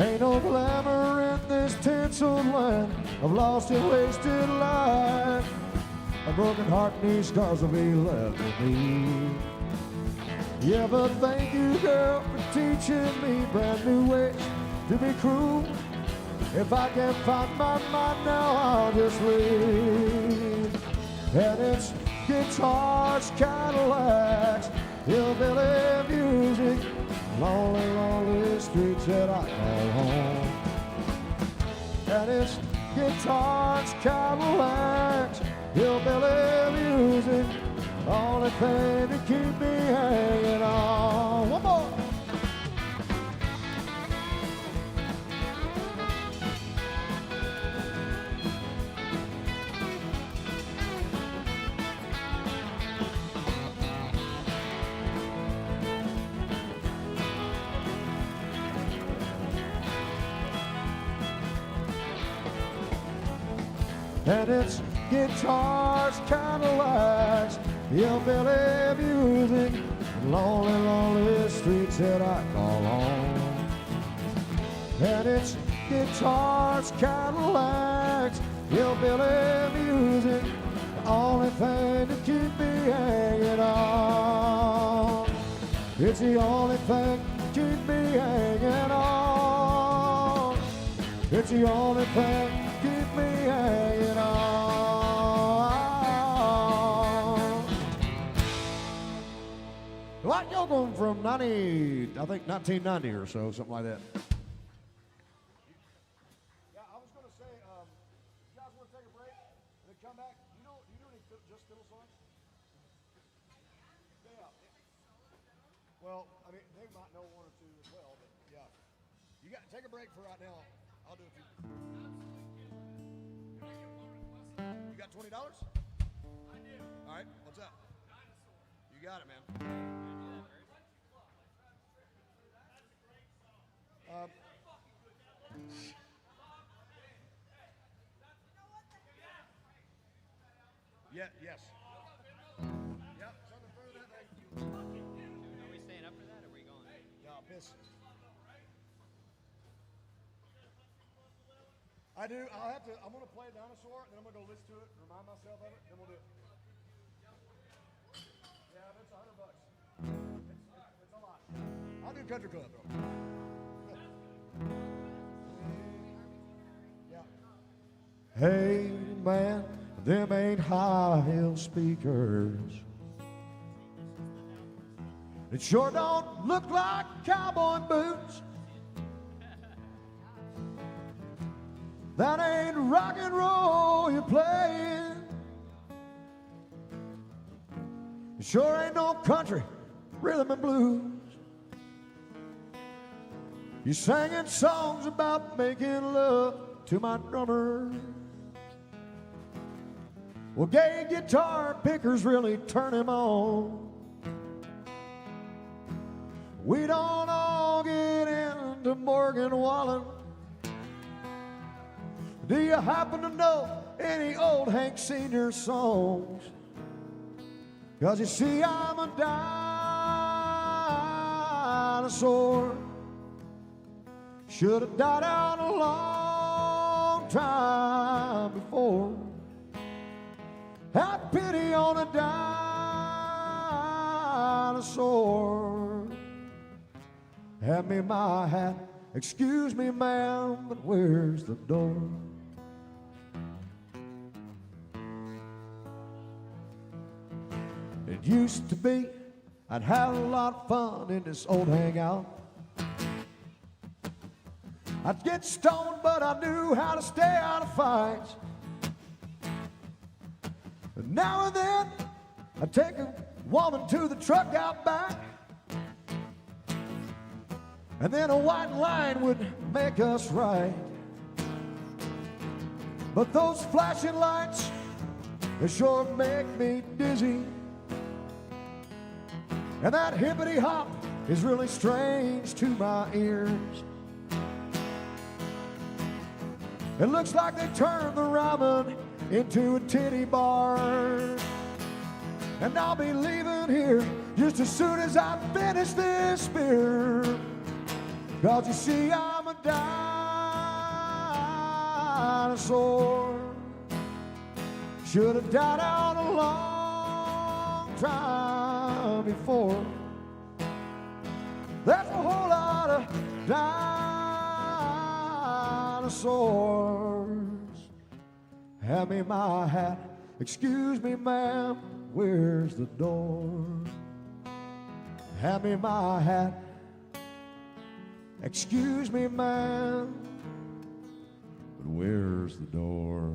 Ain't no glamour in this tinseled land of lost and wasted life. A broken heart and these scars will be left with me. Yeah, but thank you, girl, for teaching me brand new ways to be cruel. If I can't find my mind now, I'll just leave. And it's guitars, Cadillacs, hillbilly music, lonely, lonely streets that I call home. And it's guitars, Cadillacs, hillbilly music, only thing to keep me hanging on. One more. And it's guitars, Cadillacs, hillbilly music, lonely, lonely streets that I call home. And it's guitars, Cadillacs, hillbilly music, the only thing to keep me hanging on. It's the only thing to keep me hanging on. It's the only thing to keep me hanging on. Like Yoakum from 1990 or so, something like that. Yeah, I was going to say, you guys want to take a break and then come back? You do any just fiddle songs? Yeah. Well, I mean, they might know one or two as well, but yeah. You got take a break for right now. I'll do a few. You got $20? I do. All right, what's up? Dinosaur. You got it, man. Yeah, yes. Yep, something further than that. Are we staying up for that, or are we going? Yeah, piss. I do. I'm going to play a dinosaur, and then I'm going to go listen to it, remind myself of it, then we'll do it. Yeah, that's $100. It's a lot. I'll do country club, though. Yeah. Hey, man, them ain't high heel speakers. It sure don't look like cowboy boots. That ain't rock and roll you're playing. It sure ain't no country, rhythm and blues. You're singing songs about making love to my drummer. Well, gay guitar pickers really turn him on. We don't all get into Morgan Wallen. Do you happen to know any old Hank Sr. songs? 'Cause you see, I'm a dinosaur. Should have died out a long time before. Have pity on a dinosaur. Hand me my hat. Excuse me, ma'am, but where's the door? It used to be I'd have a lot of fun in this old hangout. I'd get stoned, but I knew how to stay out of fights. And now and then, I'd take a woman to the truck out back, and then a white line would make us right. But those flashing lights, they sure make me dizzy. And that hippity hop is really strange to my ears. It looks like they turned the ramen into a titty bar. And I'll be leaving here just as soon as I finish this beer. 'Cause you see, I'm a dinosaur. Should have died out a long time before. There's a whole lot of dinosaurs. Hand me my hat. Excuse me, ma'am, where's the door? Hand me my hat. Excuse me, ma'am, but where's the door?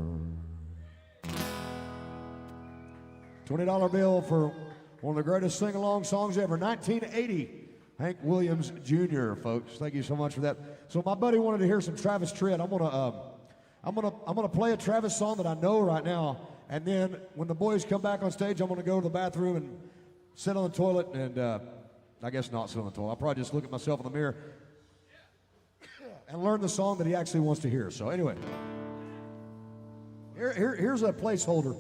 $20 bill for one of the greatest sing-along songs ever, 1980. Hank Williams Jr., folks. Thank you so much for that. So my buddy wanted to hear some Travis Tritt. I'm gonna play a Travis song that I know right now, and then when the boys come back on stage, I'm gonna go to the bathroom and sit on the toilet, and I guess not sit on the toilet. I'll probably just look at myself in the mirror and learn the song that he actually wants to hear. So anyway, here's a placeholder.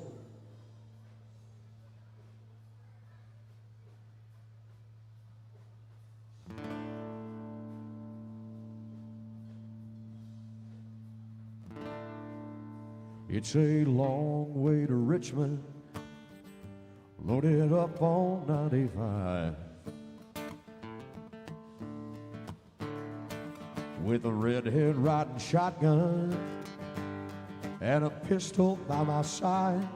It's a long way to Richmond, loaded up on 95, with a redhead riding shotgun and a pistol by my side.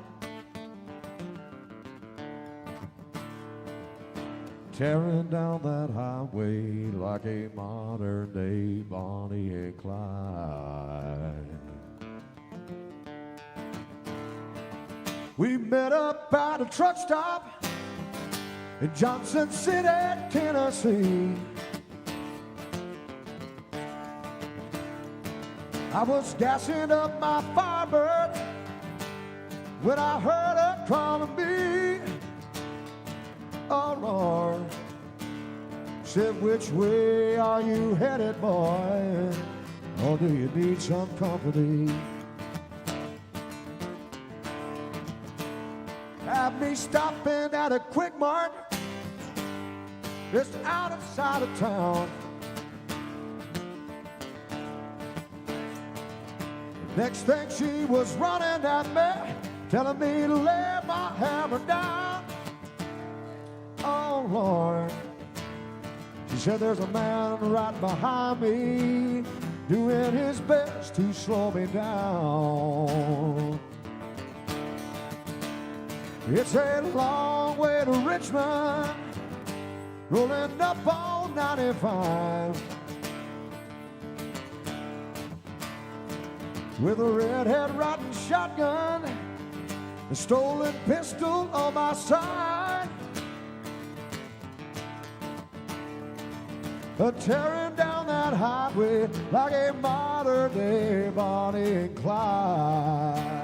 Tearing down that highway like a modern day Bonnie and Clyde. We met up at a truck stop in Johnson City, Tennessee. I was gassing up my Firebird when I heard her calling me. Oh Lord, said, which way are you headed, boy? Or do you need some company? Have me stopping at a Quick Mart just outside of town. Next thing she was running at me, telling me to lay my hammer down. Oh Lord, she said there's a man right behind me doing his best to slow me down. It's a long way to Richmond, rolling up on 95, with a redhead riding shotgun, a stolen pistol on my side, tearing down that highway like a modern day Bonnie and Clyde.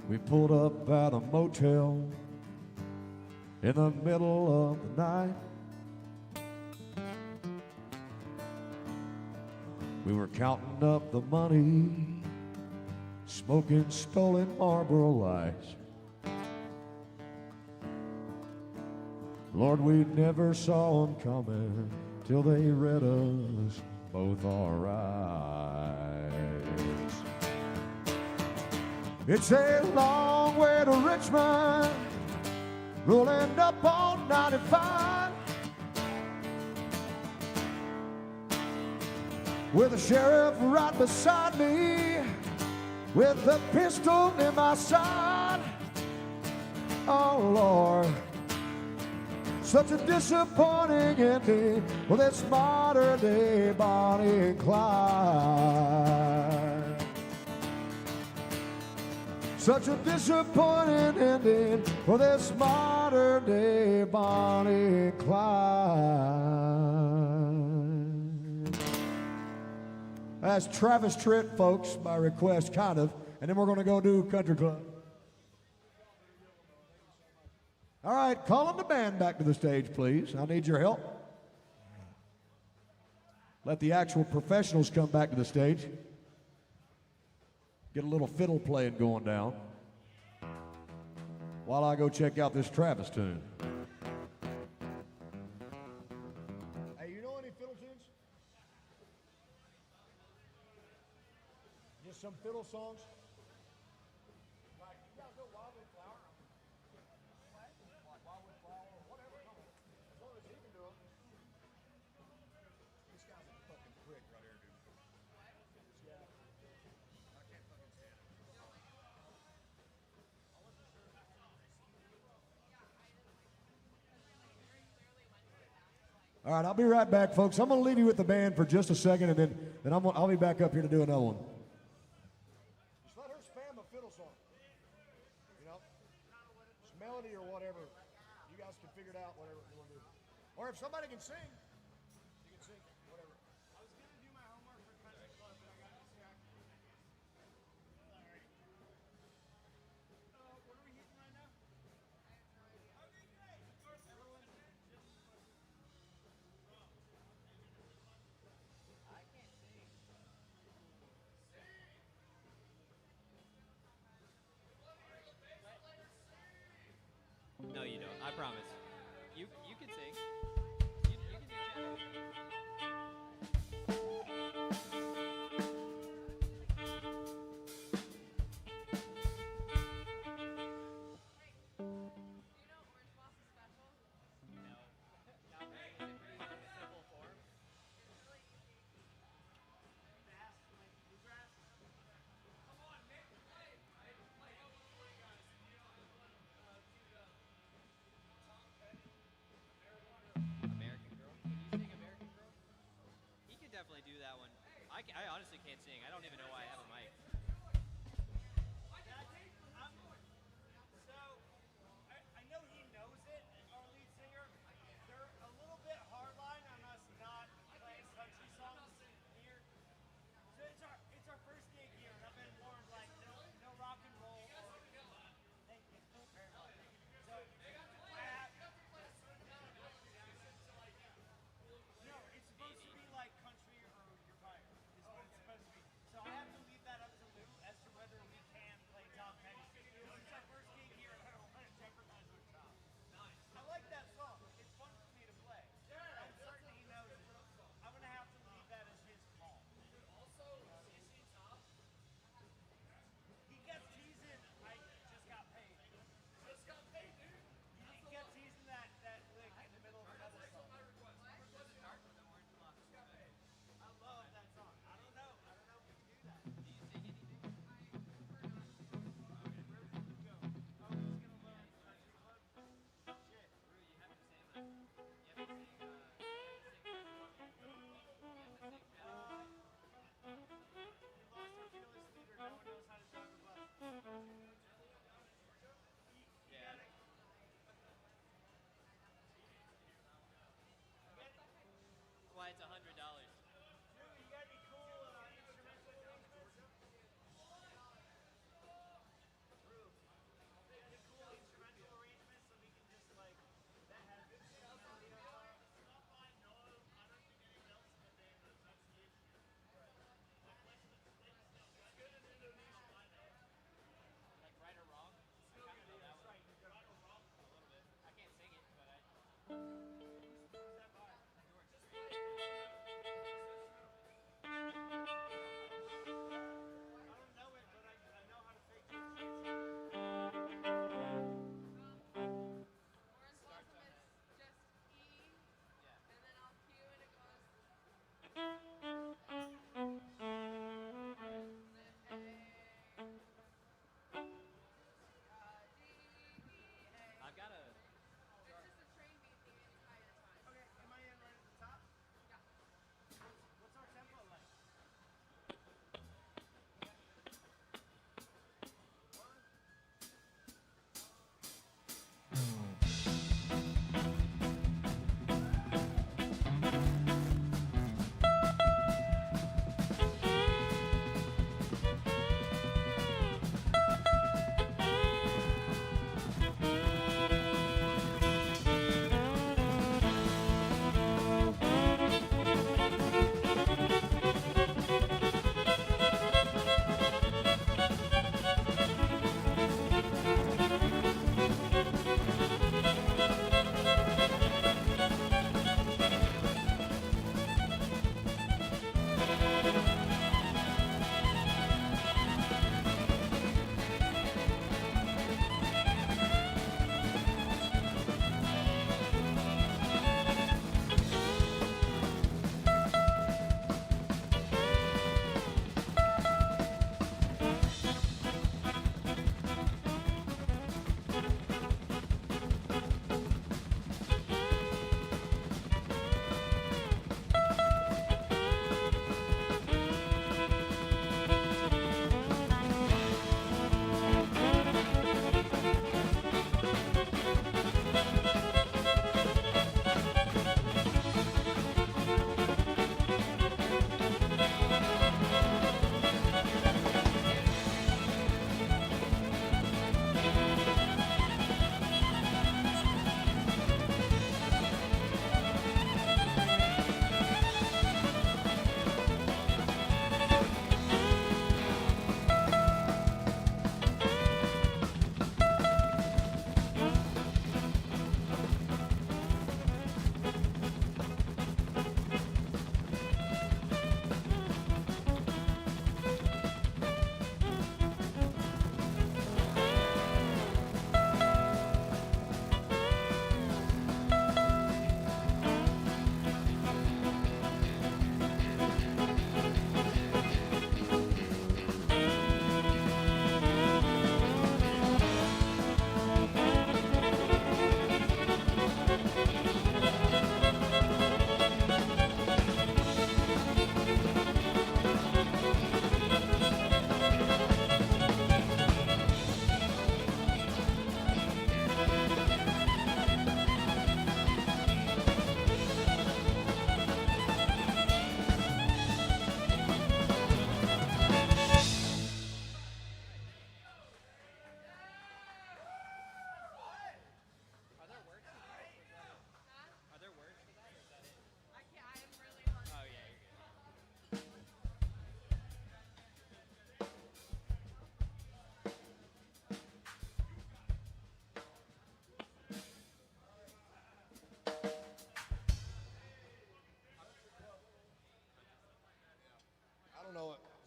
We pulled up at a motel in the middle of the night. We were counting up the money, smoking stolen Marlboro Lights. Lord, we never saw them coming till they read us both our rights. It's a long way to Richmond, rolling up on 95, with a sheriff right beside me, with a pistol in my side. Oh Lord, such a disappointing ending for this modern day Bonnie and Clyde. Such a disappointing ending for this modern day Bonnie and Clyde. That's Travis Tritt, folks, by request, kind of. And then we're going to go do Country Club. All right, calling the band back to the stage, please. I need your help. Let the actual professionals come back to the stage. Get a little fiddle playing going down while I go check out this Travis tune. Hey, you know any fiddle tunes? Just some fiddle songs? Like, you guys know Wildwood Flower? What? Like Wildwood Flower or whatever. Come on. As long as he can do it. This guy's a fucking prick right here, dude. This guy. I can't fucking stand him. All right, I'll be right back, folks. I'm going to leave you with the band for just a second, and then I'll be back up here to do another one. Just let her spam a fiddle song. You know? It's melody or whatever. You guys can figure it out, whatever you want to do. Or if somebody can sing, you can sing, whatever. I was going to do my homework for Country Club, but I got distracted. Sorry. What are we hitting right now? Okay, great. Everyone just... I can't sing. No, you don't. I promise. You can sing. You can do jazz. No. Not really. Is it pretty simple form? American Girl? Can you sing American Girl? He could definitely do that one. I honestly can't sing. I don't even know why I have a mic. I know he knows it, our lead singer. They're a little bit hardline on us not playing country songs here. So it's our first gig here, and I've been warned like no rock and roll. Thank you very much. So no, it's supposed to be like country or you're fired. Is what it's supposed to be. So I have to leave that up to Luke.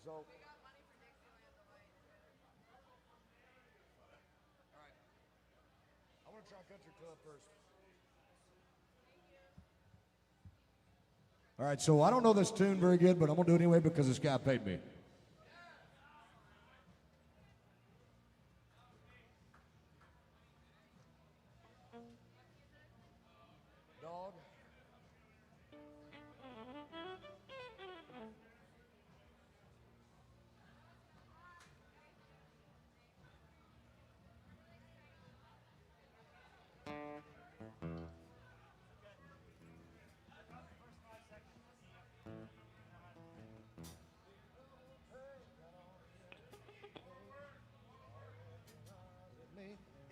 So. All right. I want to try Country Club first. All right, so I don't know this tune very good, but I'm going to do it anyway because this guy paid me. Dog.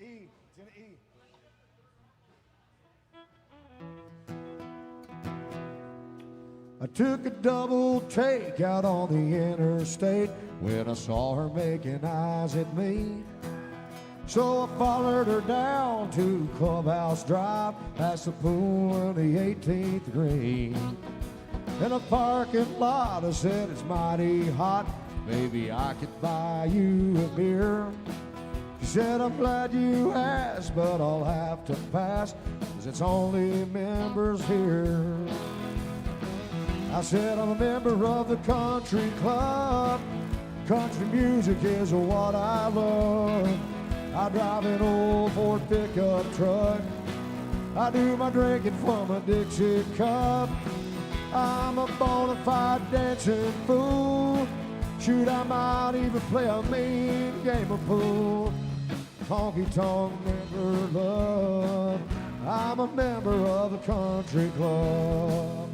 E. It's in E. I took a double take out on the interstate when I saw her making eyes at me. So I followed her down to Clubhouse Drive, past the pool and the 18th green. In a parking lot, I said, it's mighty hot, maybe I could buy you a beer. She said, I'm glad you asked, but I'll have to pass, 'cause it's only members here. I said, I'm a member of the country club. Country music is what I love. I drive an old Ford pickup truck. I do my drinking from a Dixie cup. I'm a bona fide dancing fool. Shoot, I might even play a mean game of pool. Honky tonk member love. I'm a member of the country club.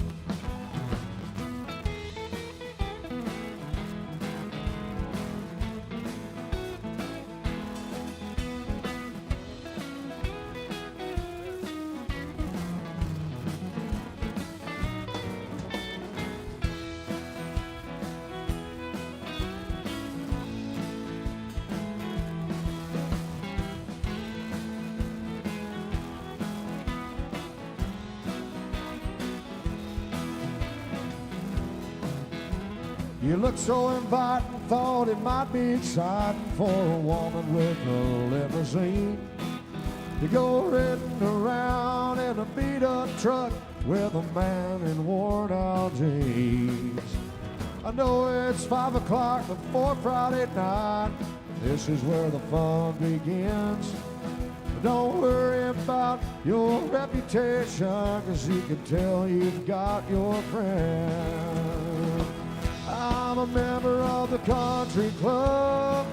You look so inviting, thought it might be exciting for a woman with a limousine to go riding around in a beat-up truck with a man in worn-out jeans. I know it's 5 o'clock before Friday night. This is where the fun begins. But don't worry about your reputation, 'cause you can tell you've got your friend. I'm a member of the country club.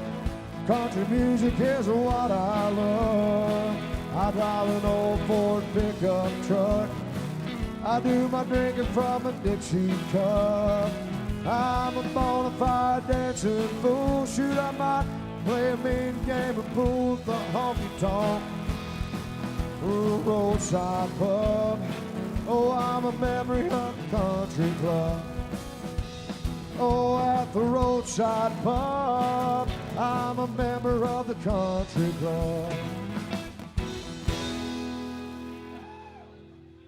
Country music is what I love. I drive an old Ford pickup truck. I do my drinking from a Dixie cup. I'm a bona fide dancing fool. Shoot, I might play a mean game of pool at the honky tonk roadside pub. Oh, I'm a member of the country club. Oh, at the roadside pub, I'm a member of the country club.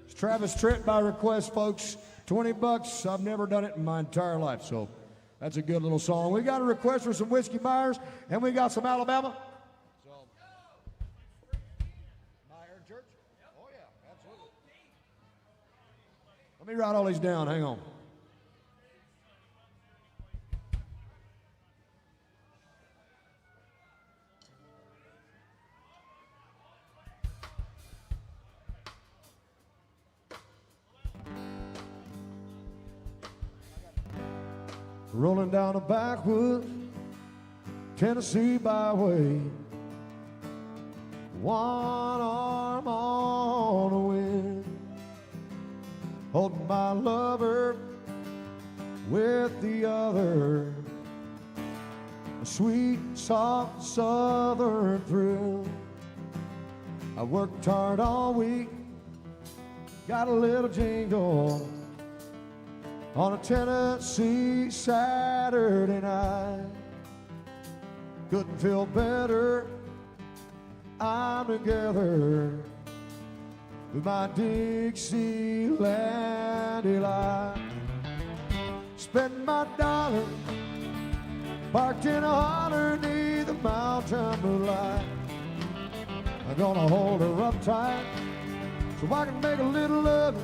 It's Travis Tritt by request, folks. $20. I've never done it in my entire life, so that's a good little song. We got a request for some Whiskey Myers, and we got some Alabama. So, Meyer Church? Oh, yeah, absolutely. Let me write all these down. Hang on. Rolling down a backwoods Tennessee byway, one arm on the wind, holding my lover with the other, a sweet, soft southern thrill. I worked hard all week, got a little jingle on a Tennessee Saturday night. Couldn't feel better, I'm together with my Dixieland delight. Spend my dollar parked in a holler neath the mountain moonlight. I'm gonna hold her up tight so I can make a little loving,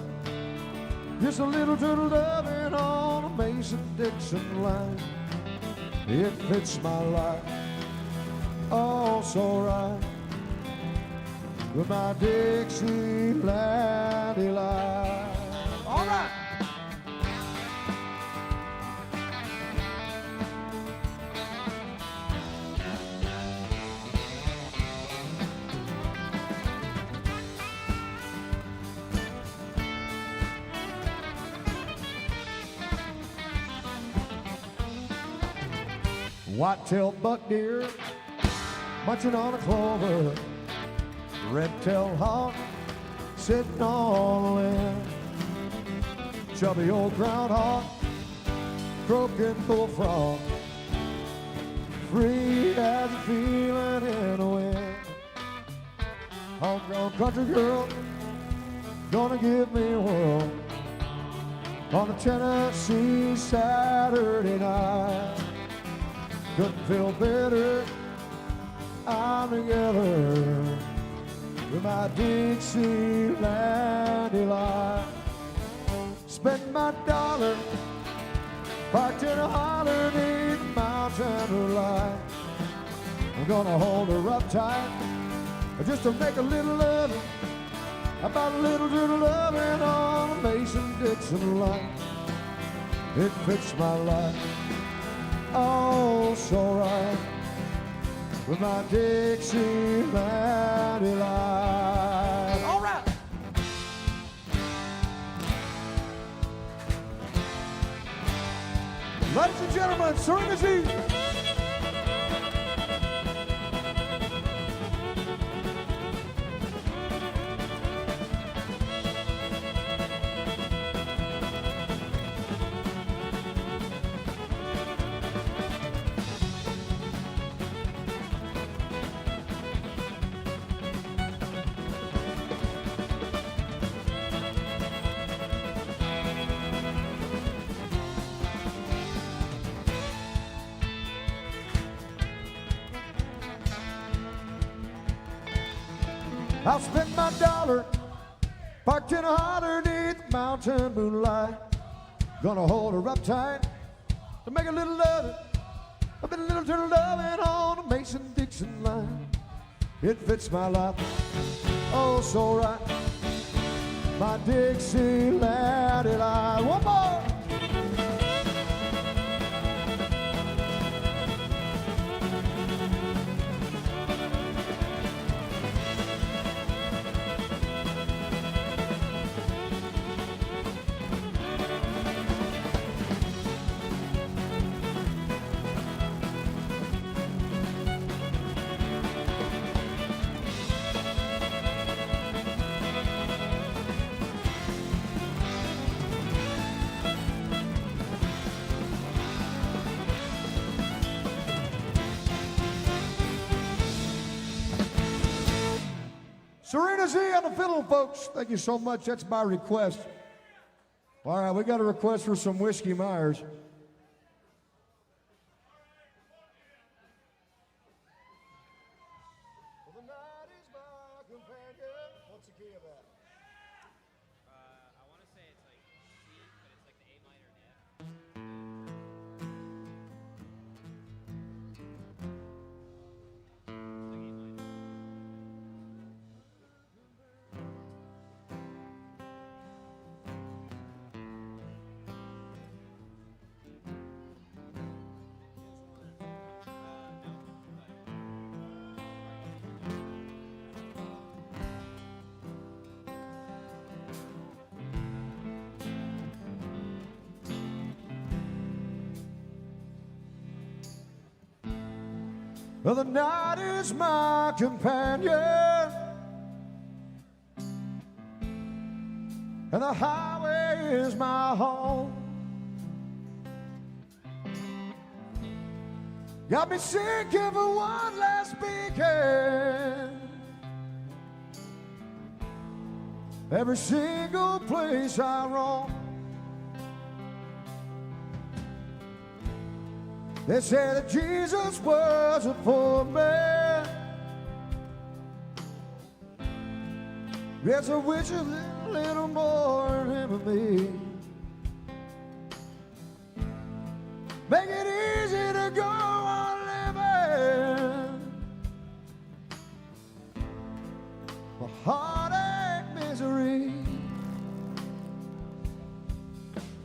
just a little turtle loving on a Mason-Dixon line. It fits my life, oh so right, with my Dixieland delight. All right. White-tailed buck deer munching on a clover, red-tailed hawk sitting on a limb, chubby old groundhog croaking bullfrog, free as a feeling in the wind. Homegrown country girl gonna give me a whirl on a Tennessee Saturday night. Couldn't feel better, I'm together with my Dixieland delight. Spent my dollar parked in a holler neath the mountain moonlight. I'm gonna hold her up tight just to make a little loving, about a little loving on a Mason-Dixon line. It fits my life, oh so right, with my Dixieland delight. All right. Ladies and gentlemen, Serenity. I'll spend my dollar parked in a holler neath the mountain moonlight. Gonna hold her up tight to make a little loving, a bit of little turtle loving on a Mason-Dixon line. It fits my life, oh so right, my Dixieland delight. One more. Serena Z on the fiddle, folks. Thank you so much. That's my request. All right, we got a request for some Whiskey Myers. What's the key of that? I want to say it's like C, but it's like the A minor and F. It's like A minor. Well, the night is my companion, and the highway is my home. Got me sinking for one last weekend. Every single place I roam, They say that Jesus was a poor man. Yes, I wish a little more of him and me. Make it easy to go on living. For heartache, misery.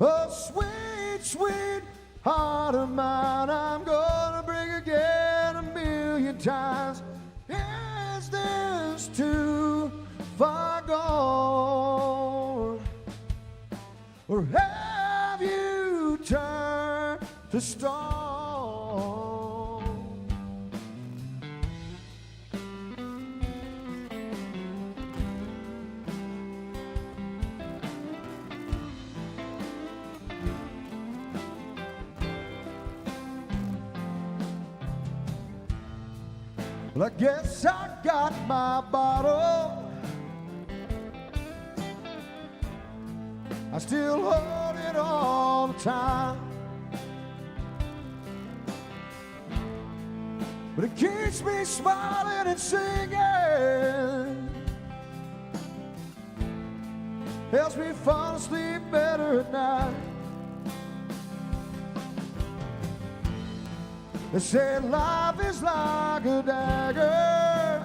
Oh, sweet, sweet heart of mine, I'm gonna bring again 1,000,000 times. Is this too far gone? Or have you turned to stone? Well, I guess I got my bottle. I still hold it all the time. But it keeps me smiling and singing. Helps me fall asleep better at night. They say life is like a dagger.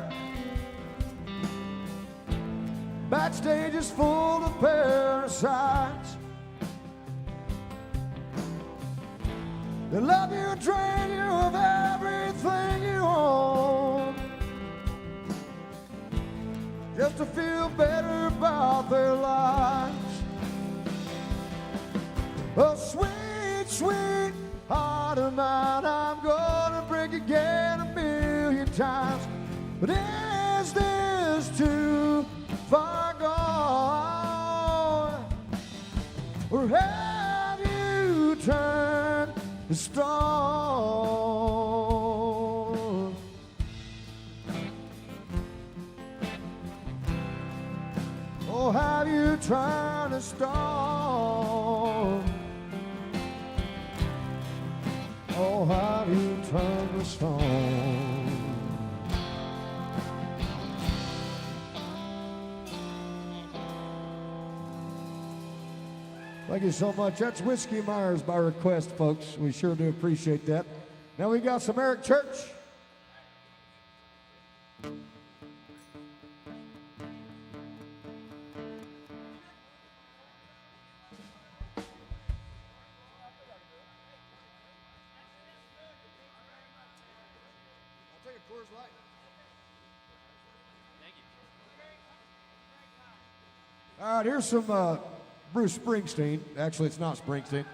Backstage is full of parasites. They love you and drain you of everything you own, just to feel better about their lives. Oh, sweet, sweet heart of mine, I'm gonna break again 1,000,000 times. But is this too far gone? Or have you turned to stone? Or have you turned to stone? Oh, have you turned to stone? Thank you so much. That's Whiskey Myers by request, folks. We sure do appreciate that. Now we got some Eric Church. All right, here's some Bruce Springsteen. Actually, it's not Springsteen.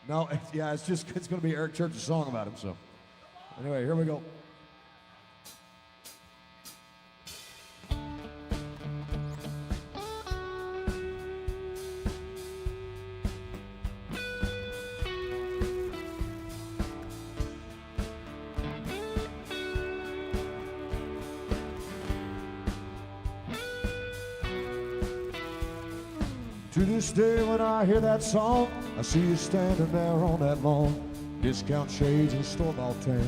No, it's going to be Eric Church's song about him. So, anyway, here we go. To this day when I hear that song, I see you standing there on that lawn. Discount shades and store-bought tan,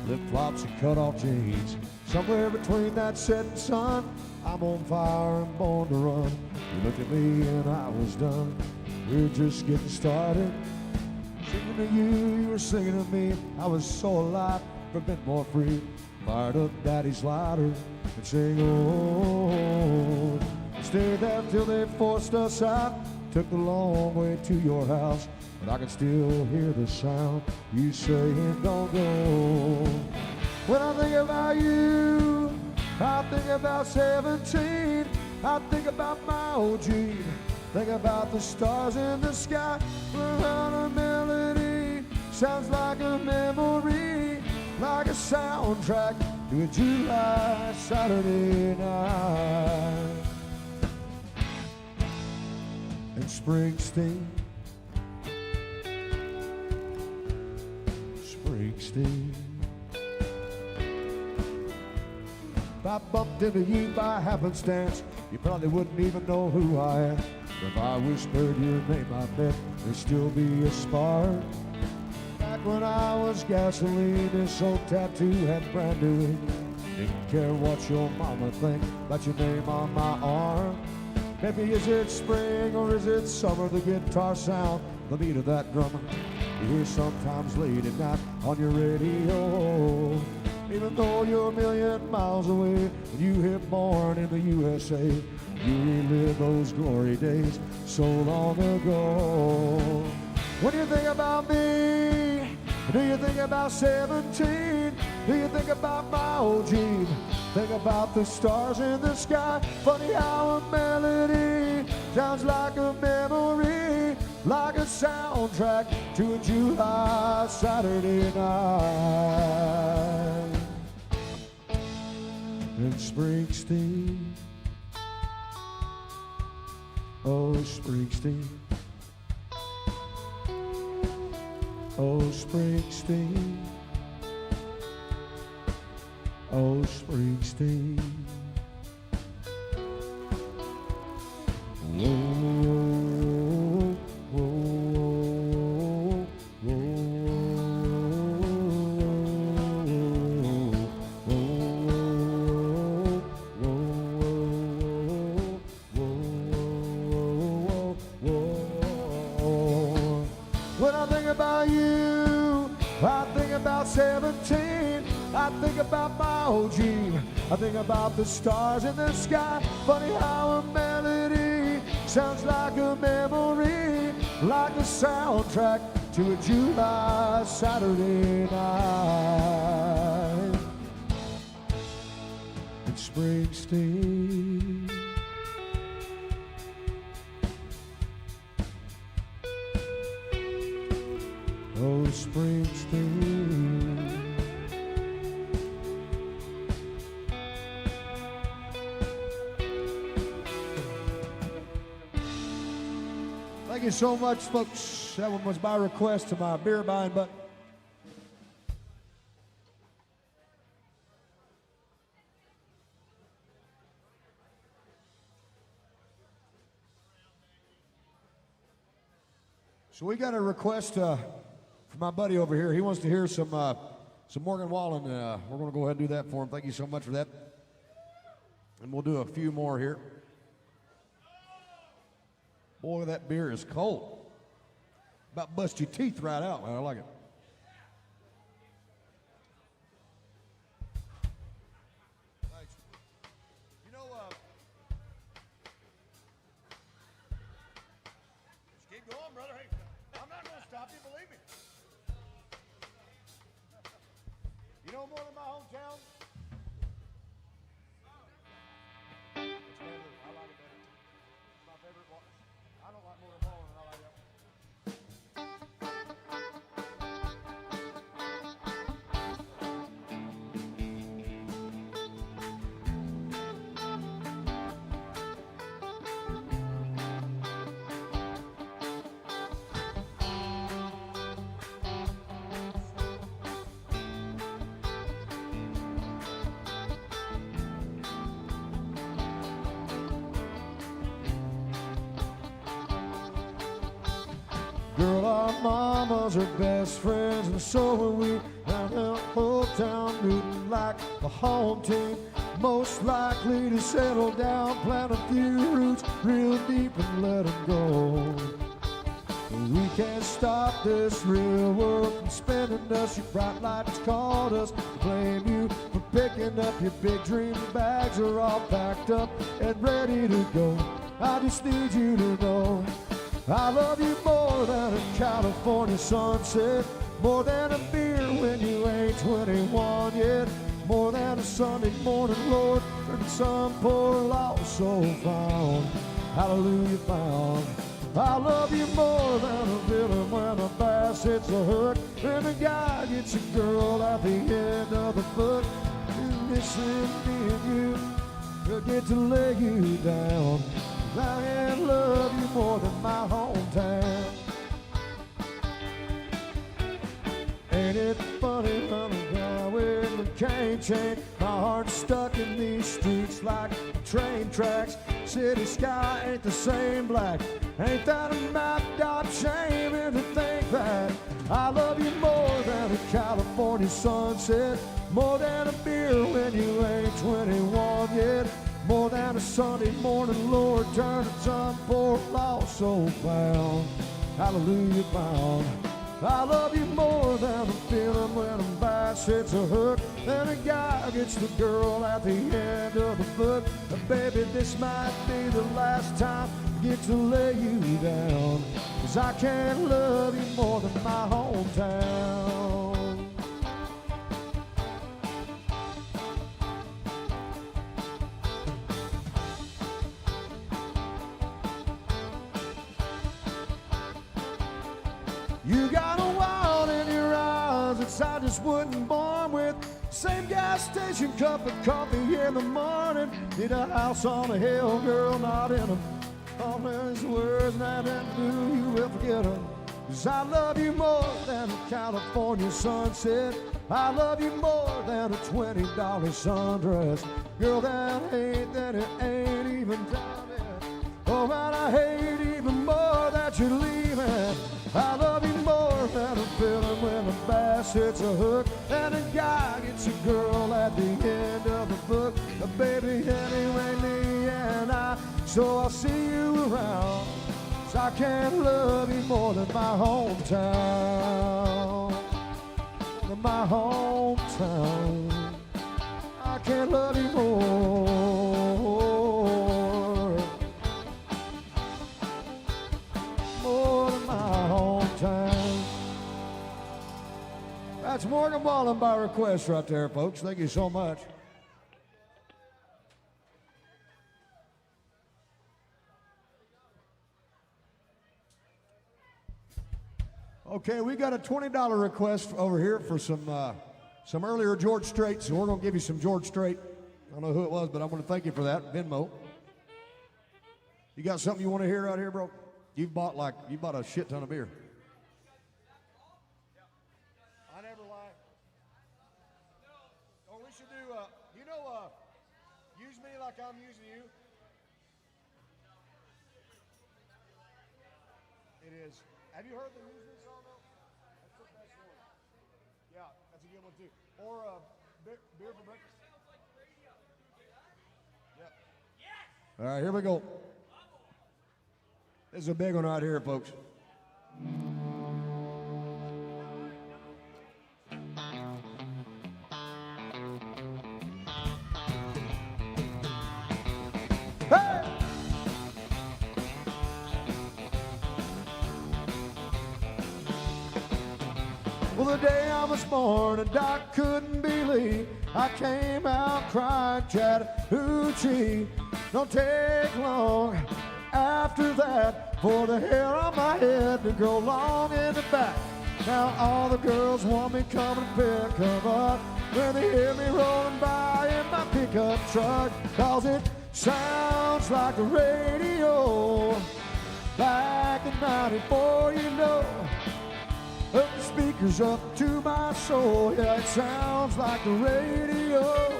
flip-flops and cut-off jeans. Somewhere between that setting sun, I'm on fire and born to run. You looked at me and I was done. We were just getting started. Singing to you, you were singing to me. I was so alive, a bit more free. Fired up Daddy's lighter and sing, oh. Stayed there till they forced us out. Took the long way to your house, but I can still hear the sound you saying don't go. When I think about you, I think about 17. I think about my old dream. Think about the stars in the sky. Without a melody, sounds like a memory, like a soundtrack to a July Saturday night. And Springsteen, if I bumped into you by happenstance, you probably wouldn't even know who I am. If I whispered your name, I bet there'd still be a spark. Back When I was gasoline, this old tattoo had brand new ink. Didn't care what your mama think about your name on my arm. Maybe is it spring or is it summer? The guitar sound, the beat of that drummer you hear sometimes late at night on your radio. Even though you're a million miles away, when you hit born in the USA, you relive those glory days so long ago. When you think about me, do you think about 17? Do you think about my old Jeep? Think about the stars in the sky. Funny how a melody sounds like a memory, like a soundtrack to a July Saturday night. And Springsteen, oh Springsteen, oh Springsteen, oh Springsteen. Whoa, whoa, whoa, when I think about you, I think about 17. I think about my old Jeep. I think about the stars in the sky. Funny how a melody sounds like a memory, like a soundtrack to a July Saturday night. And Springsteen, oh Springsteen. Thank you so much, folks. That one was by request to my beer buying button. So we got a request from my buddy over here. He wants to hear some Morgan Wallen. We're going to go ahead and do that for him. Thank you so much for that. And we'll do a few more here. Boy, that beer is cold. About bust your teeth right out, man. I like it. Thanks. You know, just keep going, brother. Hey, I'm not going to stop you, believe me. You know more than my hometown? It's better. I like it better. It's my favorite one. I don't like more than Ballin', and I like that. Girl, our mamas are best friends, and so are we. And the whole town rooting like the home team. Most likely to settle down, plant a few roots real deep and let them go. We can't stop this real world from spinning us. Your bright lights called us to blame you for picking up your big dream bags are all packed up and ready to go. I just need you to know I love you more than a California sunset, more than a beer when you ain't 21 yet, more than a Sunday morning, Lord, for some poor lost soul found. Hallelujah found. I love you more than a villain when a bass hits a hook, and a guy gets a girl at the end of the book. And missing me and you, we'll get to lay you down. I can't love you more than my hometown. Ain't it funny running down with a cane chain? My heart's stuck in these streets like train tracks. City sky ain't the same black. Ain't that a mapped out shame? And to think that I love you more California sunset. More than a beer when you ain't 21 yet. More than a Sunday morning, Lord, turn a tongue for lost soul found. Hallelujah bound. I love you more than a feeling when a bass hits a hook, and a guy gets the girl at the end of the book. But baby, this might be the last time I get to lay you down, 'cause I can't love you more than my hometown. You got a wild in your eyes that I just wasn't born with. Same gas station cup of coffee in the morning. Need a house on a hill, girl, not in them. All those words that do, you will forget them. 'Cause I love you more than a California sunset. I love you more than a $20 sundress. Girl, that hate, that it ain't even time yet. Oh, man, I hate even more that you're leaving. I love you more than a feeling when a bass hits a hook, and a guy gets a girl at the end of the book. Baby, anyway, me and I, so I'll see you around. 'Cause I can't love you more than my hometown. Than my hometown. I can't love you more. More than my hometown. That's Morgan Wallen by request right there, folks. Thank you so much. Okay, we got a $20 request over here for some earlier George Strait, so we're going to give you some George Strait. I don't know who it was, but I want to thank you for that, Venmo. You got something you want to hear out here, bro? You bought a shit ton of beer. I never lie. Oh, we should do, use me like I'm using you. It is. Have you heard the Use Me song though? That's the best one. Yeah, that's a good one too. Or beer for breakfast. Yep. All right, here we go. This is a big one right here, folks. Hey! Well, the day I was born, a doc couldn't believe I came out crying, Chattahoochee. Don't take long after that for the hair on my head to grow long in the back. Now all the girls want me come and pick them up when they hear me rolling by in my pickup truck, 'cause it sounds like the radio back in '94, you know. Hook the speakers up to my soul, yeah, it sounds like the radio.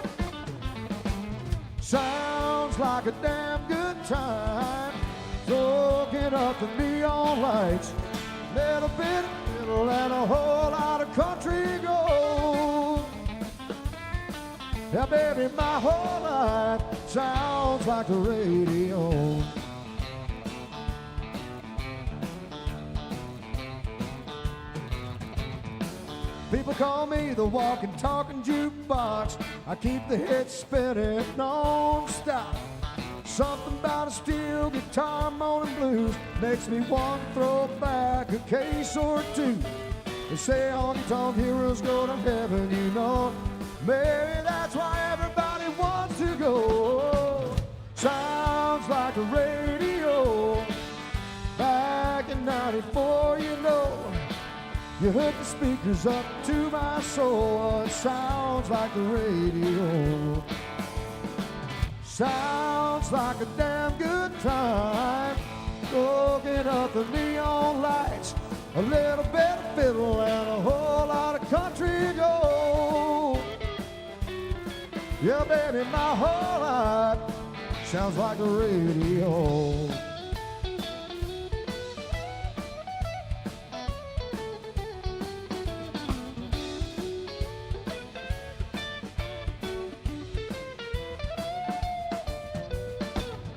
Sounds like a damn good time, soaking up the neon lights. Little bit of fiddle and a whole lot of country gold. Yeah, baby, my whole life sounds like the radio. People call me the walking, talking jukebox. I keep the hits spinning non-stop. Something about a steel guitar moaning blues makes me want to throw back a case or two. They say honky-tonk heroes go to heaven, you know. Maybe that's why everybody wants to go. Sounds like a radio back in '94, you know. You hook the speakers up to my soul. It sounds like the radio. Sounds like a damn good time. Soaking up the neon lights. A little bit of fiddle and a whole lot of country gold. Yeah, baby, my whole life sounds like the radio.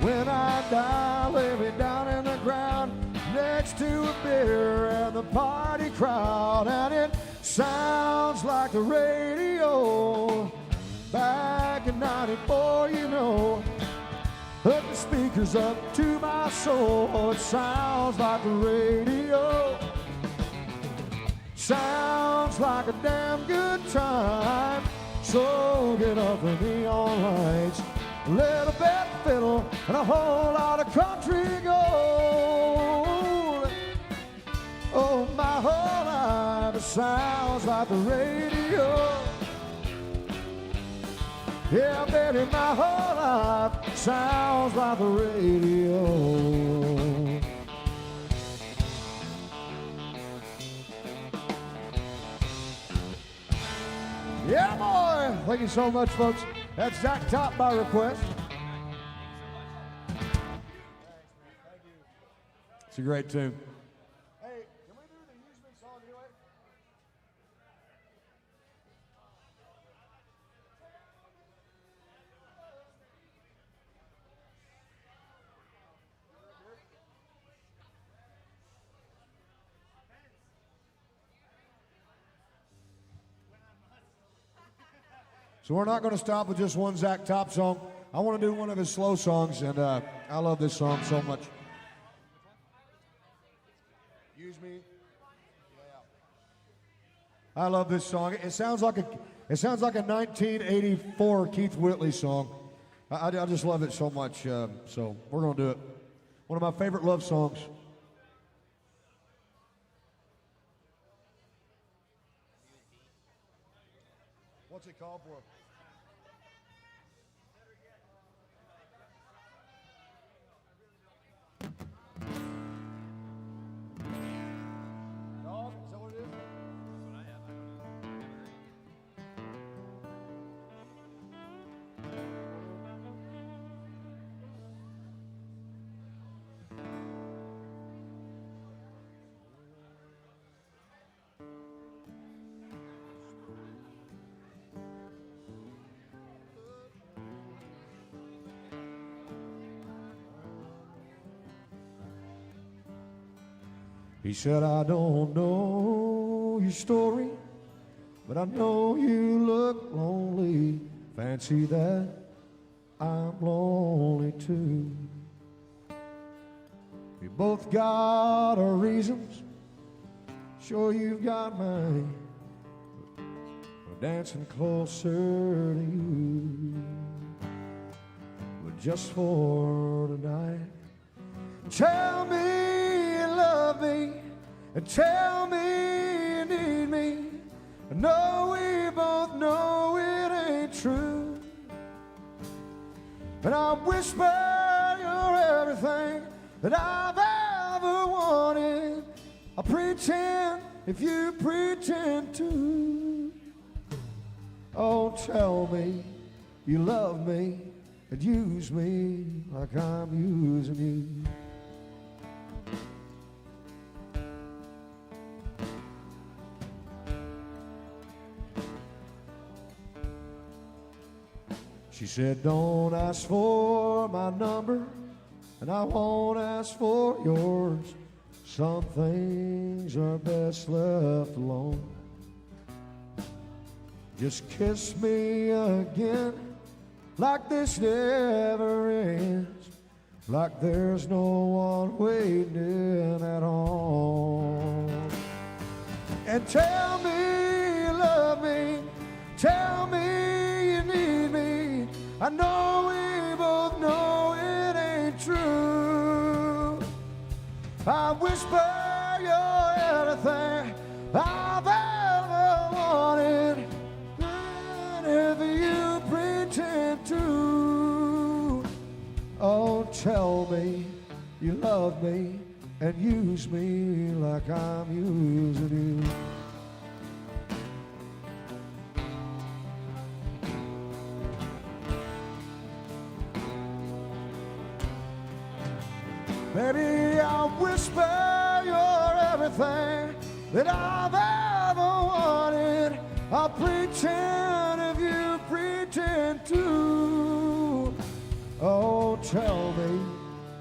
When I die, lay me down in the ground next to a beer and the party crowd, and it sounds like the radio back in '94, you know. Put the speakers up to my soul. It sounds like the radio. Sounds like a damn good time. So get up the neon lights, a little bit of fiddle, and a whole lot of country gold. Oh, my whole life, it sounds like the radio. Yeah, baby, my whole life sounds like the radio. Yeah, boy! Thank you so much, folks. That's Zach Top by request. It's a great tune. Hey, can we do the Huseman song anyway? So we're not going to stop with just one Zach Top song. I want to do one of his slow songs, and I love this song so much. Use Me. Yeah. I love this song. It sounds like a 1984 Keith Whitley song. I just love it so much. So we're going to do it. One of my favorite love songs. What's it called for? Dog? Is that what it is? He said, I don't know your story, but I know you look lonely. Fancy that I'm lonely too. We both got our reasons, sure you've got mine. We're dancing closer to you, but just for tonight. Tell me you love me, and tell me you need me. I know we both know it ain't true, and I whisper you're everything that I've ever wanted. I pretend if you pretend to. Oh, tell me you love me and use me like I'm using you. She said, don't ask for my number, and I won't ask for yours. Some things are best left alone. Just kiss me again, like this never ends, like there's no one waiting at home. And tell me you love me, tell me you need me. I know we both know it ain't true. I whisper you're everything I've ever wanted, and if you pretend to. Oh, tell me you love me and use me like I'm using you. Baby, I whisper you're everything that I've ever wanted. I'll pretend if you pretend to. Oh, tell me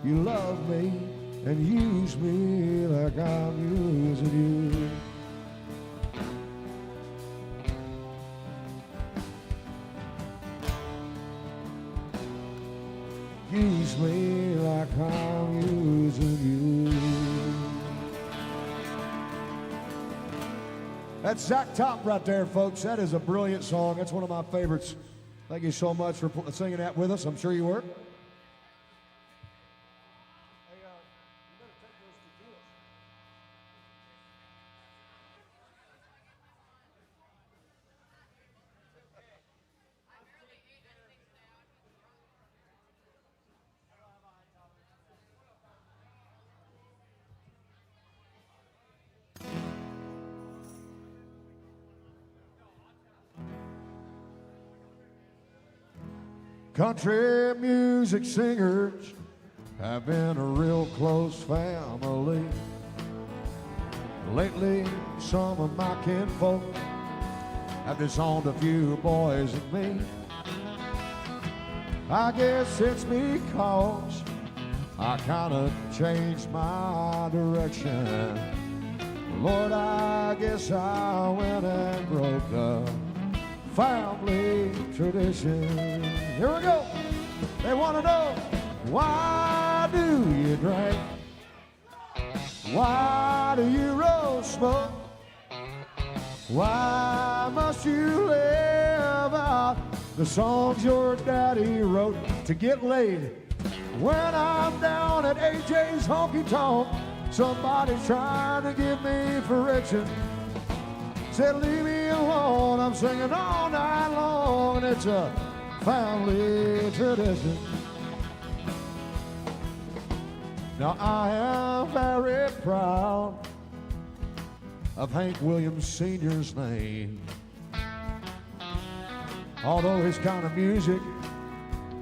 you love me and use me like I'm using you. Use me like I'm using you. That's Zach Top right there, folks. That is a brilliant song. That's one of my favorites. Thank you so much for singing that with us. I'm sure you were. Country music singers have been a real close family. Lately, some of my kinfolk have disowned a few boys and me. I guess it's because I kind of changed my direction. Lord, I guess I went and broke up family tradition. Here we go. They want to know, why do you drink? Why do you roll smoke? Why must you live out the songs your daddy wrote to get laid? When I'm down at AJ's Honky Tonk, somebody's trying to give me friction. Said, leave me alone, I'm singing all night long, and it's a family tradition. Now I am very proud of Hank Williams Sr.'s name. Although his kind of music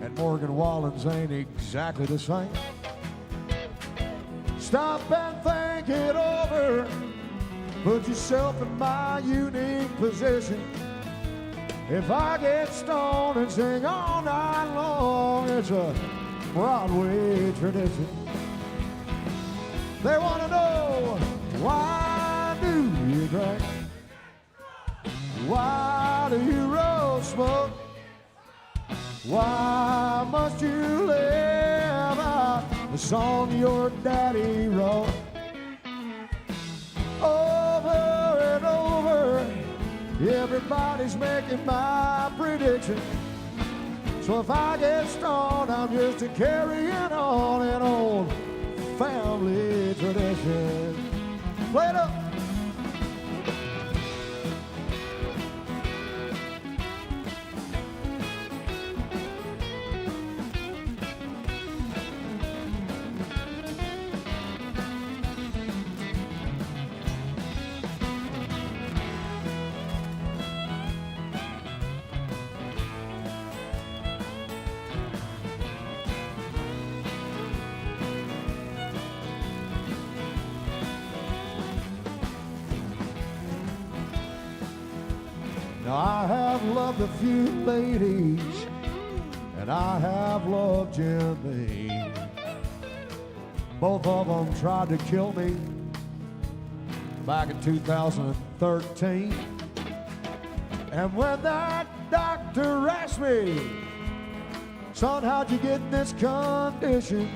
and Morgan Wallen's ain't exactly the same. Stop and think it over. Put yourself in my unique position. If I get stoned and sing all night long, it's a Broadway tradition. They want to know, why do you drink? Why do you roll smoke? Why must you live out the song your daddy wrote? Over and over, everybody's making my prediction. So if I get stoned, I'm just a carrying on an old family tradition. Play it up. Now I have loved a few ladies, and I have loved Jimmy. Both of them tried to kill me back in 2013. And when that doctor asked me, son, how'd you get in this condition?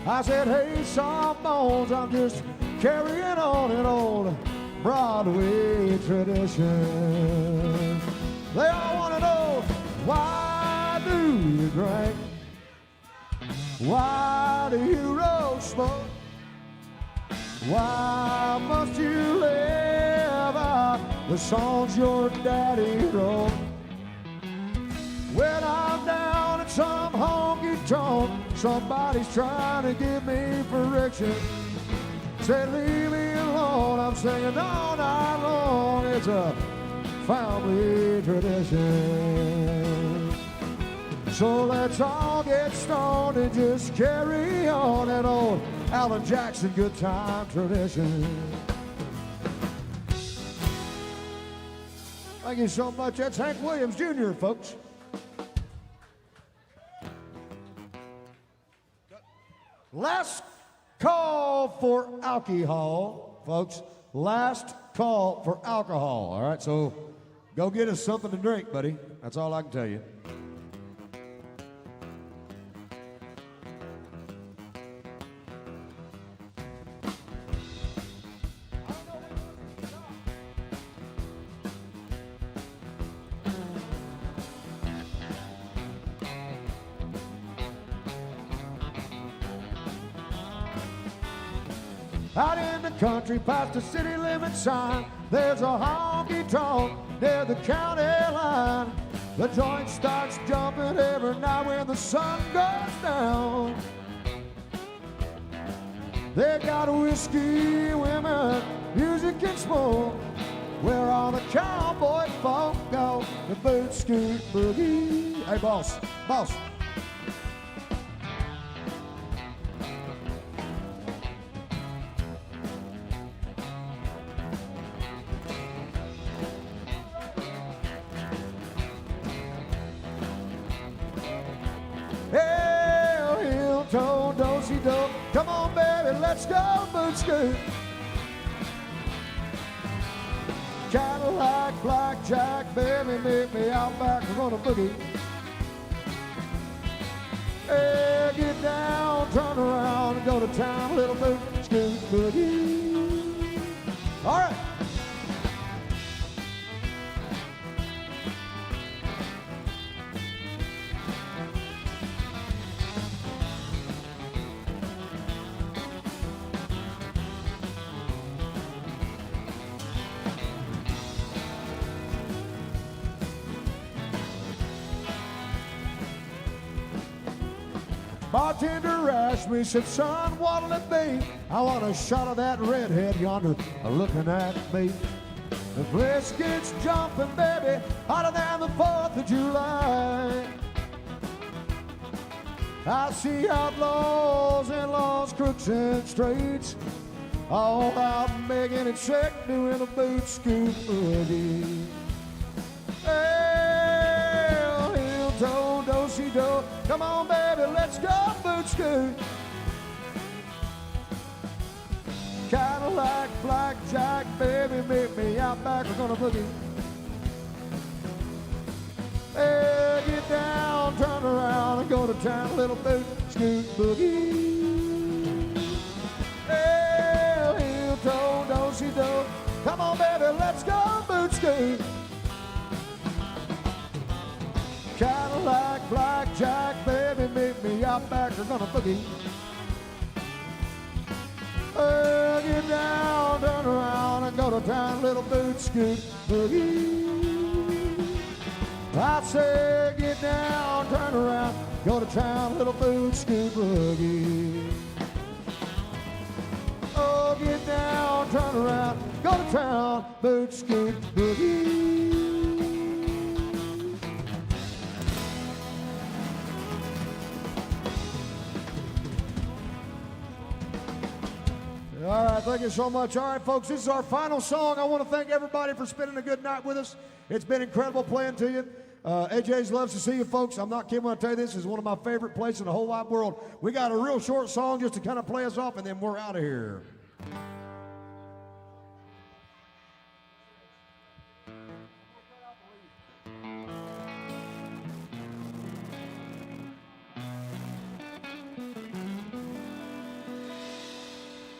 I said, hey, some bones, I'm just carrying on an old Broadway tradition. They all want to know, why do you drink? Why do you roll smoke? Why must you live out the songs your daddy wrote? When I'm down at some honky tonk, somebody's trying to give me friction. Say, leave me alone, I'm singing all night long. It's a family tradition. So let's all get stoned and just carry on an old Alan Jackson good time tradition. Thank you so much. That's Hank Williams Jr., folks. Last call for alcohol, folks. Last call for alcohol. All right, so go get us something to drink, buddy. That's all I can tell you. Out in the country, past the city limit sign, there's a honky tonk near the county line. The joint starts jumping every night when the sun goes down. They got whiskey, women, music and smoke. Where all the cowboy folk go, the boot scoot boogie. Hey, boss, boss. Hail, heel, toe, do-si-do. Come on, baby, let's go boot scoot. Cadillac, blackjack, baby, meet me out back, we're gonna boogie. Hey, get down, turn around, and go to town, little boot scoot boogie. All right. Bartender asked me, said, son, what'll it be? I want a shot of that redhead yonder looking at me. The place gets jumping, baby, hotter than the 4th of July. I see outlaws and lost crooks and straights, all out making it sick, doing a boot scoot boogie. Hail, heel, toe, do-si-do. Come on, baby, let's go boot scoot. Cadillac, blackjack, baby, meet me out back, we're gonna boogie. Hey, get down, turn around, and go to town, little boot scoot boogie. Hey, heel, toe, do-si-do. Come on, baby, let's go boot scoot. Cadillac, blackjack, baby, meet me out back, we're gonna boogie. Get down, turn around, and go to town, little boot scoot boogie. I say, get down, turn around, go to town, little boot scoot boogie. Oh, get down, turn around, go to town, boot scoot boogie. All right, thank you so much. All right, folks, this is our final song. I want to thank everybody for spending a good night with us. It's been incredible playing to you. AJ's loves to see you, folks. I'm not kidding when I tell you this is one of my favorite places in the whole wide world. We got a real short song just to kind of play us off, and then we're out of here.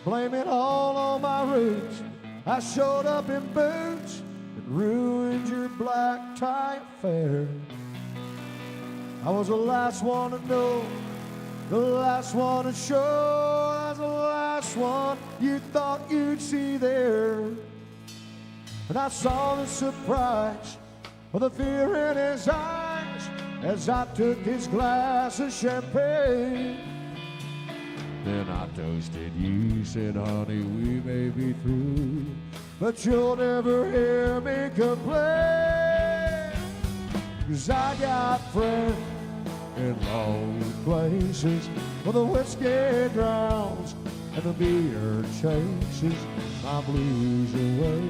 Blame it all on my roots. I showed up in boots that ruined your black tie affair. I was the last one to know, the last one to show. I was the last one you thought you'd see there. And I saw the surprise of the fear in his eyes as I took his glass of champagne. Then I toasted you, said, honey, we may be through, but you'll never hear me complain. 'Cause I got friends in lonely places where the whiskey drowns and the beer chases my blues away.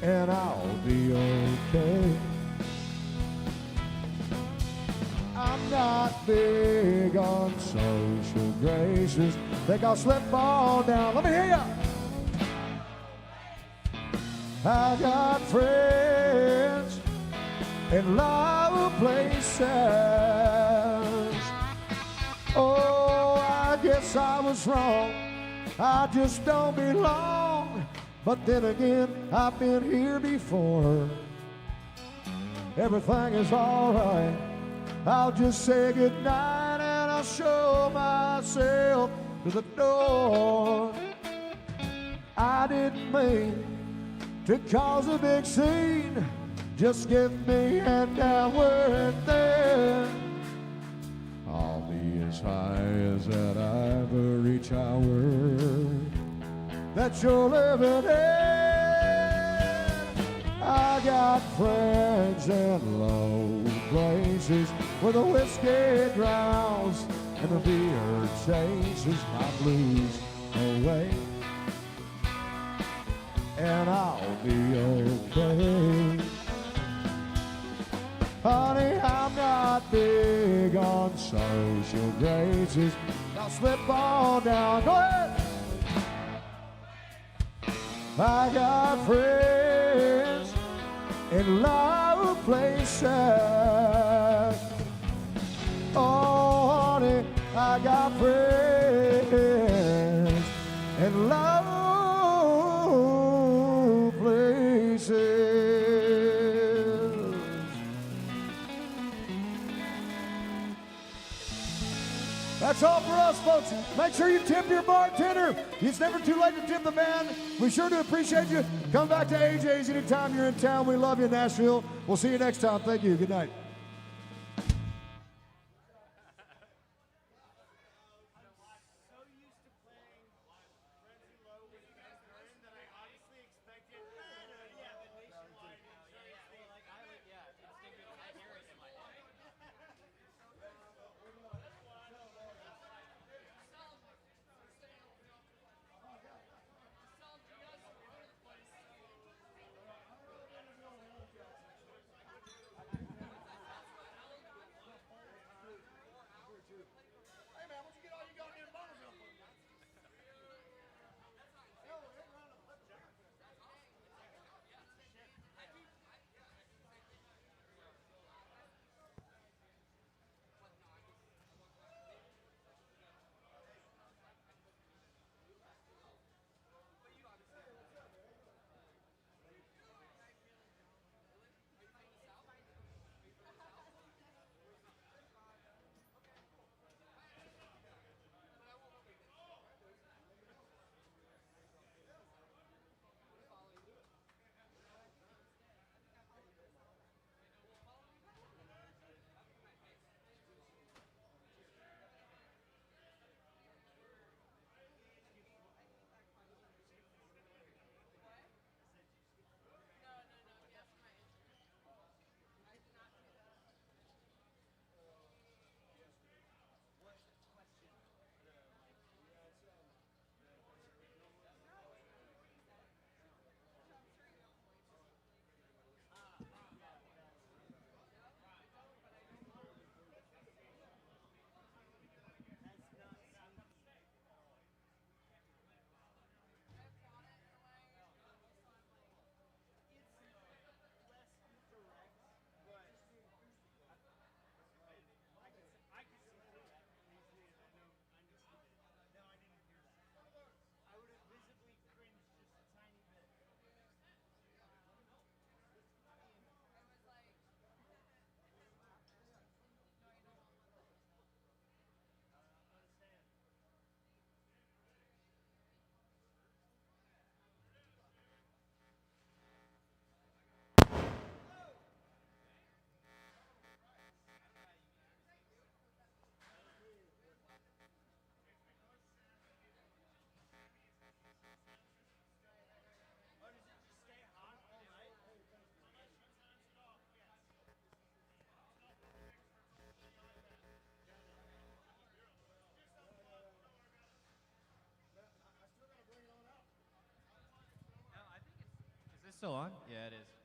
And I'll be okay. I'm not big on social graces. Think I'll slip on down. Let me hear ya. I got friends in low places. Oh, I guess I was wrong. I just don't belong. But then again, I've been here before. Everything is alright. I'll just say goodnight and I'll show myself to the door. I didn't mean to cause a big scene. Just give me a hand down where and then I'll be as high as that ivory tower that you're living in. I got friends in low places where the whiskey drowns and the beer chases my blues away. And I'll be okay. Honey, I'm not big on social graces. I'll slip on down. Go ahead. I got friends in low places. Oh, honey, I got friends in low places. That's all for us, folks. Make sure you tip your bartender. It's never too late to tip the man. We sure do appreciate you. Come back to AJ's anytime you're in town. We love you, Nashville. We'll see you next time. Thank you. Good night. So used to playing Frenzy Low with you guys during that I honestly expected the nationwide insurance thing. Like I would, yeah, instinctively, I hear it in my head. Hey man, what'd you get all your goddamn bottles on for? Is this still on? Yeah, it is.